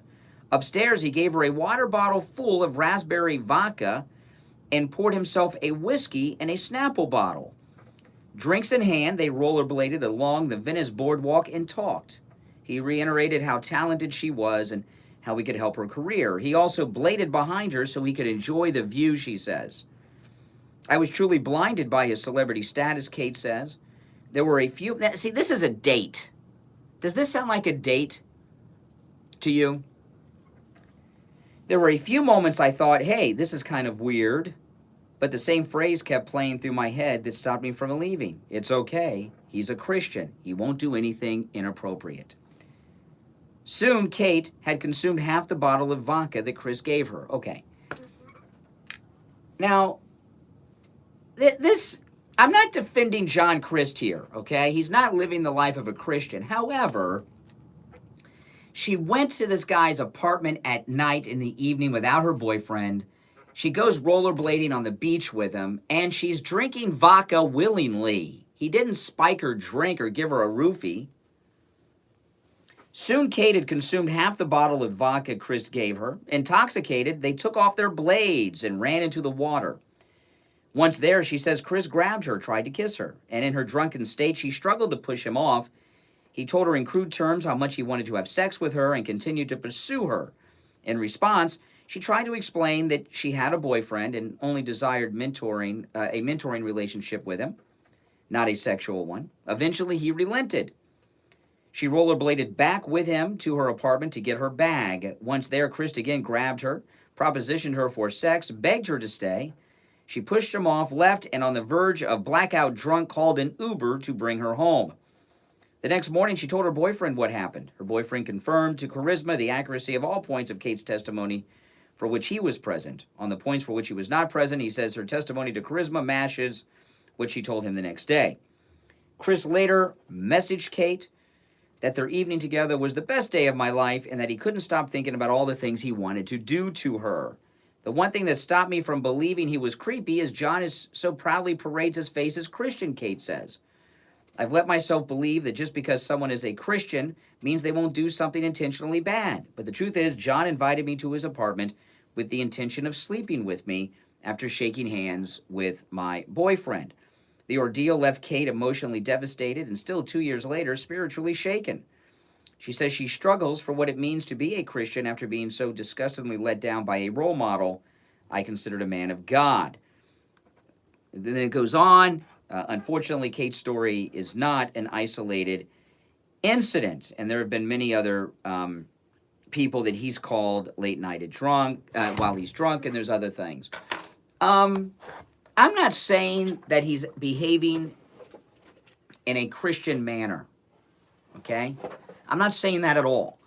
[SPEAKER 2] Upstairs, he gave her a water bottle full of raspberry vodka and poured himself a whiskey in a Snapple bottle. Drinks in hand, they rollerbladed along the Venice boardwalk and talked. He reiterated how talented she was and how he could help her career. He also bladed behind her so he could enjoy the view, she says. I was truly blinded by his celebrity status, Kate says. There were a few... See, this is a date. Does this sound like a date to you? There were a few moments I thought, hey, this is kind of weird, but the same phrase kept playing through my head that stopped me from leaving. It's okay. He's a Christian. He won't do anything inappropriate. Soon, Kate had consumed half the bottle of vodka that Chris gave her. Okay. Now, I'm not defending John Crist here, okay? He's not living the life of a Christian. However, she went to this guy's apartment at night in the evening without her boyfriend. She goes rollerblading on the beach with him, and she's drinking vodka willingly. He didn't spike her drink or give her a roofie. Soon, Kate had consumed half the bottle of vodka Chris gave her. Intoxicated, they took off their blades and ran into the water. Once there, she says Chris grabbed her, tried to kiss her, and in her drunken state, she struggled to push him off. He told her in crude terms how much he wanted to have sex with her and continued to pursue her. In response, she tried to explain that she had a boyfriend and only desired a mentoring relationship with him, not a sexual one. Eventually, he relented. She rollerbladed back with him to her apartment to get her bag. Once there, Chris again grabbed her, propositioned her for sex, begged her to stay. She pushed him off, left, and on the verge of blackout drunk, called an Uber to bring her home. The next morning, she told her boyfriend what happened. Her boyfriend confirmed to Charisma the accuracy of all points of Kate's testimony for which he was present. On the points for which he was not present, he says her testimony to Charisma matches what she told him the next day. Chris later messaged Kate that their evening together was the best day of my life and that he couldn't stop thinking about all the things he wanted to do to her. The one thing that stopped me from believing he was creepy is John so proudly parades his face as Christian, Kate says. I've let myself believe that just because someone is a Christian means they won't do something intentionally bad. But the truth is, John invited me to his apartment with the intention of sleeping with me after shaking hands with my boyfriend. The ordeal left Kate emotionally devastated and still 2 years later, spiritually shaken. She says she struggles for what it means to be a Christian after being so disgustingly let down by a role model I considered a man of God. Then it goes on. Unfortunately, Kate's story is not an isolated incident, and there have been many other people that he's called late-nighted drunk while he's drunk, and there's other things. I'm not saying that he's behaving in a Christian manner, okay? I'm not saying that at all.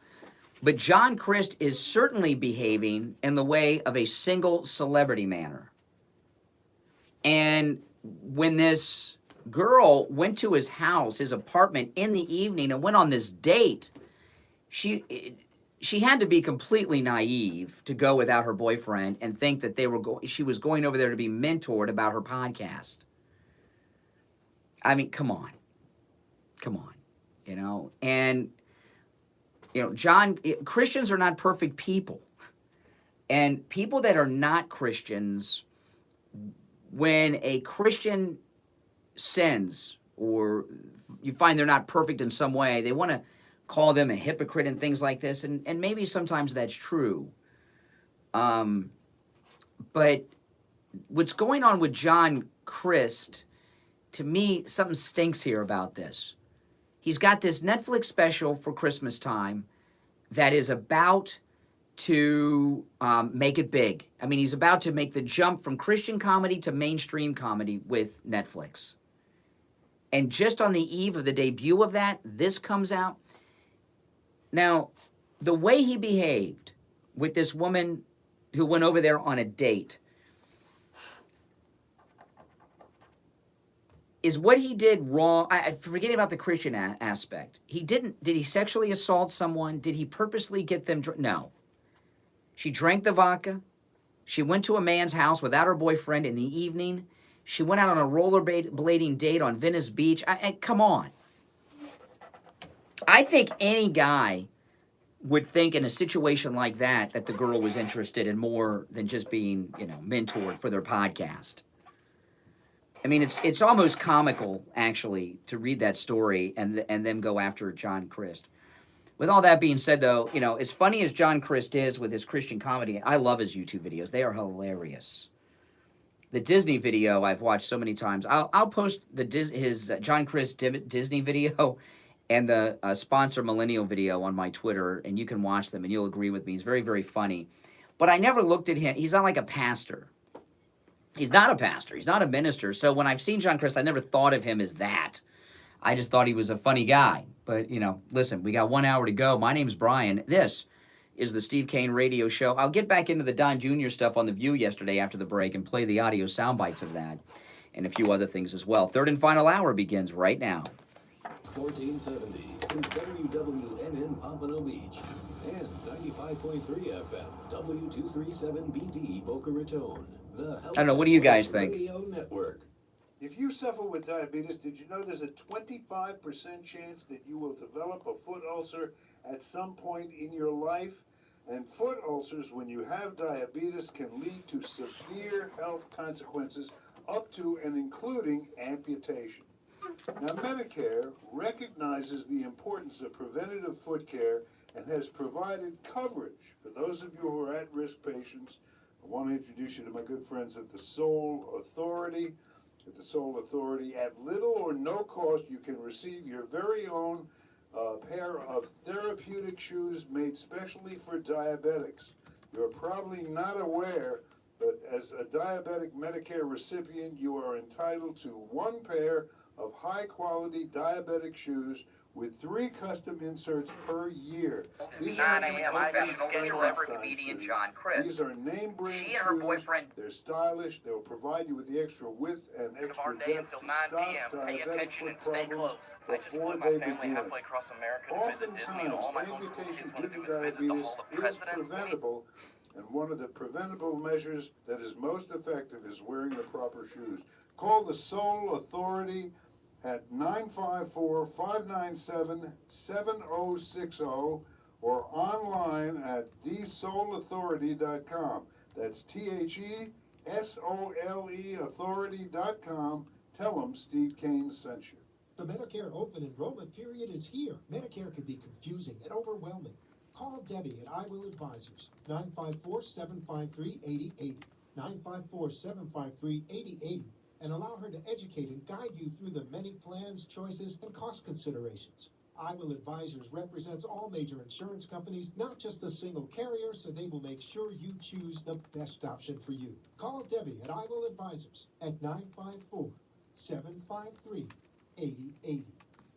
[SPEAKER 2] But John Crist is certainly behaving in the way of a single celebrity manner. And when this girl went to his house, his apartment in the evening and went on this date. She had to be completely naive to go without her boyfriend and think that she was going over there to be mentored about her podcast. I mean, come on. And Christians are not perfect people. And people that are not Christians, when a Christian sins or you find they're not perfect in some way, they want to call them a hypocrite and things like this, and maybe sometimes that's true. But what's going on with John Crist, to me, something stinks here about this. He's got this Netflix special for Christmas time that is about to make it big. I mean, he's about to make the jump from Christian comedy to mainstream comedy with Netflix. And just on the eve of the debut of that, this comes out. Now, the way he behaved with this woman who went over there on a date is what he did wrong. Forgetting about the Christian aspect. Did he sexually assault someone? Did he purposely get them no. She drank the vodka. She went to a man's house without her boyfriend in the evening. She went out on a rollerblading date on Venice Beach. Come on. I think any guy would think in a situation like that the girl was interested in more than just being, mentored for their podcast. I mean, it's almost comical, actually, to read that story and then go after John Crist. With all that being said, though, as funny as John Crist is with his Christian comedy, I love his YouTube videos. They are hilarious. The Disney video I've watched so many times. I'll post his John Crist Disney video and the sponsor millennial video on my Twitter, and you can watch them, and you'll agree with me. He's very, very funny. But I never looked at him. He's not like a pastor. He's not a pastor. He's not a minister. So when I've seen John Crist, I never thought of him as that. I just thought he was a funny guy. But, listen, we got 1 hour to go. My name's Brian. This is the Steve Kane Radio Show. I'll get back into the Don Jr. stuff on The View yesterday after the break and play the audio sound bites of that and a few other things as well. Third and final hour begins right now.
[SPEAKER 4] 1470 is WWNN Pompano Beach and 95.3 FM W237BD Boca Raton.
[SPEAKER 2] I don't know. What do you guys think?
[SPEAKER 4] Radio Network.
[SPEAKER 6] If you suffer with diabetes, did you know there's a 25% chance that you will develop a foot ulcer at some point in your life? And foot ulcers, when you have diabetes, can lead to severe health consequences up to and including amputation. Now, Medicare recognizes the importance of preventative foot care and has provided coverage for those of you who are at-risk patients. I want to introduce you to my good friends at the Soul Authority. At the Soul Authority, at little or no cost, you can receive your very own pair of therapeutic shoes made specially for diabetics. You're probably not aware, but as a diabetic Medicare recipient, you are entitled to one pair of high-quality diabetic shoes with 3 custom inserts per year.
[SPEAKER 2] These 9 a.m. I've got a schedule every comedian John Crist.
[SPEAKER 6] These are name brand shoes.
[SPEAKER 2] She and her boyfriend.
[SPEAKER 6] They're stylish. They'll provide you with the extra width and extra depth to stop diabetic foot problems before they begin. Oftentimes, amputation due to diabetes is preventable, and one of the preventable measures that is most effective is wearing the proper shoes. Call the Soul Authority at 954-597-7060 or online at thesoulauthority.com. That's THESOLE authority.com. Tell them Steve Kane sent you.
[SPEAKER 3] The Medicare open enrollment period is here. Medicare can be confusing and overwhelming. Call Debbie at I Will Advisors, 954-753-8080, 954-753-8080. and allow her to educate and guide you through the many plans, choices, and cost considerations. I Will Advisors represents all major insurance companies, not just a single carrier, so they will make sure you choose the best option for you. Call Debbie at I Will Advisors at 954-753-8080.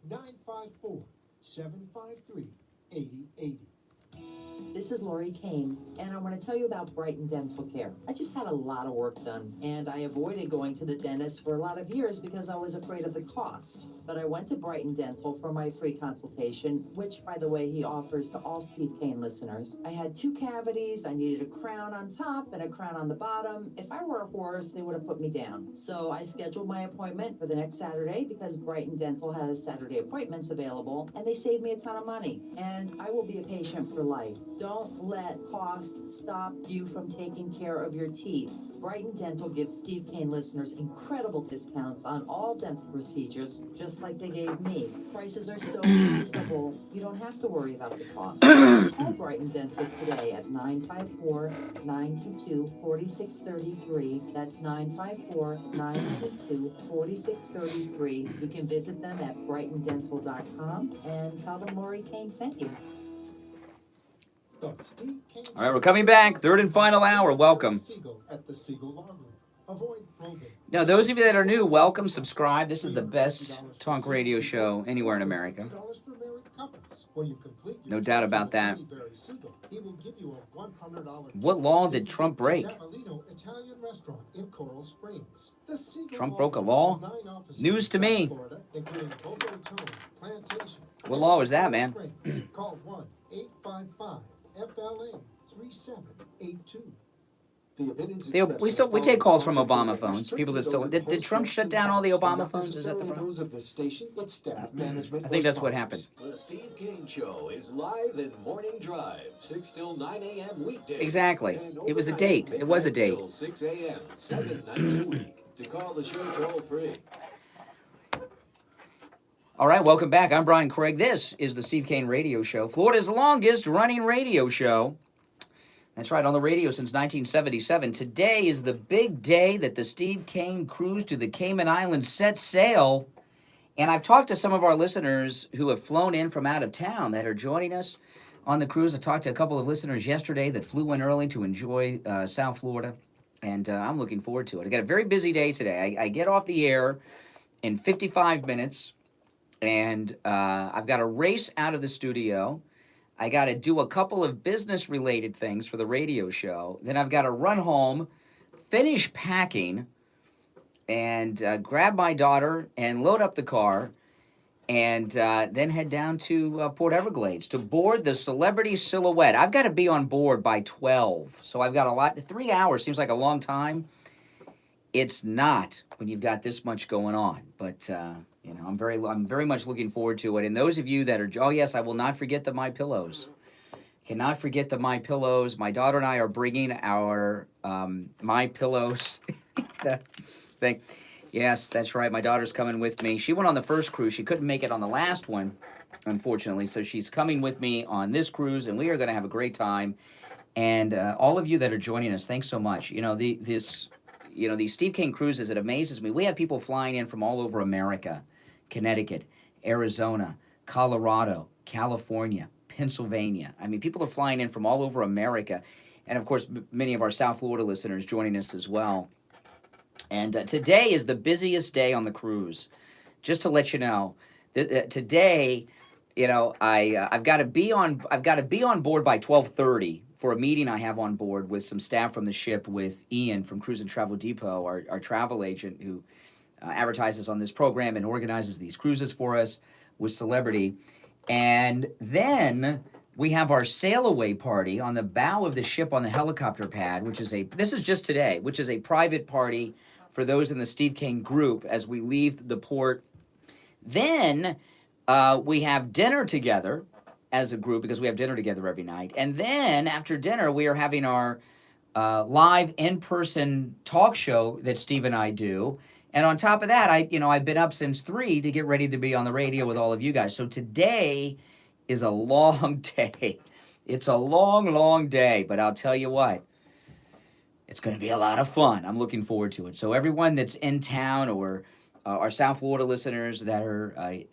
[SPEAKER 3] 954-753-8080.
[SPEAKER 14] This is Lori Kane, and I want to tell you about Brighton Dental Care. I just had a lot of work done, and I avoided going to the dentist for a lot of years because I was afraid of the cost. But I went to Brighton Dental for my free consultation, which, by the way, he offers to all Steve Kane listeners. I had 2 cavities, I needed a crown on top and a crown on the bottom. If I were a horse, they would have put me down. So I scheduled my appointment for the next Saturday because Brighton Dental has Saturday appointments available, and they saved me a ton of money. And I will be a patient for life. Don't let cost stop you from taking care of your teeth. Brighton Dental gives Steve Kane listeners incredible discounts on all dental procedures, just like they gave me. Prices are so reasonable, you don't have to worry about the cost. Call Brighton Dental today at 954-922-4633. That's 954-922-4633. You can visit them at brightondental.com and tell them Lori Kane sent you.
[SPEAKER 3] The Steve Kane
[SPEAKER 2] All right, we're coming back. Third and final hour. Welcome.
[SPEAKER 3] Siegel at the Siegel Law Group. Avoid probate.
[SPEAKER 2] Now, those of you that are new, welcome, subscribe. This is the best talk radio show anywhere in America.
[SPEAKER 3] $50 for married couples. When you complete your
[SPEAKER 2] No doubt
[SPEAKER 3] trust
[SPEAKER 2] about
[SPEAKER 3] with
[SPEAKER 2] that.
[SPEAKER 3] Attorney Barry Siegel, he will give you a $100
[SPEAKER 2] What law did Trump break?
[SPEAKER 3] Tamalino Italian restaurant in Coral Springs. The Siegel
[SPEAKER 2] Trump broke a law?
[SPEAKER 3] Group has 9 offices
[SPEAKER 2] News to
[SPEAKER 3] in
[SPEAKER 2] me.
[SPEAKER 3] Florida, including Boca Raton, Plantation,
[SPEAKER 2] What law was that,
[SPEAKER 3] Coral
[SPEAKER 2] man?
[SPEAKER 3] Springs. Call 1-855-FLA-3782.
[SPEAKER 2] We take calls from Obama phones. People that still did Trump shut down all the Obama phones? Is that the problem? I think that's what happened.
[SPEAKER 4] The Steve Kane Show is live in Morning Drive, 6 till 9 a.m. weekdays.
[SPEAKER 2] Exactly.
[SPEAKER 4] And
[SPEAKER 2] It was a
[SPEAKER 4] overnights,
[SPEAKER 2] date. It was a
[SPEAKER 4] midnight
[SPEAKER 2] date.
[SPEAKER 4] till 6 a.m., 7 nights a week. To call the show toll free.
[SPEAKER 2] All right, welcome back. I'm Brian Craig. This is the Steve Kane Radio Show, Florida's longest running radio show. That's right, on the radio since 1977. Today is the big day that the Steve Kane cruise to the Cayman Islands sets sail. And I've talked to some of our listeners who have flown in from out of town that are joining us on the cruise. I talked to a couple of listeners yesterday that flew in early to enjoy South Florida. And I'm looking forward to it. I got a very busy day today. I get off the air in 55 minutes. And I've got to race out of the studio. I got to do a couple of business-related things for the radio show. Then I've got to run home, finish packing, and grab my daughter and load up the car, and then head down to Port Everglades to board the Celebrity Silhouette. I've got to be on board by 12, so I've got a lot. 3 hours seems like a long time. It's not when you've got this much going on, but you know, I'm very much looking forward to it. And those of you that are, oh yes, I will not forget the My Pillows. Cannot forget the My Pillows. My daughter and I are bringing our My Pillows thing. Yes, that's right. My daughter's coming with me. She went on the first cruise. She couldn't make it on the last one, unfortunately. So she's coming with me on this cruise, and we are going to have a great time. And all of you that are joining us, thanks so much. You know, these Steve Kane cruises, it amazes me. We have people flying in from all over America. Connecticut, Arizona, Colorado, California, Pennsylvania. I mean, people are flying in from all over America. And, of course, many of our South Florida listeners joining us as well. And today is the busiest day on the cruise. Just to let you know, today, you know, I've got to be on board by 12:30 for a meeting I have on board with some staff from the ship, with Ian from Cruise and Travel Depot, our travel agent who advertises on this program and organizes these cruises for us with Celebrity. And then we have our sail away party on the bow of the ship on the helicopter pad, this is just today, which is a private party for those in the Steve Kane group as we leave the port. Then we have dinner together as a group, because we have dinner together every night. And then after dinner, we are having our live in-person talk show that Steve and I do. And on top of that, I've been up since 3 to get ready to be on the radio with all of you guys. So today is a long day. It's a long, long day, but I'll tell you what, it's going to be a lot of fun. I'm looking forward to it. So everyone that's in town, or our South Florida listeners that are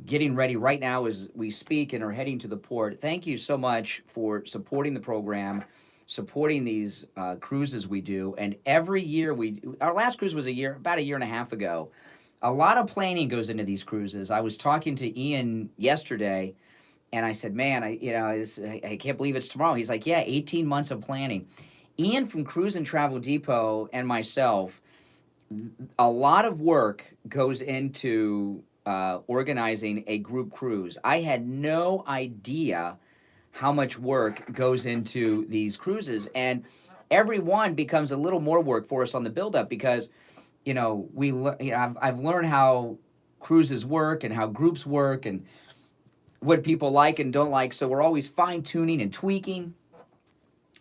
[SPEAKER 2] getting ready right now as we speak and are heading to the port, thank you so much for supporting the program, supporting these cruises we do. And every year our last cruise was about a year and a half ago. A lot of planning goes into these cruises. I was talking to Ian yesterday, And I said, man, I can't believe it's tomorrow. He's like, yeah, 18 months of planning. Ian from Cruise and Travel Depot and myself, a lot of work goes into organizing a group cruise. I had no idea how much work goes into these cruises. And every one becomes a little more work for us on the buildup because, I've learned how cruises work and how groups work and what people like and don't like. So we're always fine tuning and tweaking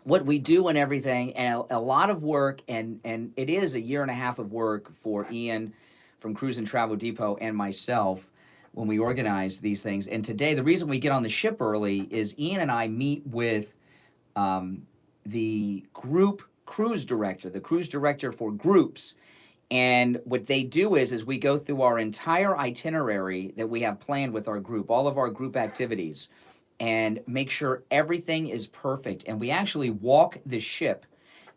[SPEAKER 2] what we do and everything, and a lot of work, and it is a year and a half of work for Ian from Cruise and Travel Depot and myself when we organize these things. And today, the reason we get on the ship early is Ian and I meet with the group cruise director, the cruise director for groups. And what they do is we go through our entire itinerary that we have planned with our group, all of our group activities, and make sure everything is perfect. And we actually walk the ship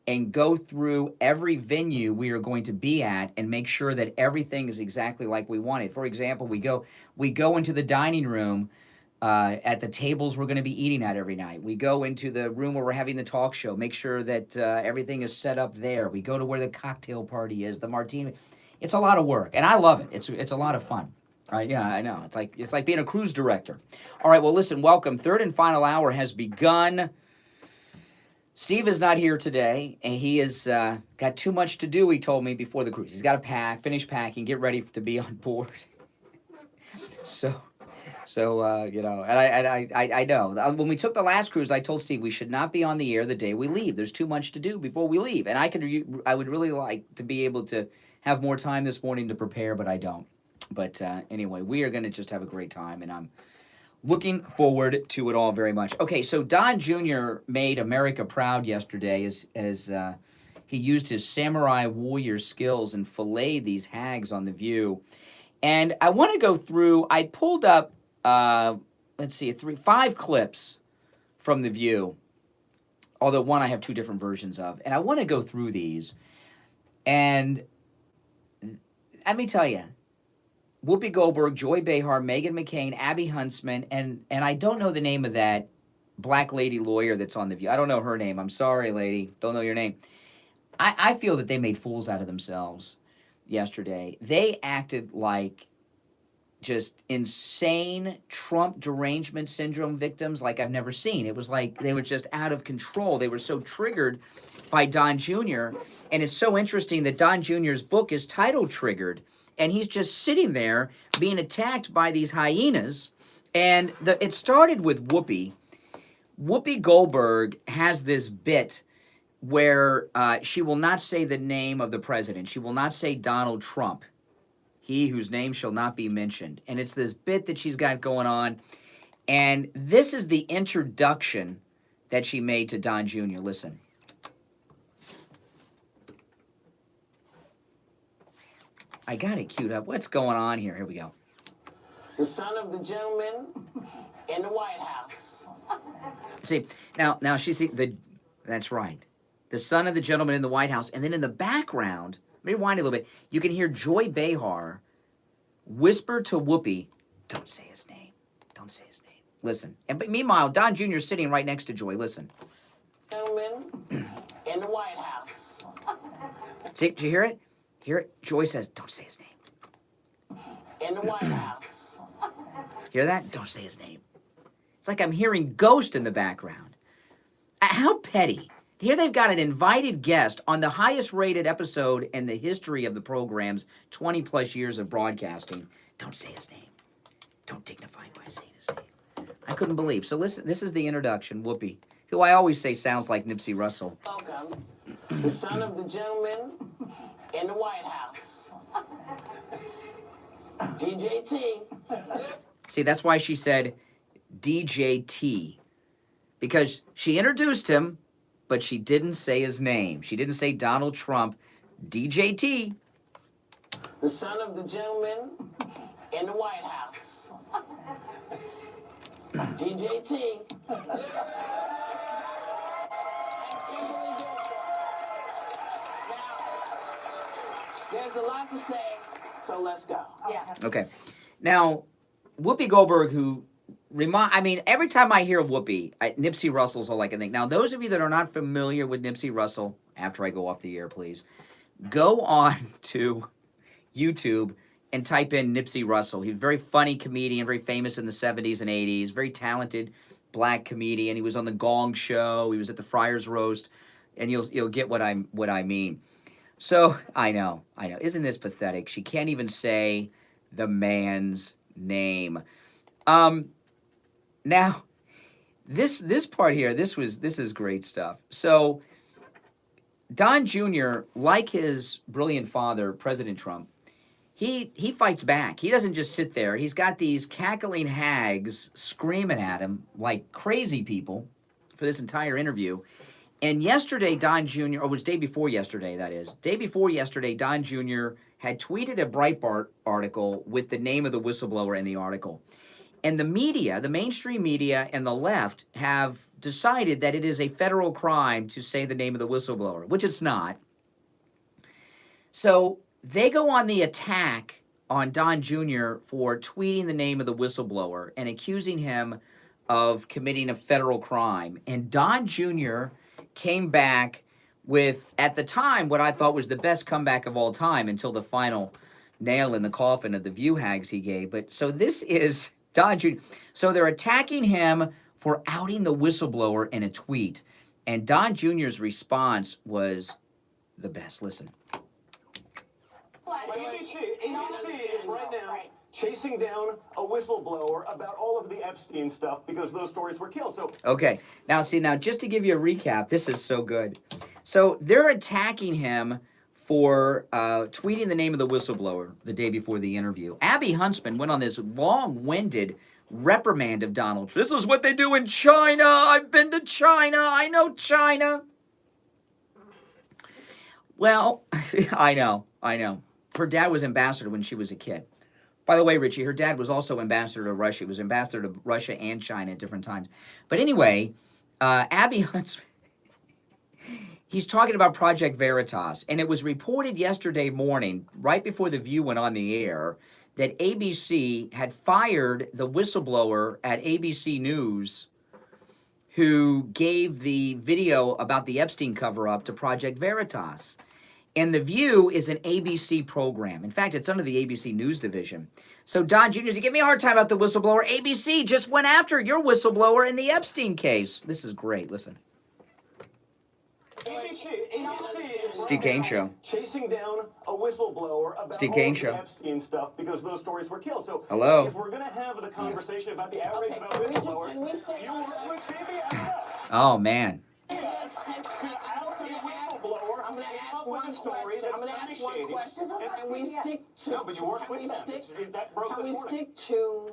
[SPEAKER 2] and go through every venue we are going to be at and make sure that everything is exactly like we want it. For example, we go into the dining room at the tables we're going to be eating at every night. We go into the room where we're having the talk show, make sure that everything is set up there. We go to where the cocktail party is, the martini. It's a lot of work, and I love it. It's a lot of fun. Yeah, I know. It's like being a cruise director. All right, well, listen, welcome. Third and final hour has begun. Steve is not here today, and he has got too much to do, he told me, before the cruise. He's got to finish packing, get ready to be on board. So and I know. When we took the last cruise, I told Steve we should not be on the air the day we leave. There's too much to do before we leave. And I would really like to be able to have more time this morning to prepare, but I don't. But anyway, we are going to just have a great time, and I'm looking forward to it all very much. Okay, so Don Jr. made America proud yesterday as he used his samurai warrior skills and filleted these hags on The View. And I want to go through, I pulled up, 5 clips from The View, although one I have 2 different versions of. And I want to go through these. And let me tell you, Whoopi Goldberg, Joy Behar, Meghan McCain, Abby Huntsman, and I don't know the name of that black lady lawyer that's on The View. I don't know her name. I'm sorry, lady. Don't know your name. I feel that they made fools out of themselves yesterday. They acted like just insane Trump derangement syndrome victims like I've never seen. It was like they were just out of control. They were so triggered by Don Jr. And it's so interesting that Don Jr.'s book is title triggered. And he's just sitting there being attacked by these hyenas. And it started with Whoopi. Whoopi Goldberg has this bit where she will not say the name of the president. She will not say Donald Trump, he whose name shall not be mentioned. And it's this bit that she's got going on. And this is the introduction that she made to Don Jr. Listen. I got it queued up. What's going on here? Here we go.
[SPEAKER 16] The son of the gentleman in the White House.
[SPEAKER 2] See, now that's right. The son of the gentleman in the White House. And then in the background, let me rewind a little bit. You can hear Joy Behar whisper to Whoopi, don't say his name. Don't say his name. Listen. But meanwhile, Don Jr. is sitting right next to Joy. Listen.
[SPEAKER 16] Gentleman in the White House.
[SPEAKER 2] See, did you hear it? Hear it? Joy says, don't say his name.
[SPEAKER 16] In the White House.
[SPEAKER 2] Hear that? Don't say his name. It's like I'm hearing Ghost in the background. How petty. Here they've got an invited guest on the highest rated episode in the history of the program's 20 plus years of broadcasting. Don't say his name. Don't dignify him by saying his name. I couldn't believe. So listen, this is the introduction, Whoopi, who I always say sounds like Nipsey Russell.
[SPEAKER 16] Welcome, the son of the gentleman in the White House. DJT.
[SPEAKER 2] See, that's why she said DJT. Because she introduced him, but she didn't say his name. She didn't say Donald Trump. DJT.
[SPEAKER 16] The son of the gentleman in the White House. DJT. There's a lot to say, so let's go. Yeah.
[SPEAKER 2] Okay. Now, Whoopi Goldberg, who I mean, every time I hear Whoopi, Nipsey Russell's all I can think. Now, those of you that are not familiar with Nipsey Russell, after I go off the air, please, go on to YouTube and type in Nipsey Russell. He's a very funny comedian, very famous in the 70s and 80s, very talented black comedian. He was on the Gong Show. He was at the Friars Roast, and you'll get what I mean. So, I know. Isn't this pathetic? She can't even say the man's name. Now, this part here, this is great stuff. So, Don Jr., like his brilliant father, President Trump, he fights back. He doesn't just sit there. He's got these cackling hags screaming at him like crazy people for this entire interview. And yesterday, Don Jr., or it was day before yesterday, that is. Day before yesterday, Don Jr. had tweeted a Breitbart article with the name of the whistleblower in the article. And the media, the mainstream media and the left have decided that it is a federal crime to say the name of the whistleblower, which it's not. So they go on the attack on Don Jr. for tweeting the name of the whistleblower and accusing him of committing a federal crime. And Don Jr. came back with, at the time, what I thought was the best comeback of all time until the final nail in the coffin of the view hags he gave. But so this is Don Jr. So they're attacking him for outing the whistleblower in a tweet. And Don Jr.'s response was the best. Listen.
[SPEAKER 19] ABC is right now chasing down a whistleblower about all of the Epstein stuff because those stories were killed. So
[SPEAKER 2] Okay. Now, just to give you a recap, this is so good. So they're attacking him for tweeting the name of the whistleblower the day before the interview. Abby Huntsman went on this long-winded reprimand of Donald Trump. This is what they do in China. I've been to China. I know China. Well, I know. Her dad was ambassador when she was a kid. By the way, Richie, her dad was also ambassador to Russia. He was ambassador to Russia and China at different times. But anyway, Abby Huntsman, he's talking about Project Veritas. And it was reported yesterday morning, right before The View went on the air, that ABC had fired the whistleblower at ABC News who gave the video about the Epstein cover-up to Project Veritas. And The View is an ABC program. In fact, it's under the ABC News division. So Don Jr., you give me a hard time about the whistleblower. ABC just went after your whistleblower in the Epstein case. This is great. Listen.
[SPEAKER 19] ABC is
[SPEAKER 2] Steve Kane Show.
[SPEAKER 19] chasing down a whistleblower about
[SPEAKER 2] Steve
[SPEAKER 19] all
[SPEAKER 2] Kane
[SPEAKER 19] of
[SPEAKER 2] Show.
[SPEAKER 19] the Epstein stuff because those stories were killed. So
[SPEAKER 2] Hello.
[SPEAKER 19] if we're going to have the conversation about the outrage about whistleblowers, you work with Phoebe.
[SPEAKER 2] Oh, man.
[SPEAKER 19] I'm going to ask one question.
[SPEAKER 16] And we stick to.
[SPEAKER 19] No, but you work with them. That broke
[SPEAKER 16] Can
[SPEAKER 19] this
[SPEAKER 16] we
[SPEAKER 19] morning.
[SPEAKER 16] stick to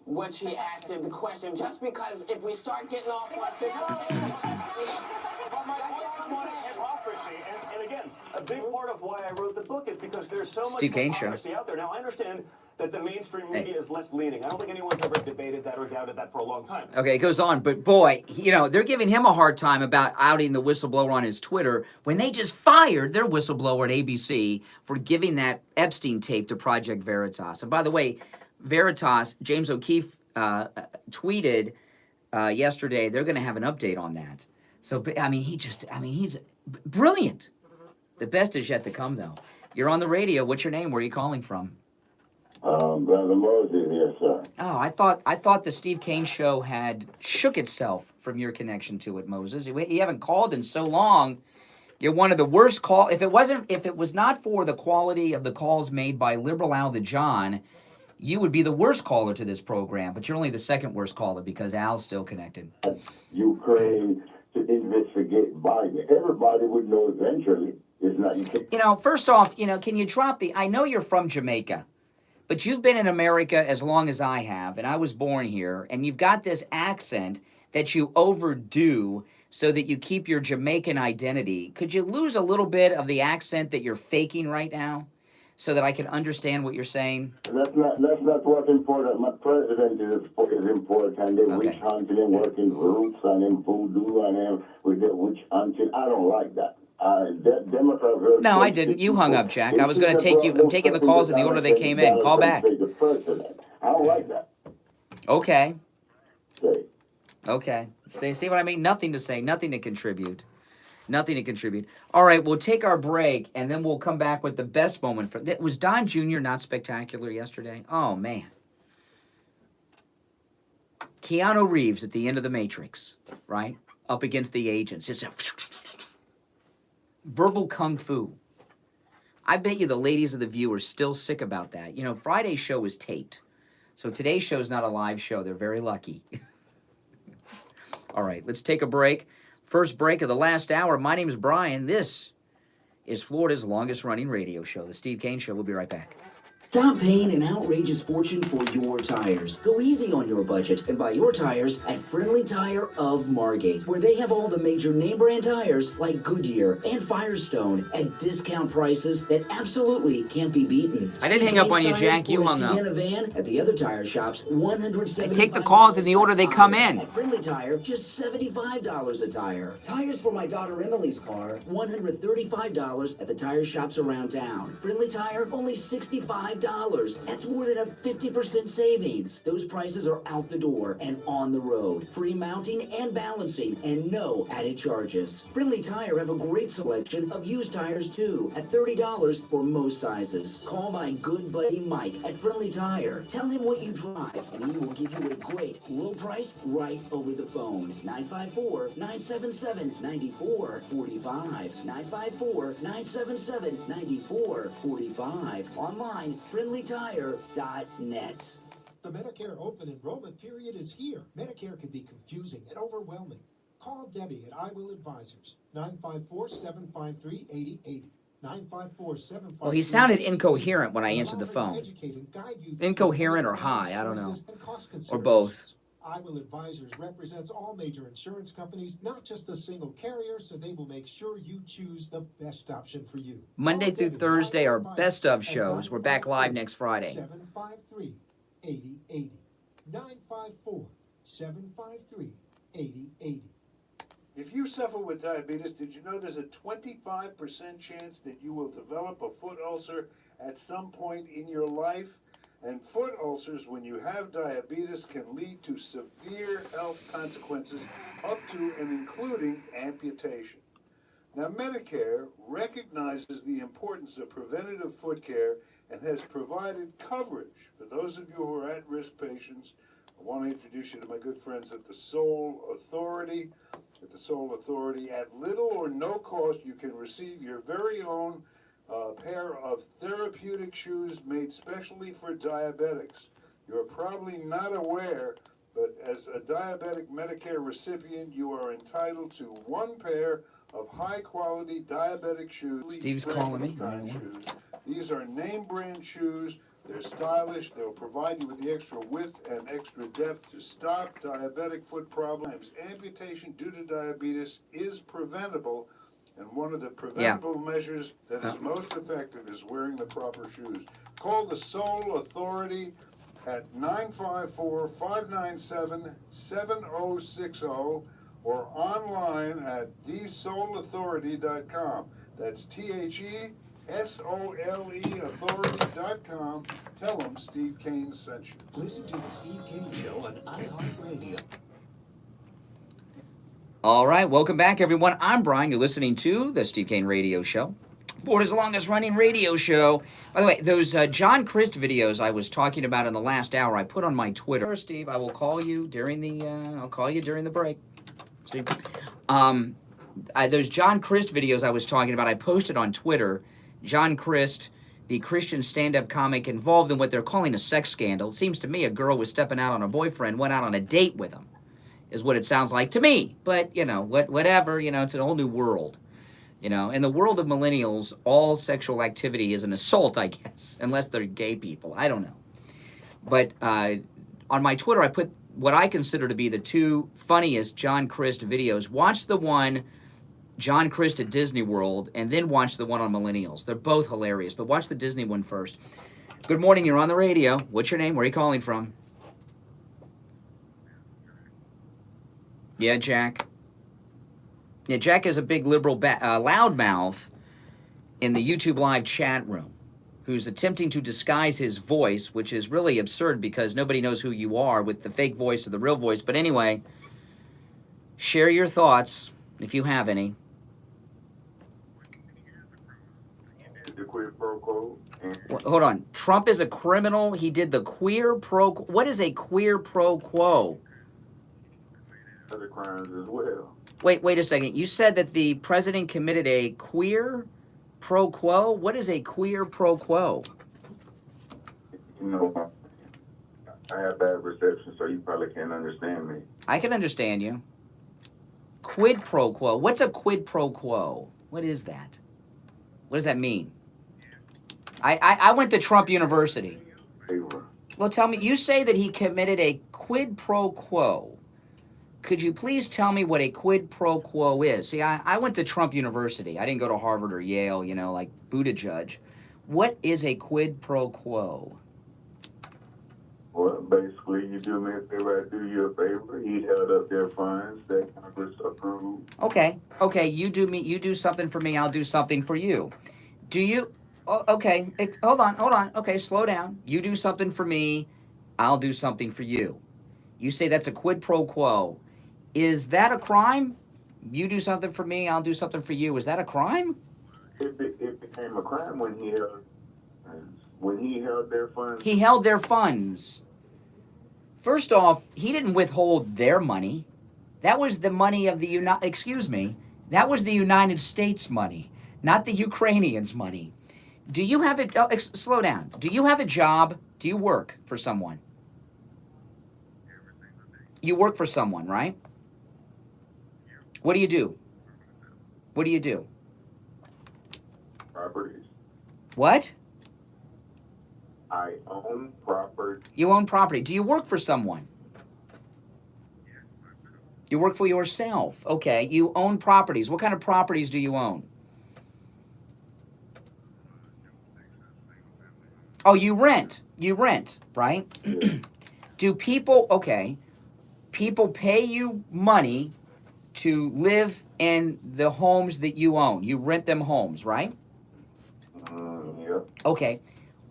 [SPEAKER 16] what she asked in the question? Just because if we start getting off on
[SPEAKER 19] But my point was hypocrisy. And again, a big part of why I wrote the book is because there's so much
[SPEAKER 2] Steve Kane Show.
[SPEAKER 19] hypocrisy out there. Now, I understand that the mainstream media is left-leaning. I don't think anyone's ever debated that or doubted that for a long time.
[SPEAKER 2] Okay, it goes on, but boy, they're giving him a hard time about outing the whistleblower on his Twitter when they just fired their whistleblower at ABC for giving that Epstein tape to Project Veritas. And by the way, Veritas, James O'Keefe tweeted yesterday, they're going to have an update on that. So, he's brilliant. The best is yet to come, though. You're on the radio. What's your name? Where are you calling from?
[SPEAKER 20] Brother Moses here, sir.
[SPEAKER 2] Oh, I thought the Steve Kane Show had shook itself from your connection to it, Moses. You haven't called in so long. You're one of the worst call. If it was not for the quality of the calls made by Liberal Al the John, you would be the worst caller to this program. But you're only the second worst caller because Al's still connected.
[SPEAKER 20] Ukraine to investigate Biden. Everybody would know eventually. It's not.
[SPEAKER 2] First off, can you drop I know you're from Jamaica. But you've been in America as long as I have, and I was born here, and you've got this accent that you overdo so that you keep your Jamaican identity. Could you lose a little bit of the accent that you're faking right now so that I can understand what you're saying?
[SPEAKER 20] That's not what's important. My president is important. They're witch hunting and working roots and them voodoo and them with the witch hunting. I don't like that. Democrats.
[SPEAKER 2] No, I didn't. You hung up, Jack. I was going to take you. I'm taking the calls in the order they came in. Call back.
[SPEAKER 20] I don't like that.
[SPEAKER 2] Okay.
[SPEAKER 20] say.
[SPEAKER 2] Okay. See what I mean? Nothing to say, nothing to contribute. Nothing to contribute. All right, we'll take our break, and then we'll come back with the best moment. Was Don Jr. not spectacular yesterday? Oh, man. Keanu Reeves at the end of The Matrix, right? Up against the agents. Just verbal kung fu. I bet you the ladies of The View are still sick about that. You know, Friday's show is taped. So today's show is not a live show. They're very lucky. All right, let's take a break. First break of the last hour. My name is Brian. This is Florida's longest-running radio show, The Steve Kane Show. We'll be right back.
[SPEAKER 1] Stop paying an outrageous fortune for your tires. Go easy on your budget and buy your tires at Friendly Tire of Margate, where they have all the major name brand tires like Goodyear and Firestone at discount prices that absolutely can't be beaten.
[SPEAKER 2] I didn't hang up on you, Jack. You hung up.
[SPEAKER 1] Sienna van at the other tire shops, $175.
[SPEAKER 2] I take the calls in the order they come in.
[SPEAKER 1] At Friendly Tire, just $75 a tire. Tires for my daughter Emily's car, $135 at the tire shops around town. Friendly Tire, only $65. That's more than a 50% savings. Those prices are out the door and on the road. Free mounting and balancing and no added charges. Friendly Tire have a great selection of used tires too at $30 for most sizes. Call my good buddy Mike at Friendly Tire. Tell him what you drive and he will give you a great low price right over the phone. 954-977-9445. 954-977-9445. Online, friendlytire.net.
[SPEAKER 3] The Medicare open enrollment period is here. Medicare can be confusing and overwhelming. Call Debbie at I Will Advisors, 954-753-8080. 954-753-8080.
[SPEAKER 2] Well, he sounded incoherent when I answered the phone. Incoherent or high, I don't know. Or both.
[SPEAKER 3] I Will Advisors represents all major insurance companies, not just a single carrier, so they will make sure you choose the best option for you.
[SPEAKER 2] Monday through Thursday are best of shows. We're back live next Friday.
[SPEAKER 3] 753-8080. 954-753-8080.
[SPEAKER 6] If you suffer with diabetes, did you know there's a 25% chance that you will develop a foot ulcer at some point in your life? And foot ulcers, when you have diabetes, can lead to severe health consequences up to and including amputation. Now, Medicare recognizes the importance of preventative foot care and has provided coverage for those of you who are at-risk patients. I want to introduce you to my good friends at the Soul Authority. At the Soul Authority, at little or no cost, you can receive your very own pair of therapeutic shoes made specially for diabetics. You're probably not aware, but as a diabetic Medicare recipient, you are entitled to one pair of high-quality diabetic shoes.
[SPEAKER 2] Steve's calling me.
[SPEAKER 6] Shoes. These are name-brand shoes. They're stylish. They'll provide you with the extra width and extra depth to stop diabetic foot problems. Amputation due to diabetes is preventable, and one of the preventable measures that is most effective is wearing the proper shoes. Call the Soul Authority at 954-597-7060 or online at thesoulauthority.com. That's THESOLE authority.com. Tell them Steve Kane sent you.
[SPEAKER 4] Listen to the Steve Kane Show on iHeartRadio.
[SPEAKER 2] All right, welcome back, everyone. I'm Brian. You're listening to the Steve Kane Radio Show, Florida's longest-running radio show. By the way, those John Christ videos I was talking about in the last hour, I put on my Twitter. Steve, I will call you during the. I'll call you during the break, Steve. Those John Christ videos I was talking about, I posted on Twitter. John Christ, the Christian stand-up comic involved in what they're calling a sex scandal. It seems to me a girl was stepping out on her boyfriend, went out on a date with him, is what it sounds like to me. But, you know, whatever, you know, it's a whole new world. You know, in the world of millennials, all sexual activity is an assault, I guess, unless they're gay people. I don't know. But on my Twitter, I put what I consider to be the two funniest John Christ videos. Watch the one, John Christ at Disney World, and then watch the one on millennials. They're both hilarious, but watch the Disney one first. Good morning, you're on the radio. What's your name? Where are you calling from? Yeah, Jack. Yeah, Jack is a big liberal loudmouth in the YouTube live chat room. who's attempting to disguise his voice, which is really absurd because nobody knows who you are with the fake voice or the real voice. But anyway, share your thoughts if you have any.
[SPEAKER 20] The quid pro quo.
[SPEAKER 2] Hold on. Trump is a criminal. He did the queer pro. What is a queer pro quo?
[SPEAKER 20] Other crimes as well.
[SPEAKER 2] Wait a second. You said that the president committed a queer pro quo? What is a queer pro quo?
[SPEAKER 20] You know, I have bad reception, so you probably can't understand me.
[SPEAKER 2] I can understand you. Quid pro quo. What's a quid pro quo? What is that? What does that mean? I went to Trump University. Well, tell me, you say that he committed a quid pro quo. Could you please tell me what a quid pro quo is? See, I went to Trump University. I didn't go to Harvard or Yale, you know, like Buttigieg. What is a quid pro quo?
[SPEAKER 20] Well, basically, you do me a favor, I do you a favor. He held up their funds that Congress approved.
[SPEAKER 2] Okay, you do something for me, I'll do something for you. Do you? Oh, okay, hold on. Okay, slow down. You do something for me, I'll do something for you. You say that's a quid pro quo. Is that a crime? You do something for me, I'll do something for you. Is that a crime?
[SPEAKER 20] It became a crime when he held their funds.
[SPEAKER 2] He held their funds. First off, he didn't withhold their money. That was the money of the that was the United States money, not the Ukrainians' money. Do you have a, slow down. Do you have a job? Do you work for someone? You work for someone, right? What do you do? What do you do?
[SPEAKER 20] Properties.
[SPEAKER 2] What?
[SPEAKER 20] I own property.
[SPEAKER 2] You own property. Do you work for someone? You work for yourself. Okay. You own properties. What kind of properties do you own? Oh, you rent. You rent, right? Do people, okay, people pay you money to live in the homes that you own? You rent them homes, right?
[SPEAKER 20] Yeah.
[SPEAKER 2] Okay.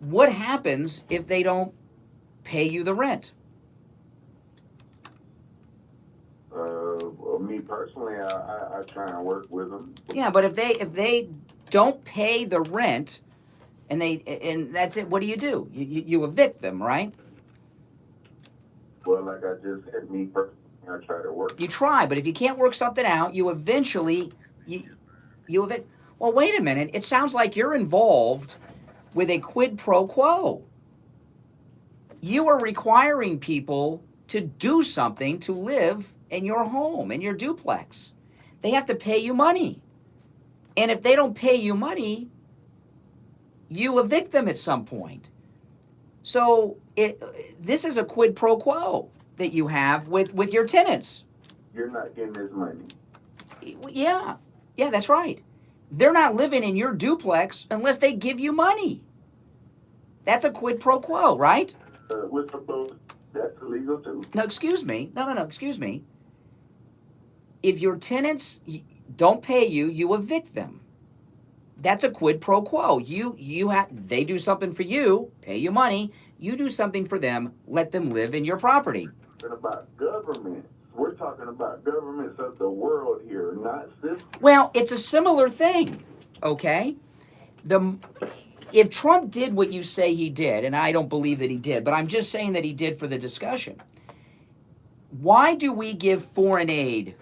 [SPEAKER 2] What happens if they don't pay you the rent?
[SPEAKER 20] Well, me personally, I try and work with them.
[SPEAKER 2] Yeah, but if they don't pay the rent, and that's it, what do? You evict them, right?
[SPEAKER 20] Well, like I just said, me personally, I try to work.
[SPEAKER 2] You try, but if you can't work something out, you eventually you evict. Well, wait a minute. It sounds like you're involved with a quid pro quo. You are requiring people to do something to live in your home, in your duplex. They have to pay you money. And if they don't pay you money, you evict them at some point. So this is a quid pro quo that you have with your tenants.
[SPEAKER 20] You're not getting this money.
[SPEAKER 2] Yeah, that's right. They're not living in your duplex unless they give you money. That's a quid pro quo, right?
[SPEAKER 20] That's illegal too.
[SPEAKER 2] No, excuse me. No, excuse me. If your tenants don't pay you, you evict them. That's a quid pro quo. They do something for you, pay you money. You do something for them, let them live in your property.
[SPEAKER 20] We're talking about government. We're talking about governments of the world here, not this.
[SPEAKER 2] Well, it's a similar thing, okay? If Trump did what you say he did, and I don't believe that he did, but I'm just saying that he did for the discussion. Why do we give foreign aid?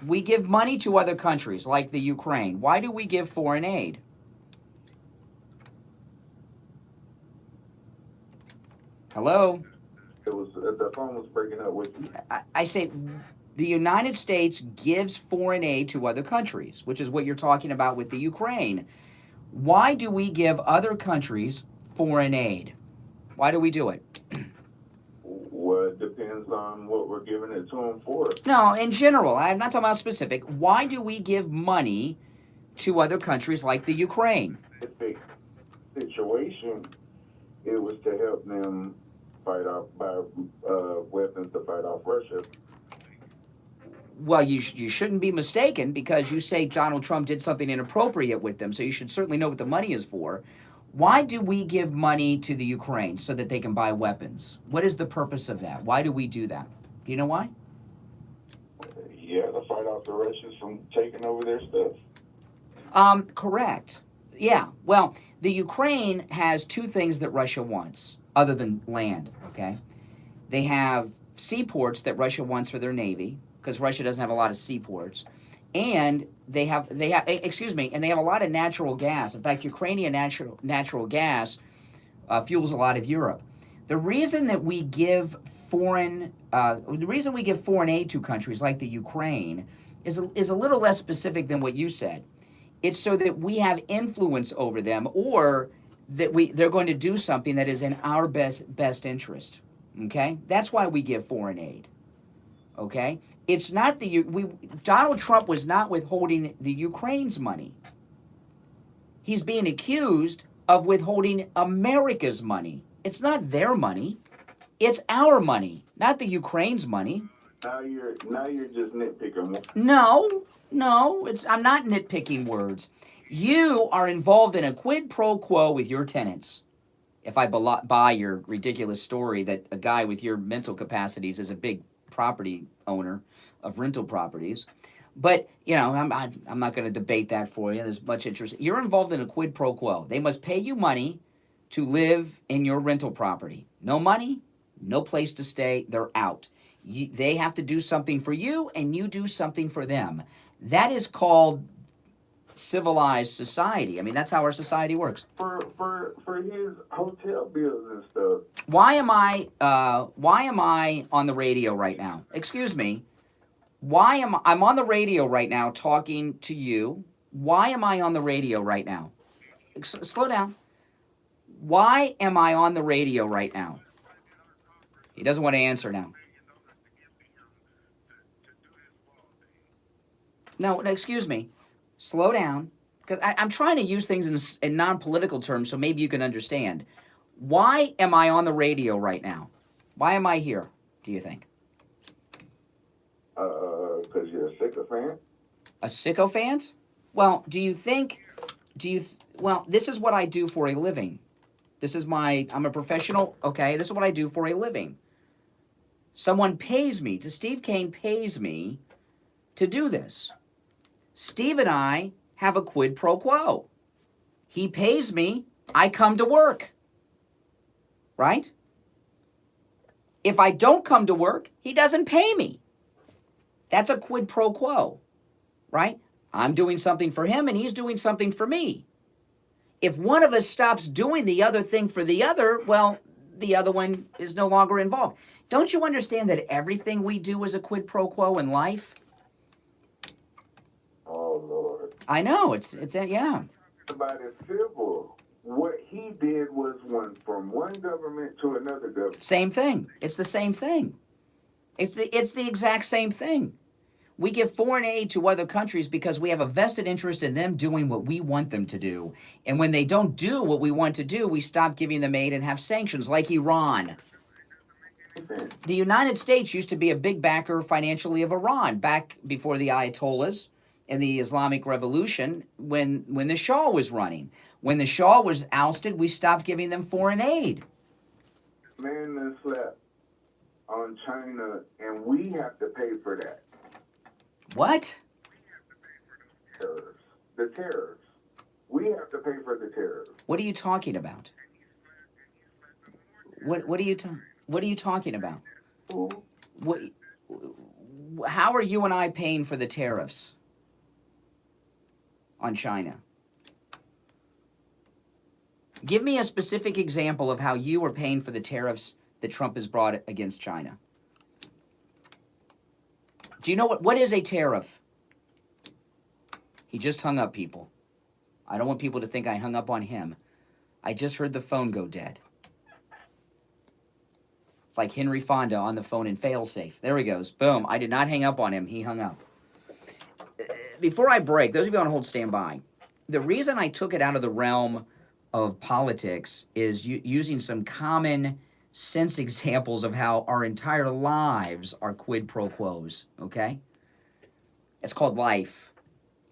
[SPEAKER 2] We give money to other countries like the Ukraine. Why do we give foreign aid? Hello?
[SPEAKER 20] The phone was breaking up with you.
[SPEAKER 2] I say the United States gives foreign aid to other countries, which is what you're talking about with the Ukraine. Why do we give other countries foreign aid? Why do we do it?
[SPEAKER 20] Well, it depends on what we're giving it to them for.
[SPEAKER 2] No, in general. I'm not talking about specific. Why do we give money to other countries like the Ukraine?
[SPEAKER 20] Specific situation, it was to help them fight off, buy weapons to fight off Russia.
[SPEAKER 2] Well, you shouldn't be mistaken because you say Donald Trump did something inappropriate with them, so you should certainly know what the money is for. Why do we give money to the Ukraine so that they can buy weapons? What is the purpose of that? Why do we do that? Do you know why?
[SPEAKER 21] Yeah, to fight off the Russians from taking over their stuff.
[SPEAKER 2] Correct. Yeah. Well, the Ukraine has two things that Russia wants, other than land, okay? They have seaports that Russia wants for their navy, because Russia doesn't have a lot of seaports. And they have and they have a lot of natural gas. In fact, Ukrainian natural gas fuels a lot of Europe. The reason that we give foreign aid to countries like the Ukraine is a little less specific than what you said. It's so that we have influence over them, or that they're going to do something that is in our best interest. Okay, that's why we give foreign aid. Okay, it's not Donald Trump was not withholding the Ukraine's money. He's being accused of withholding America's money. It's not their money. It's our money, not the Ukraine's money.
[SPEAKER 21] Now you're just nitpicking.
[SPEAKER 2] No, I'm not nitpicking words. You are involved in a quid pro quo with your tenants. If I buy your ridiculous story that a guy with your mental capacities is a big property owner of rental properties. But, I'm not going to debate that for you. There's much interest. You're involved in a quid pro quo. They must pay you money to live in your rental property. No money, no place to stay, they're out. They have to do something for you, and you do something for them. That is called civilized society. I mean, that's how our society works.
[SPEAKER 21] For his hotel bills and stuff.
[SPEAKER 2] Why am I on the radio right now? Excuse me. I'm on the radio right now talking to you. Why am I on the radio right now? Slow down. Why am I on the radio right now? He doesn't want to answer now. No, excuse me. Slow down. Because I'm trying to use things in non-political terms so maybe you can understand. Why am I on the radio right now? Why am I here, do you think?
[SPEAKER 21] Because you're a sycophant.
[SPEAKER 2] A sycophant? Well, well, this is what I do for a living. I'm a professional, okay? This is what I do for a living. Someone pays me, Steve Kane pays me to do this. Steve and I have a quid pro quo. He pays me, I come to work. Right? If I don't come to work, he doesn't pay me. That's a quid pro quo. Right? I'm doing something for him and he's doing something for me. If one of us stops doing the other thing for the other, well, the other one is no longer involved. Don't you understand that everything we do is a quid pro quo in life?
[SPEAKER 21] Oh, Lord.
[SPEAKER 2] I know, yeah.
[SPEAKER 21] About it civil. What he did was from one government to another government.
[SPEAKER 2] Same thing. It's the same thing. It's the exact same thing. We give foreign aid to other countries because we have a vested interest in them doing what we want them to do. And when they don't do what we want to do, we stop giving them aid and have sanctions like Iran. The United States used to be a big backer financially of Iran back before the Ayatollahs and the Islamic Revolution when the Shah was running. When the Shah was ousted, we stopped giving them foreign aid.
[SPEAKER 21] Man that slept on China, and we have to pay for that.
[SPEAKER 2] What?
[SPEAKER 21] The tariffs. We have to pay for the tariffs.
[SPEAKER 2] What are you talking about? What are you talking about? How are you and I paying for the tariffs on China? Give me a specific example of how you are paying for the tariffs that Trump has brought against China. Do you know what is a tariff? He just hung up, people. I don't want people to think I hung up on him. I just heard the phone go dead. It's like Henry Fonda on the phone in Failsafe. There he goes. Boom. I did not hang up on him. He hung up. Before I break, those of you on hold, stand by. The reason I took it out of the realm of politics is using some common sense examples of how our entire lives are quid pro quos, okay? It's called life.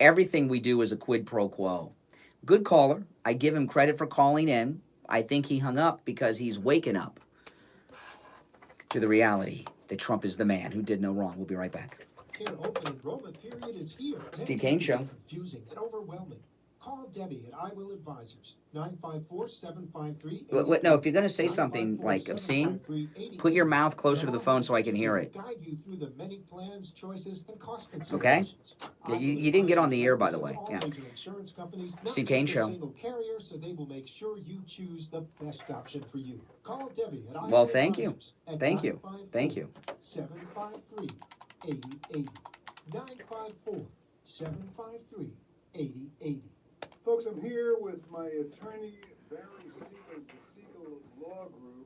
[SPEAKER 2] Everything we do is a quid pro quo. Good caller. I give him credit for calling in. I think he hung up because he's waking up to the reality that Trump is the man who did no wrong. We'll be right back.
[SPEAKER 3] Here, open enrollment period is here.
[SPEAKER 2] Steve
[SPEAKER 3] It
[SPEAKER 2] Kane
[SPEAKER 3] can
[SPEAKER 2] Show.
[SPEAKER 3] be confusing and overwhelming. Call Debbie at I Will Advisors, 954-753.
[SPEAKER 2] No, if you're going to say something like obscene, put your mouth closer to the phone so I can hear it.
[SPEAKER 3] Guide you through the many plans, choices, and cost
[SPEAKER 2] Okay?
[SPEAKER 3] considerations.
[SPEAKER 2] You didn't get on the air, by the way.
[SPEAKER 3] All
[SPEAKER 2] Yeah.
[SPEAKER 3] major insurance companies, not
[SPEAKER 2] Steve
[SPEAKER 3] just
[SPEAKER 2] Kane
[SPEAKER 3] a
[SPEAKER 2] Show.
[SPEAKER 3] single carrier, so they will make sure you choose the best option for you. Call Debbie at I
[SPEAKER 2] Well,
[SPEAKER 3] Will
[SPEAKER 2] thank you.
[SPEAKER 3] Advisors at
[SPEAKER 2] Thank you. Thank you.
[SPEAKER 3] 753-8080. 954-753-8080.
[SPEAKER 6] Folks, I'm here with my attorney, Barry Siegel, the Siegel Law Group.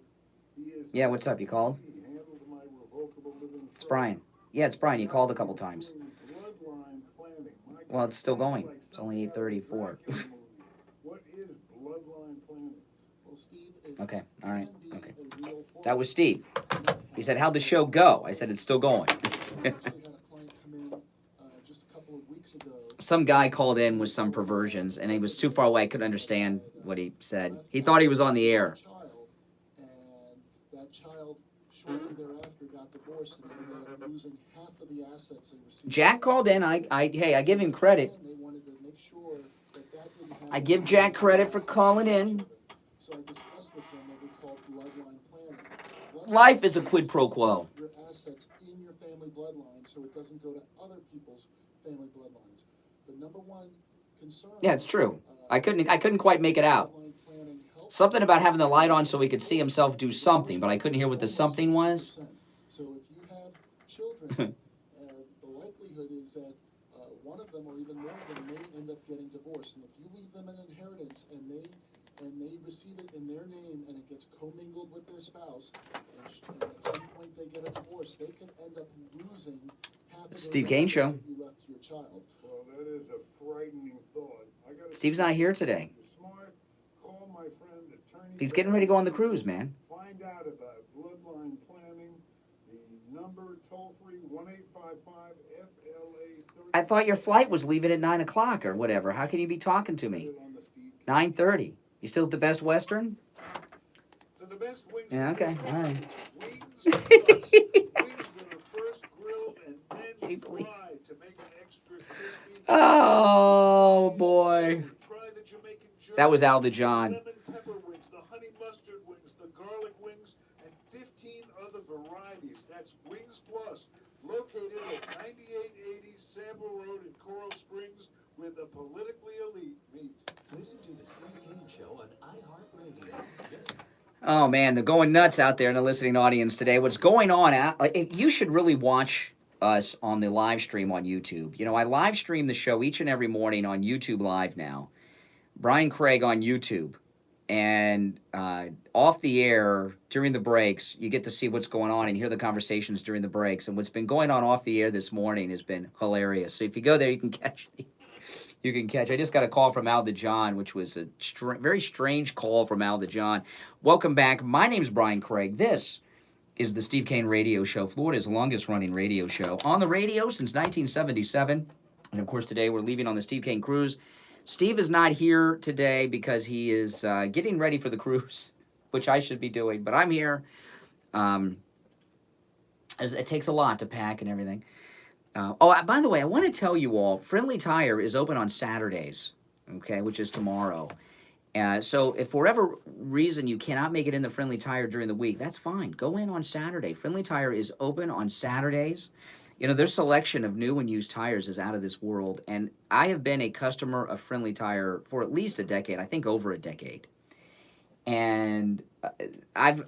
[SPEAKER 6] He is
[SPEAKER 2] Yeah, what's up? You called?
[SPEAKER 6] He handled my revocable living
[SPEAKER 2] It's Brian. Yeah, it's Brian. You called a couple times.
[SPEAKER 6] bloodline planning.
[SPEAKER 2] Well, it's still going. It's only 8:34.
[SPEAKER 6] What is bloodline planning? Well, Steve,
[SPEAKER 2] Okay. All right. Okay. That was Steve. He said, "How'd the show go?" I said, "It's still going." Some guy called in with some perversions, and he was too far away. I couldn't understand what he said. He thought he was on the air.
[SPEAKER 5] That child shortly thereafter got divorced and ended up losing half of the assets they received.
[SPEAKER 2] Jack called in. I give him credit.
[SPEAKER 5] They wanted to make sure that didn't happen.
[SPEAKER 2] I give Jack credit for calling in.
[SPEAKER 5] So I discussed with them what we call bloodline planning.
[SPEAKER 2] Life is a quid pro quo.
[SPEAKER 5] Your assets in your family bloodline so it doesn't go to other people's family bloodlines. The number one concern.
[SPEAKER 2] Yeah, it's true. I couldn't quite make it out. Something about having the light on so he could see himself do something, but I couldn't hear what the something was.
[SPEAKER 5] So if you have children, the likelihood is that one of them or even more of them may end up getting divorced. And if you leave them an inheritance and they receive it in their name and it gets commingled with their spouse, and at some point they get a divorce, they could end up losing half of those
[SPEAKER 2] Steve Kane Show.
[SPEAKER 5] assets that you left to your child.
[SPEAKER 6] Well, that is a frightening thought.
[SPEAKER 2] Steve's not here today.
[SPEAKER 6] Smart. Call my friend, attorney.
[SPEAKER 2] He's getting ready to go on the cruise, man.
[SPEAKER 6] Find out about bloodline planning. The number toll-free 1-855-FLA.
[SPEAKER 2] I thought your flight was leaving at 9 o'clock or whatever. How can you be talking to me? 9:30. You still at the Best Western?
[SPEAKER 6] For the best wings.
[SPEAKER 2] Yeah, okay. All right.
[SPEAKER 6] Wings that are first grilled and then fried to make an extra crispy.
[SPEAKER 2] Oh, boy. That was Al the John.
[SPEAKER 6] Lemon pepper wings, the honey mustard wings, the garlic wings, and 15 other varieties. That's Wings Plus, located at 9880 Sample Road in Coral Springs with a politically elite meat.
[SPEAKER 4] Listen to the Steve Kane Show on iHeartRadio.
[SPEAKER 2] Oh, man, they're going nuts out there in the listening audience today. What's going on? You should really watch us on the live stream on YouTube. You know, I live stream the show each and every morning on YouTube Live now. Brian Craig on YouTube. And off the air, during the breaks, you get to see what's going on and hear the conversations during the breaks. And what's been going on off the air this morning has been hilarious. So if you go there, you can catch I just got a call from Al the John, which was a very strange call from Al the John. Welcome back. My name's Brian Craig. This is the Steve Kane Radio Show, Florida's longest-running radio show. On the radio since 1977. And, of course, today we're leaving on the Steve Kane cruise. Steve is not here today because he is getting ready for the cruise, which I should be doing. But I'm here. It takes a lot to pack and everything. By the way, I want to tell you all, Friendly Tire is open on Saturdays, okay, which is tomorrow. So if for whatever reason you cannot make it in the Friendly Tire during the week, that's fine. Go in on Saturday. Friendly Tire is open on Saturdays. You know, their selection of new and used tires is out of this world. And I have been a customer of Friendly Tire for at least a decade, I think over a decade. And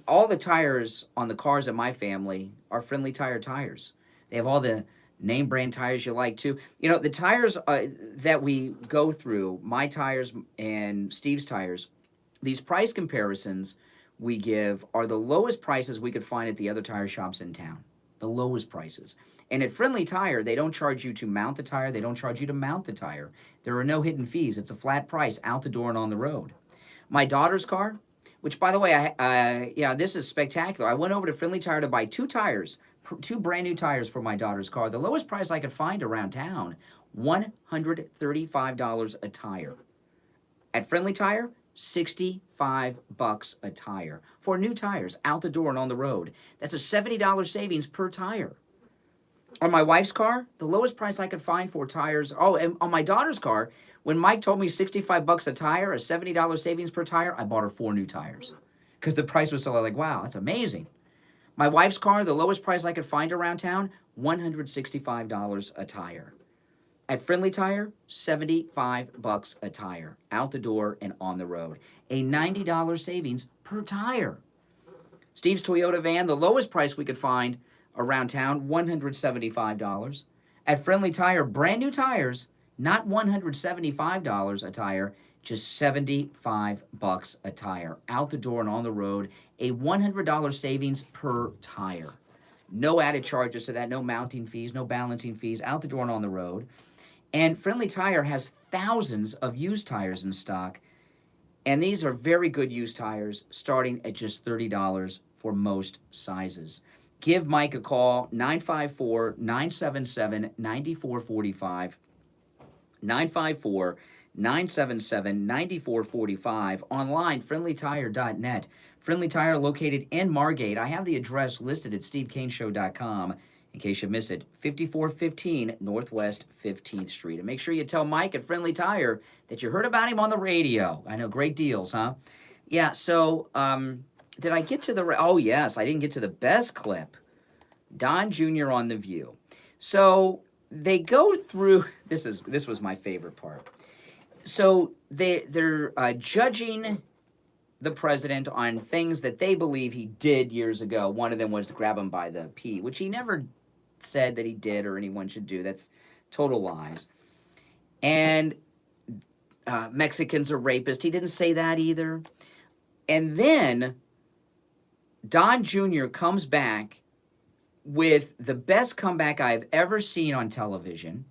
[SPEAKER 2] all the tires on the cars in my family are Friendly Tire tires. They have all the name brand tires you like too. You know, the tires that we go through, my tires and Steve's tires, these price comparisons we give are the lowest prices we could find at the other tire shops in town. The lowest prices. And at Friendly Tire, they don't charge you to mount the tire. They don't charge you to mount the tire. There are no hidden fees. It's a flat price out the door and on the road. My daughter's car, which, by the way, this is spectacular. I went over to Friendly Tire to buy two brand new tires for my daughter's car. The lowest price I could find around town, $135 a tire. At Friendly Tire, $65 a tire. For new tires, out the door and on the road. That's a $70 savings per tire. On my wife's car, the lowest price I could find for tires. Oh, and on my daughter's car, when Mike told me $65 a tire, a $70 savings per tire, I bought her 4 new tires. Because the price was so like, wow, that's amazing. My wife's car, the lowest price I could find around town, $165 a tire. At Friendly Tire, $75 a tire. Out the door and on the road. A $90 savings per tire. Steve's Toyota van, the lowest price we could find around town, $175. At Friendly Tire, brand new tires, not $175 a tire, just $75 a tire. Out the door and on the road, a $100 savings per tire. No added charges to that, no mounting fees, no balancing fees, out the door and on the road. And Friendly Tire has thousands of used tires in stock, and these are very good used tires, starting at just $30 for most sizes. Give Mike a call, 954-977-9445, 954-977-9445, online, friendlytire.net. Friendly Tire located in Margate. I have the address listed at stevekaneshow.com. In case you miss it, 5415 Northwest 15th Street. And make sure you tell Mike at Friendly Tire that you heard about him on the radio. I know, great deals, huh? Yeah, so, did I get to the... Oh, yes, I didn't get to the best clip. Don Jr. on The View. So, they go through... This was my favorite part. So, they're judging the president on things that they believe he did years ago. One of them was to grab him by the pee, which he never said that he did or anyone should do. That's total lies. And Mexicans are rapists. He didn't say that either. And then Don Jr. comes back with the best comeback I've ever seen on television.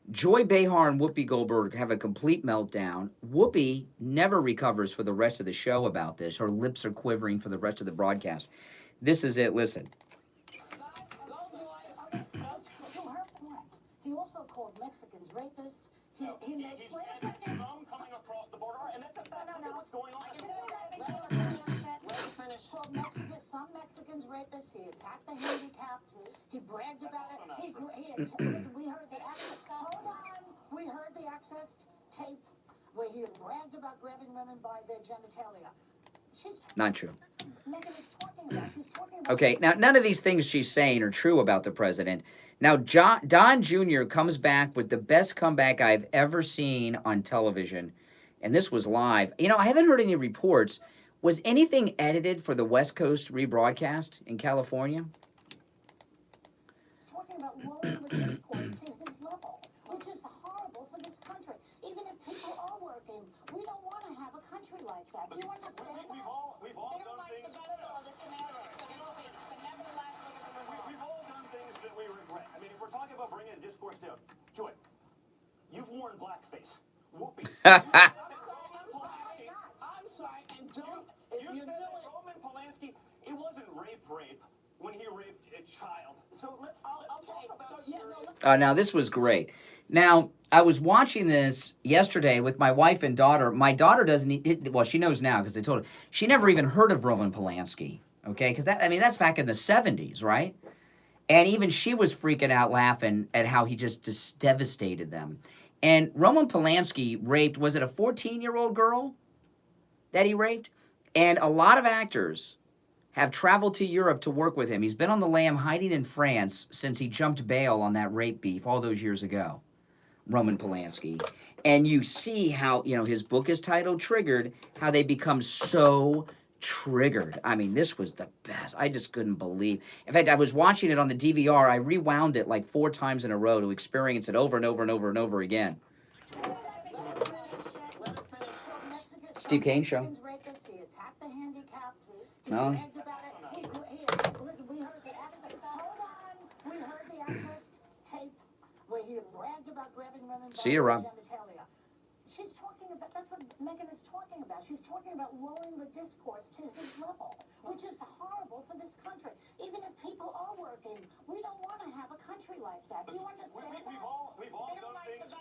[SPEAKER 2] Joy Behar and Whoopi Goldberg have a complete meltdown. Whoopi never recovers for the rest of the show about this. Her lips are quivering for the rest of the broadcast. This is it. Listen.
[SPEAKER 7] To her point, he also called Mexicans rapists. He made
[SPEAKER 19] some coming across the border, and that's a fact. What's going on?
[SPEAKER 7] Some Mexicans rapists. He attacked the handicapped. He bragged about it. We heard the access. Hold on. We heard the access tape where he bragged about grabbing women by their genitalia.
[SPEAKER 2] Not true.
[SPEAKER 7] Megan is talking about. She's talking about.
[SPEAKER 2] Okay, now none of these things she's saying are true about the president. Now, Don Jr. comes back with the best comeback I've ever seen on television, and this was live. You know, I haven't heard any reports. Was anything edited for the West Coast rebroadcast in California?
[SPEAKER 7] He's talking about lowering the discourse to his level, which is horrible for this country. Even if people are working, we don't want to have a country like that. Do you understand that?
[SPEAKER 19] We've all done things. We've all done things that we regret. I mean, if we're talking about bringing a discourse down, Joy, you've worn blackface. Whoopi.
[SPEAKER 7] I'm sorry, and don't. If
[SPEAKER 19] You said that Roman Polanski, it wasn't rape when he raped a child. So let's talk about
[SPEAKER 2] Now, this was great. Now, I was watching this yesterday with my wife and daughter. My daughter doesn't, well, she knows now because I told her. She never even heard of Roman Polanski, okay? Because that's back in the 70s, right? And even she was freaking out laughing at how he just devastated them. And Roman Polanski raped, was it a 14-year-old girl that he raped? And a lot of actors have traveled to Europe to work with him. He's been on the lam hiding in France since he jumped bail on that rape beef all those years ago, Roman Polanski. And you see how, his book is titled Triggered, how they become so triggered. I mean, this was the best. I just couldn't believe. In fact, I was watching it on the DVR. I rewound it like 4 times in a row to experience it over and over and over and over again. Steve Kane Show.
[SPEAKER 7] He attacked the handicapped. He
[SPEAKER 2] No.
[SPEAKER 7] bragged about it. Listen, we heard the access. Hold on. We heard the access tape where he bragged about grabbing women by
[SPEAKER 2] See you, Rob.
[SPEAKER 7] their genitalia. She's talking about, that's what Megan is talking about. She's talking about lowering the discourse to his level, which is horrible for this country. Even if people are working, we don't want to have a country like that. Do you understand that?
[SPEAKER 19] We've all done things.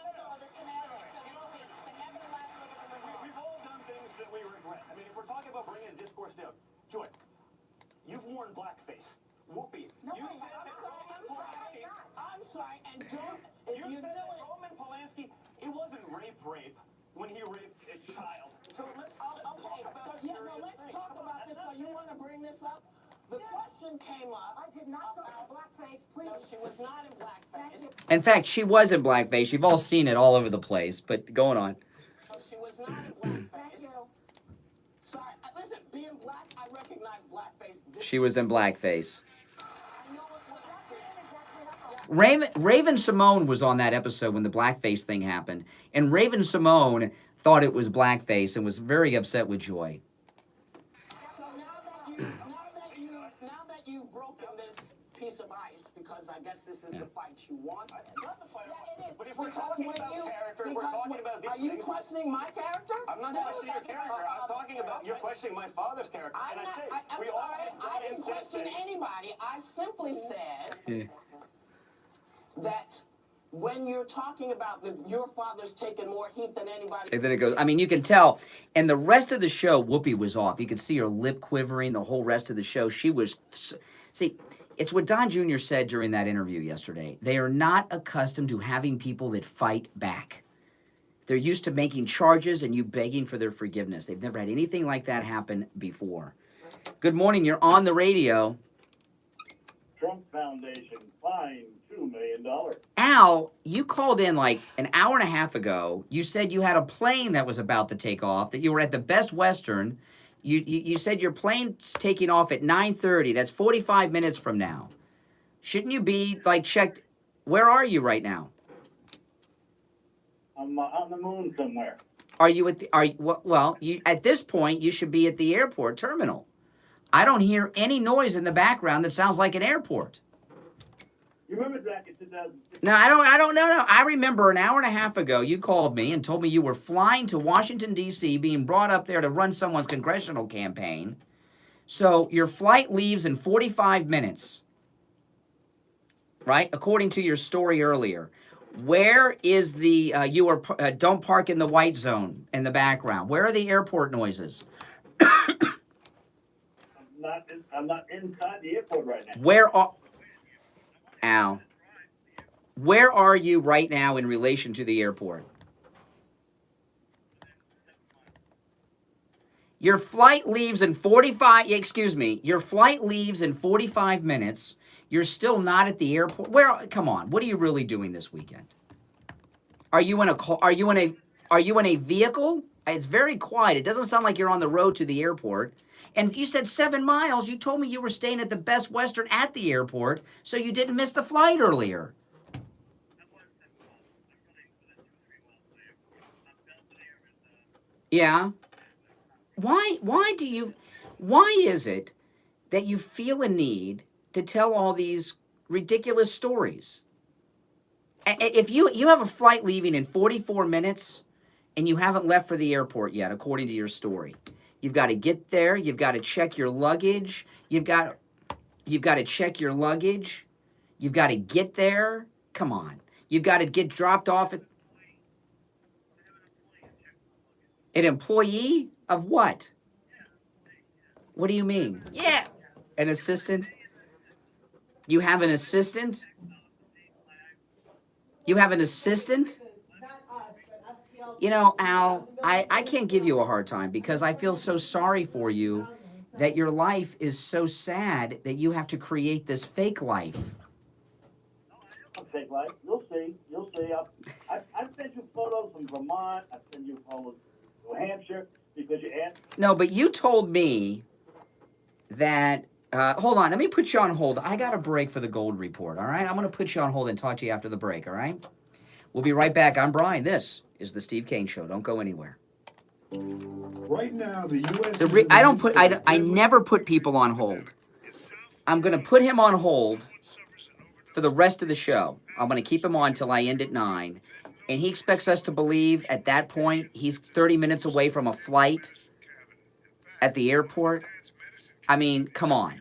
[SPEAKER 19] regret. I mean, if we're talking about bringing a discourse down, Joy, you've worn blackface. Whoopi,
[SPEAKER 7] No,
[SPEAKER 19] you
[SPEAKER 7] I'm
[SPEAKER 19] said that Roman
[SPEAKER 16] I'm sorry, and don't, if
[SPEAKER 19] you
[SPEAKER 16] you
[SPEAKER 19] said
[SPEAKER 16] do
[SPEAKER 19] that
[SPEAKER 16] it,
[SPEAKER 19] Roman Polanski, it wasn't rape when he raped a child. So let's talk
[SPEAKER 16] okay,
[SPEAKER 19] about
[SPEAKER 16] so yeah, no, let's talk about this. So you want to bring this up? The question came up.
[SPEAKER 7] I did not go to blackface, please.
[SPEAKER 16] No, she was not in blackface.
[SPEAKER 2] In fact, she was in blackface. You've all seen it all over the place, but going on.
[SPEAKER 16] No, she was not in blackface. Thank you. Sorry, listen, being black, I recognize blackface.
[SPEAKER 2] She was in blackface.
[SPEAKER 16] I know what
[SPEAKER 2] Raven Simone was on that episode when the blackface thing happened, and Raven Simone thought it was blackface and was very upset with Joy.
[SPEAKER 16] So now that you've broken this piece of ice, because I guess this is the fight you wanted.
[SPEAKER 19] Not the fight.
[SPEAKER 16] Yeah, it is.
[SPEAKER 19] But if we're talking about character, we're talking about these
[SPEAKER 16] Are you
[SPEAKER 19] things.
[SPEAKER 16] questioning my character?
[SPEAKER 19] I'm not questioning your character. I'm talking about you're questioning my father's character.
[SPEAKER 16] I'm
[SPEAKER 19] And
[SPEAKER 16] not,
[SPEAKER 19] I say
[SPEAKER 16] I'm
[SPEAKER 19] we all
[SPEAKER 16] sorry,
[SPEAKER 19] have
[SPEAKER 16] I didn't question anybody. I simply said that when you're talking about your father's taking more heat than anybody.
[SPEAKER 2] And then it goes, I mean, you can tell. And the rest of the show, Whoopi was off. You could see her lip quivering the whole rest of the show. She was, see, it's what Don Jr. said during that interview yesterday. They are not accustomed to having people that fight back. They're used to making charges and you begging for their forgiveness. They've never had anything like that happen before. Good morning. You're on the radio.
[SPEAKER 9] Trump Foundation fined $2 million.
[SPEAKER 2] Al, you called in like an hour and a half ago. You said you had a plane that was about to take off, that you were at the Best Western. You said your plane's taking off at 9:30. That's 45 minutes from now. Shouldn't you be like checked? Where are you right now?
[SPEAKER 9] I'm on the moon somewhere.
[SPEAKER 2] Are you at the, well, you, at this point, you should be at the airport terminal. I don't hear any noise in the background that sounds like an airport.
[SPEAKER 9] You remember back in 2006?
[SPEAKER 2] No, I don't know. I remember an hour and a half ago, you called me and told me you were flying to Washington, D.C., being brought up there to run someone's congressional campaign. So your flight leaves in 45 minutes, right? According to your story earlier. Where is the, don't park in the white zone in the background. Where are the airport noises?
[SPEAKER 9] I'm not inside the airport right now.
[SPEAKER 2] Where are, Al, where are you right now in relation to the airport? Your flight leaves in 45, excuse me, your flight leaves in 45 minutes. You're still not at the airport. Come on, what are you really doing this weekend? Are you in a vehicle? It's very quiet. It doesn't sound like you're on the road to the airport. And you said 7 miles. You told me you were staying at the Best Western at the airport, so you didn't miss the flight earlier. Yeah. Why is it that you feel a need to tell all these ridiculous stories? If you have a flight leaving in 44 minutes and you haven't left for the airport yet, according to your story, you've got to get there. You've got to check your luggage. You've got to check your luggage. You've got to get there. Come on. You've got to get dropped off at an employee of what? What do you mean? Yeah. An assistant? You have an assistant? You have an assistant? You know, Al, I can't give you a hard time because I feel so sorry for you that your life is so sad that you have to create this fake life.
[SPEAKER 9] Fake life. You'll see. You'll see. I've sent you photos from Vermont. I've sent you photos from New Hampshire because you asked.
[SPEAKER 2] No, but you told me that, hold on, let me put you on hold. I got a break for the Gold Report, all right? I'm going to put you on hold and talk to you after the break, all right? We'll be right back. I'm Brian. This is the Steve Kane Show. Don't go anywhere.
[SPEAKER 6] Right now, the U.S.
[SPEAKER 2] I never put people on hold. I'm going to put him on hold for the rest of the show. I'm going to keep him on till I end at 9. And he expects us to believe at that point he's 30 minutes away from a flight at the airport. I mean, come on.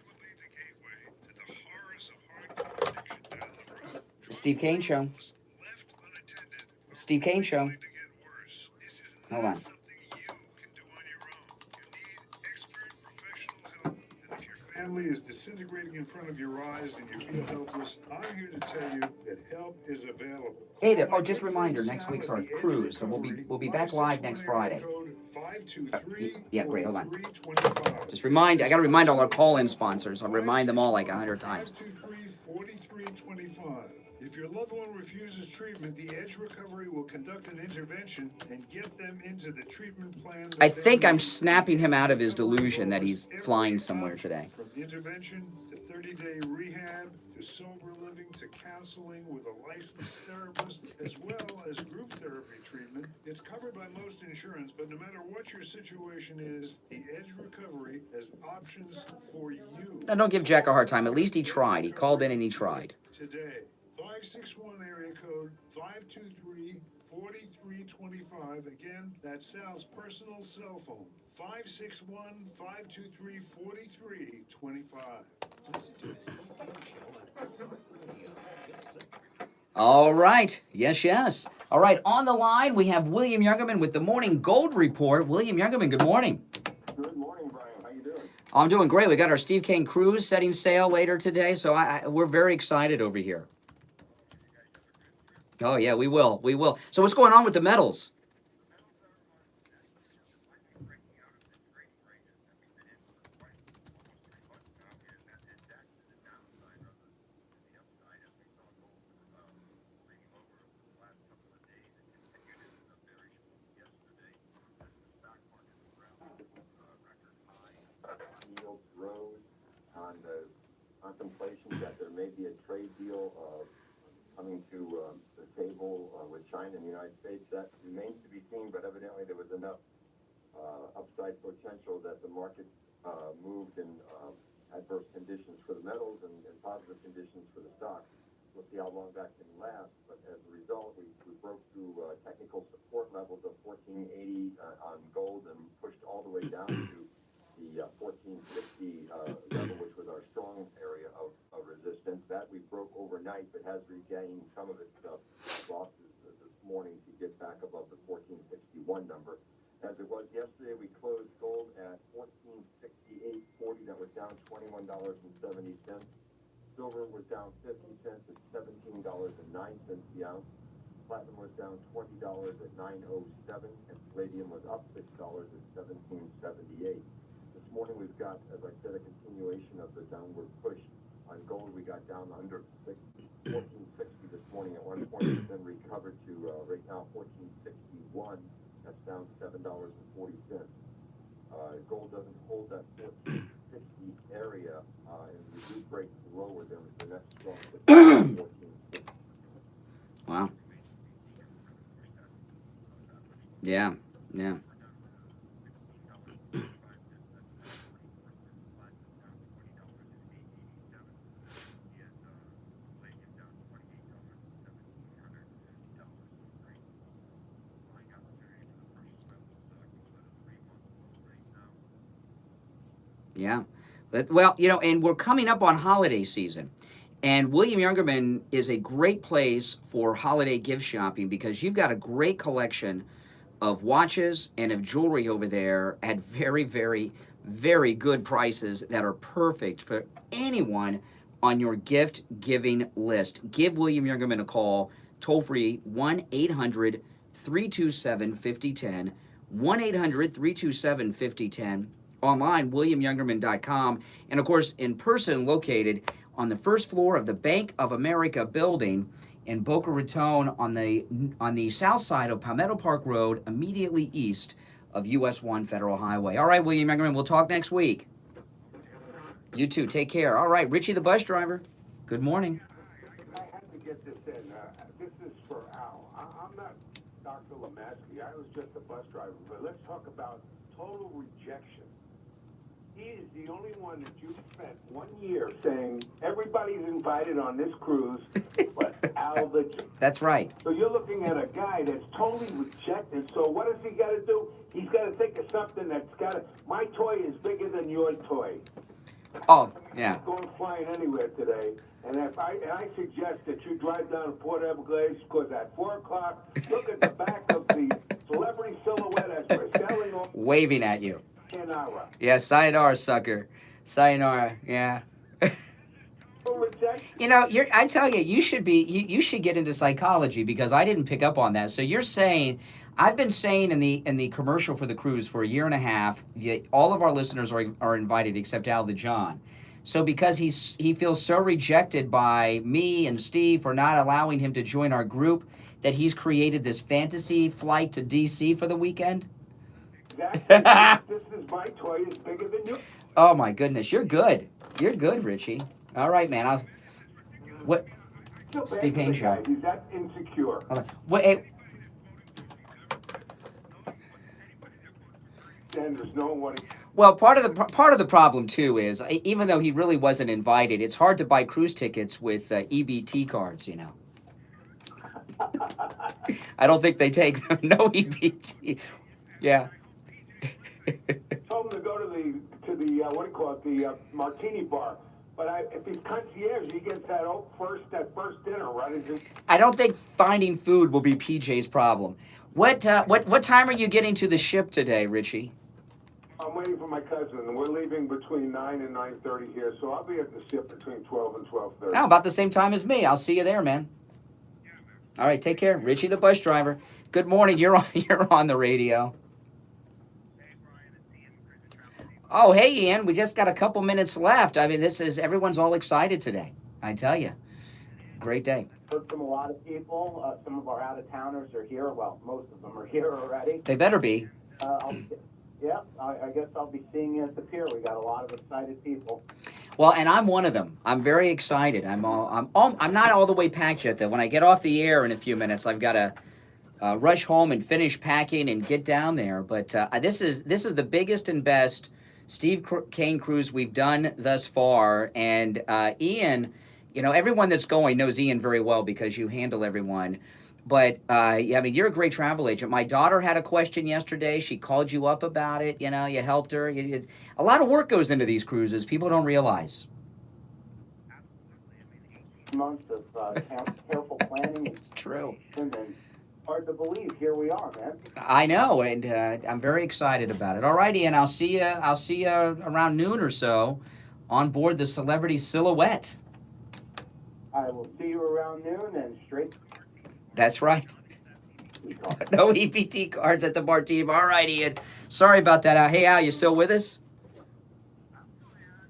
[SPEAKER 2] Steve Kane Show. Steve Kane Show. Hold on.
[SPEAKER 6] family is disintegrating in front of your eyes and you feel helpless, I'm here to tell you that help is available.
[SPEAKER 2] Hey there. Oh, just a reminder, next week's our cruise, so we'll be back live next Friday. Yeah, great. Hold on. Just I got to remind all our call-in sponsors. I'll remind them all like 100 times.
[SPEAKER 6] 523-4325. If your loved one refuses treatment, the Edge Recovery will conduct an intervention and get them into the treatment plan.
[SPEAKER 2] I think I'm snapping him out of his delusion that he's flying somewhere today.
[SPEAKER 6] From intervention to 30-day rehab to sober living to counseling with a licensed therapist, as well as group therapy treatment. It's covered by most insurance, but no matter what your situation is, the Edge Recovery has options for you.
[SPEAKER 2] Now, don't give Jack a hard time. At least he tried. He called in and he tried.
[SPEAKER 6] Today, 561 area code 523-4325. Again, that's Sal's personal cell phone. 561-523-4325.
[SPEAKER 2] All right. Yes. All right. On the line, we have William Youngerman with the Morning Gold Report. William Youngerman, good morning.
[SPEAKER 10] Good morning, Brian. How you doing?
[SPEAKER 2] I'm doing great. We got our Steve Kane cruise setting sail later today, so we're very excited over here. Oh, yeah, we will. So what's going on with the metals?
[SPEAKER 10] Yields rose on the contemplation that there may be a trade deal coming to the table with China and the United States. That remains to be seen, but evidently there was enough upside potential that the market moved in adverse conditions for the metals and positive conditions for the stocks. We'll see how long that can last, but as a result, we broke through technical support levels of 1480 on gold and pushed all the way down to the 1460 level, which was our strong area of resistance. That we broke overnight, but has regained some of its losses this morning to get back above the 1461 number. As it was yesterday, we closed gold at 1468.40. That was down $21.70. Silver was down 50 cents at $17.09 the ounce. Platinum was down $20 at $9.07, and palladium was up $6 at $17.78. This morning we've got, as I said, a continuation of the downward push on gold. We got down under 1460 this morning at one point, but then recovered to right now 1461. That's down $7.40. Gold doesn't hold that 1460 area, and we do break lower than the next strong 1460.
[SPEAKER 2] Wow. Yeah. Yeah. Well, and we're coming up on holiday season. And William Youngerman is a great place for holiday gift shopping because you've got a great collection of watches and of jewelry over there at very, very, very good prices that are perfect for anyone on your gift-giving list. Give William Youngerman a call, toll-free, 1-800-327-5010, 1-800-327-5010. Online, williamyoungerman.com, and of course in person located on the first floor of the Bank of America building in Boca Raton on the south side of Palmetto Park Road, immediately east of US 1 Federal Highway. All right, William Youngerman, we'll talk next week. You too, take care. All right, Richie the bus driver, good morning.
[SPEAKER 21] I had to get this in. This is for Al. I'm not Dr. Lemansky. I was just a bus driver, but let's talk about total rejection. He is the only one that you've spent 1 year saying everybody's invited on this cruise, but Al the...
[SPEAKER 2] That's right.
[SPEAKER 21] So you're looking at a guy that's totally rejected. So what does he got to do? He's got to think of something that's got to... My toy is bigger than your toy.
[SPEAKER 2] Oh, yeah.
[SPEAKER 21] I'm not going flying anywhere today. And I suggest that you drive down to Port Everglades, because at 4 o'clock, look at the back of the celebrity silhouette as we're sailing off.
[SPEAKER 2] Waving at you.
[SPEAKER 21] An hour.
[SPEAKER 2] Yeah, sayonara, sucker. Sayonara. Yeah. You know, I tell you, you should get into psychology because I didn't pick up on that. So you're saying, I've been saying in the commercial for the cruise for a year and a half, all of our listeners are invited except Al the John. So because he feels so rejected by me and Steve for not allowing him to join our group, that he's created this fantasy flight to DC for the weekend.
[SPEAKER 21] Exactly. This is my toy is bigger than you.
[SPEAKER 2] Oh my goodness, you're good. You're good, Richie. All right, man. What? Steve Kane show.
[SPEAKER 21] He's that insecure.
[SPEAKER 2] What? Hey.
[SPEAKER 21] And there's no one.
[SPEAKER 2] Well, part of the problem too is even though he really wasn't invited, it's hard to buy cruise tickets with EBT cards. You know. I don't think they take them. No EBT. Yeah.
[SPEAKER 21] Told him to go to the what do you call it, the martini bar. But if he's concierge, he gets that first dinner, right?
[SPEAKER 2] I don't think finding food will be PJ's problem. What time are you getting to the ship today, Richie?
[SPEAKER 21] I'm waiting for my cousin, and we're leaving between 9 and 9:30 here, so I'll be at the ship between 12 and 12:30.
[SPEAKER 2] Oh, about the same time as me. I'll see you there, man. All right, take care, Richie the bus driver. Good morning. You're on the radio. Oh, hey, Ian. We just got a couple minutes left. I mean, everyone's all excited today. I tell you, great day.
[SPEAKER 11] Heard from a lot of people. Some of our out-of-towners are here. Well, most of them are here already.
[SPEAKER 2] They better be.
[SPEAKER 11] I guess I'll be seeing you at the pier. We got a lot of excited people.
[SPEAKER 2] Well, and I'm one of them. I'm very excited. I'm not all the way packed yet, though. When I get off the air in a few minutes, I've got to rush home and finish packing and get down there. But this is the biggest and best Steve Kane cruise we've done thus far. And Ian, you know, everyone that's going knows Ian very well because you handle everyone. But, I mean, you're a great travel agent. My daughter had a question yesterday. She called you up about it. You know, you helped her. A lot of work goes into these cruises. People don't realize.
[SPEAKER 11] Months of careful planning.
[SPEAKER 2] It's true.
[SPEAKER 11] And hard to believe. Here we are, man.
[SPEAKER 2] I know, and I'm very excited about it. All right, Ian, I'll see you around noon or so on board the Celebrity Silhouette.
[SPEAKER 11] I will see you around noon and straight.
[SPEAKER 2] That's right. No EBT cards at the Martini. All right, Ian. Sorry about that. Hey, Al, you still with us?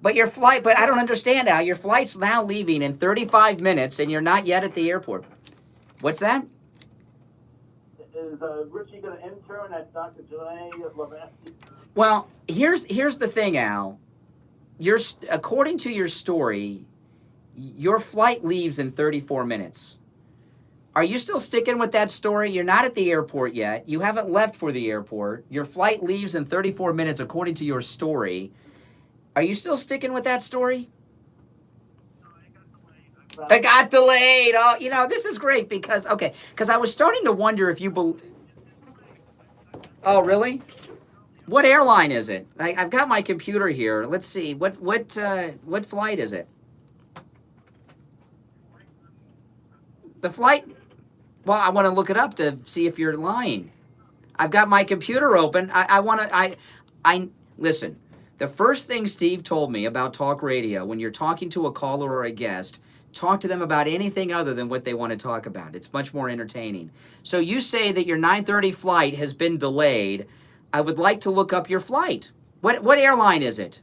[SPEAKER 2] But I don't understand, Al. Your flight's now leaving in 35 minutes, and you're not yet at the airport. What's that?
[SPEAKER 11] Is Richie going to intern at Dr. Janae Levesky?
[SPEAKER 2] Well, here's the thing, Al. According to your story, your flight leaves in 34 minutes. Are you still sticking with that story? You're not at the airport yet. You haven't left for the airport. Your flight leaves in 34 minutes, according to your story. Are you still sticking with that story? It got delayed. Oh, you know, this is great because I was starting to wonder if you Oh, really? What airline is it? I've got my computer here. Let's see. What flight is it? The flight? Well, I want to look it up to see if you're lying. I've got my computer open. Listen, the first thing Steve told me about talk radio, when you're talking to a caller or a guest, talk to them about anything other than what they want to talk about. It's much more entertaining. So you say that your 9:30 flight has been delayed. I would like to look up your flight. What airline is it?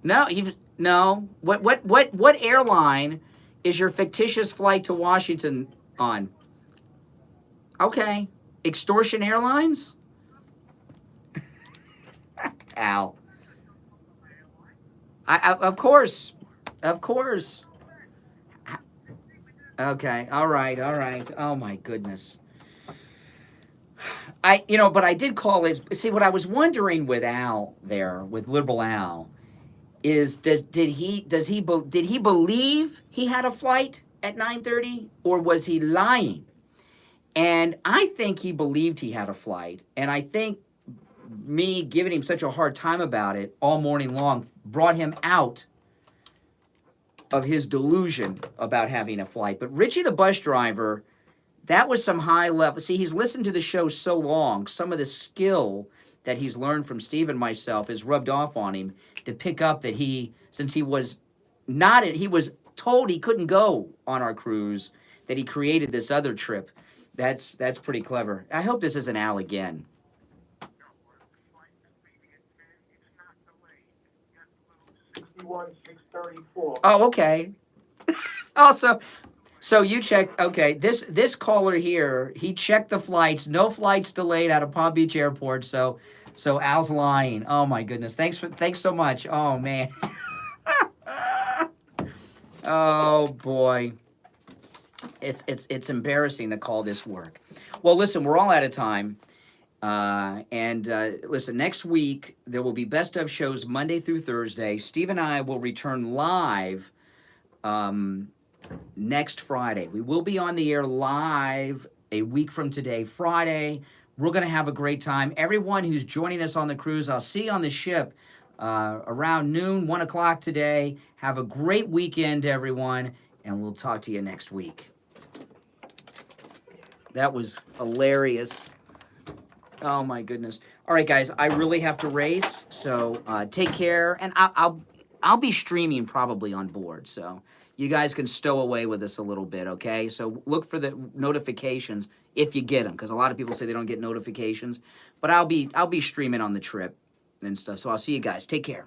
[SPEAKER 2] No. What airline is your fictitious flight to Washington on? Okay. Extortion Airlines? Al. Of course. Okay. All right. Oh my goodness. But I did call it. See, what I was wondering with Al there, with Liberal Al, is did he believe he had a flight at 9:30, or was he lying? And I think he believed he had a flight, and I think me giving him such a hard time about it all morning long brought him out of his delusion about having a flight. But Richie the bus driver that was some high level. See, he's listened to the show so long, some of the skill that he's learned from Steve and myself is rubbed off on him to pick up that since he was he was told he couldn't go on our cruise, that he created this other trip. That's pretty clever. I hope this isn't Al again. Oh, okay. Also, so you check. Okay, this caller here, he checked the flights. No flights delayed out of Palm Beach Airport. So Al's lying. Oh my goodness. Thanks so much. Oh man. Oh boy. It's embarrassing to call this work. Well, listen, we're all out of time. Listen, next week there will be best of shows Monday through Thursday. Steve and I will return live next Friday. We will be on the air live a week from today, Friday. We're going to have a great time. Everyone who's joining us on the cruise, I'll see you on the ship around noon, 1 o'clock today. Have a great weekend, everyone, and we'll talk to you next week. That was hilarious. Oh my goodness. All right, guys, I really have to race, so take care, and I'll be streaming probably on board, so you guys can stow away with us a little bit, okay? So look for the notifications if you get them, because a lot of people say they don't get notifications, but I'll be streaming on the trip and stuff. So I'll see you guys. Take care.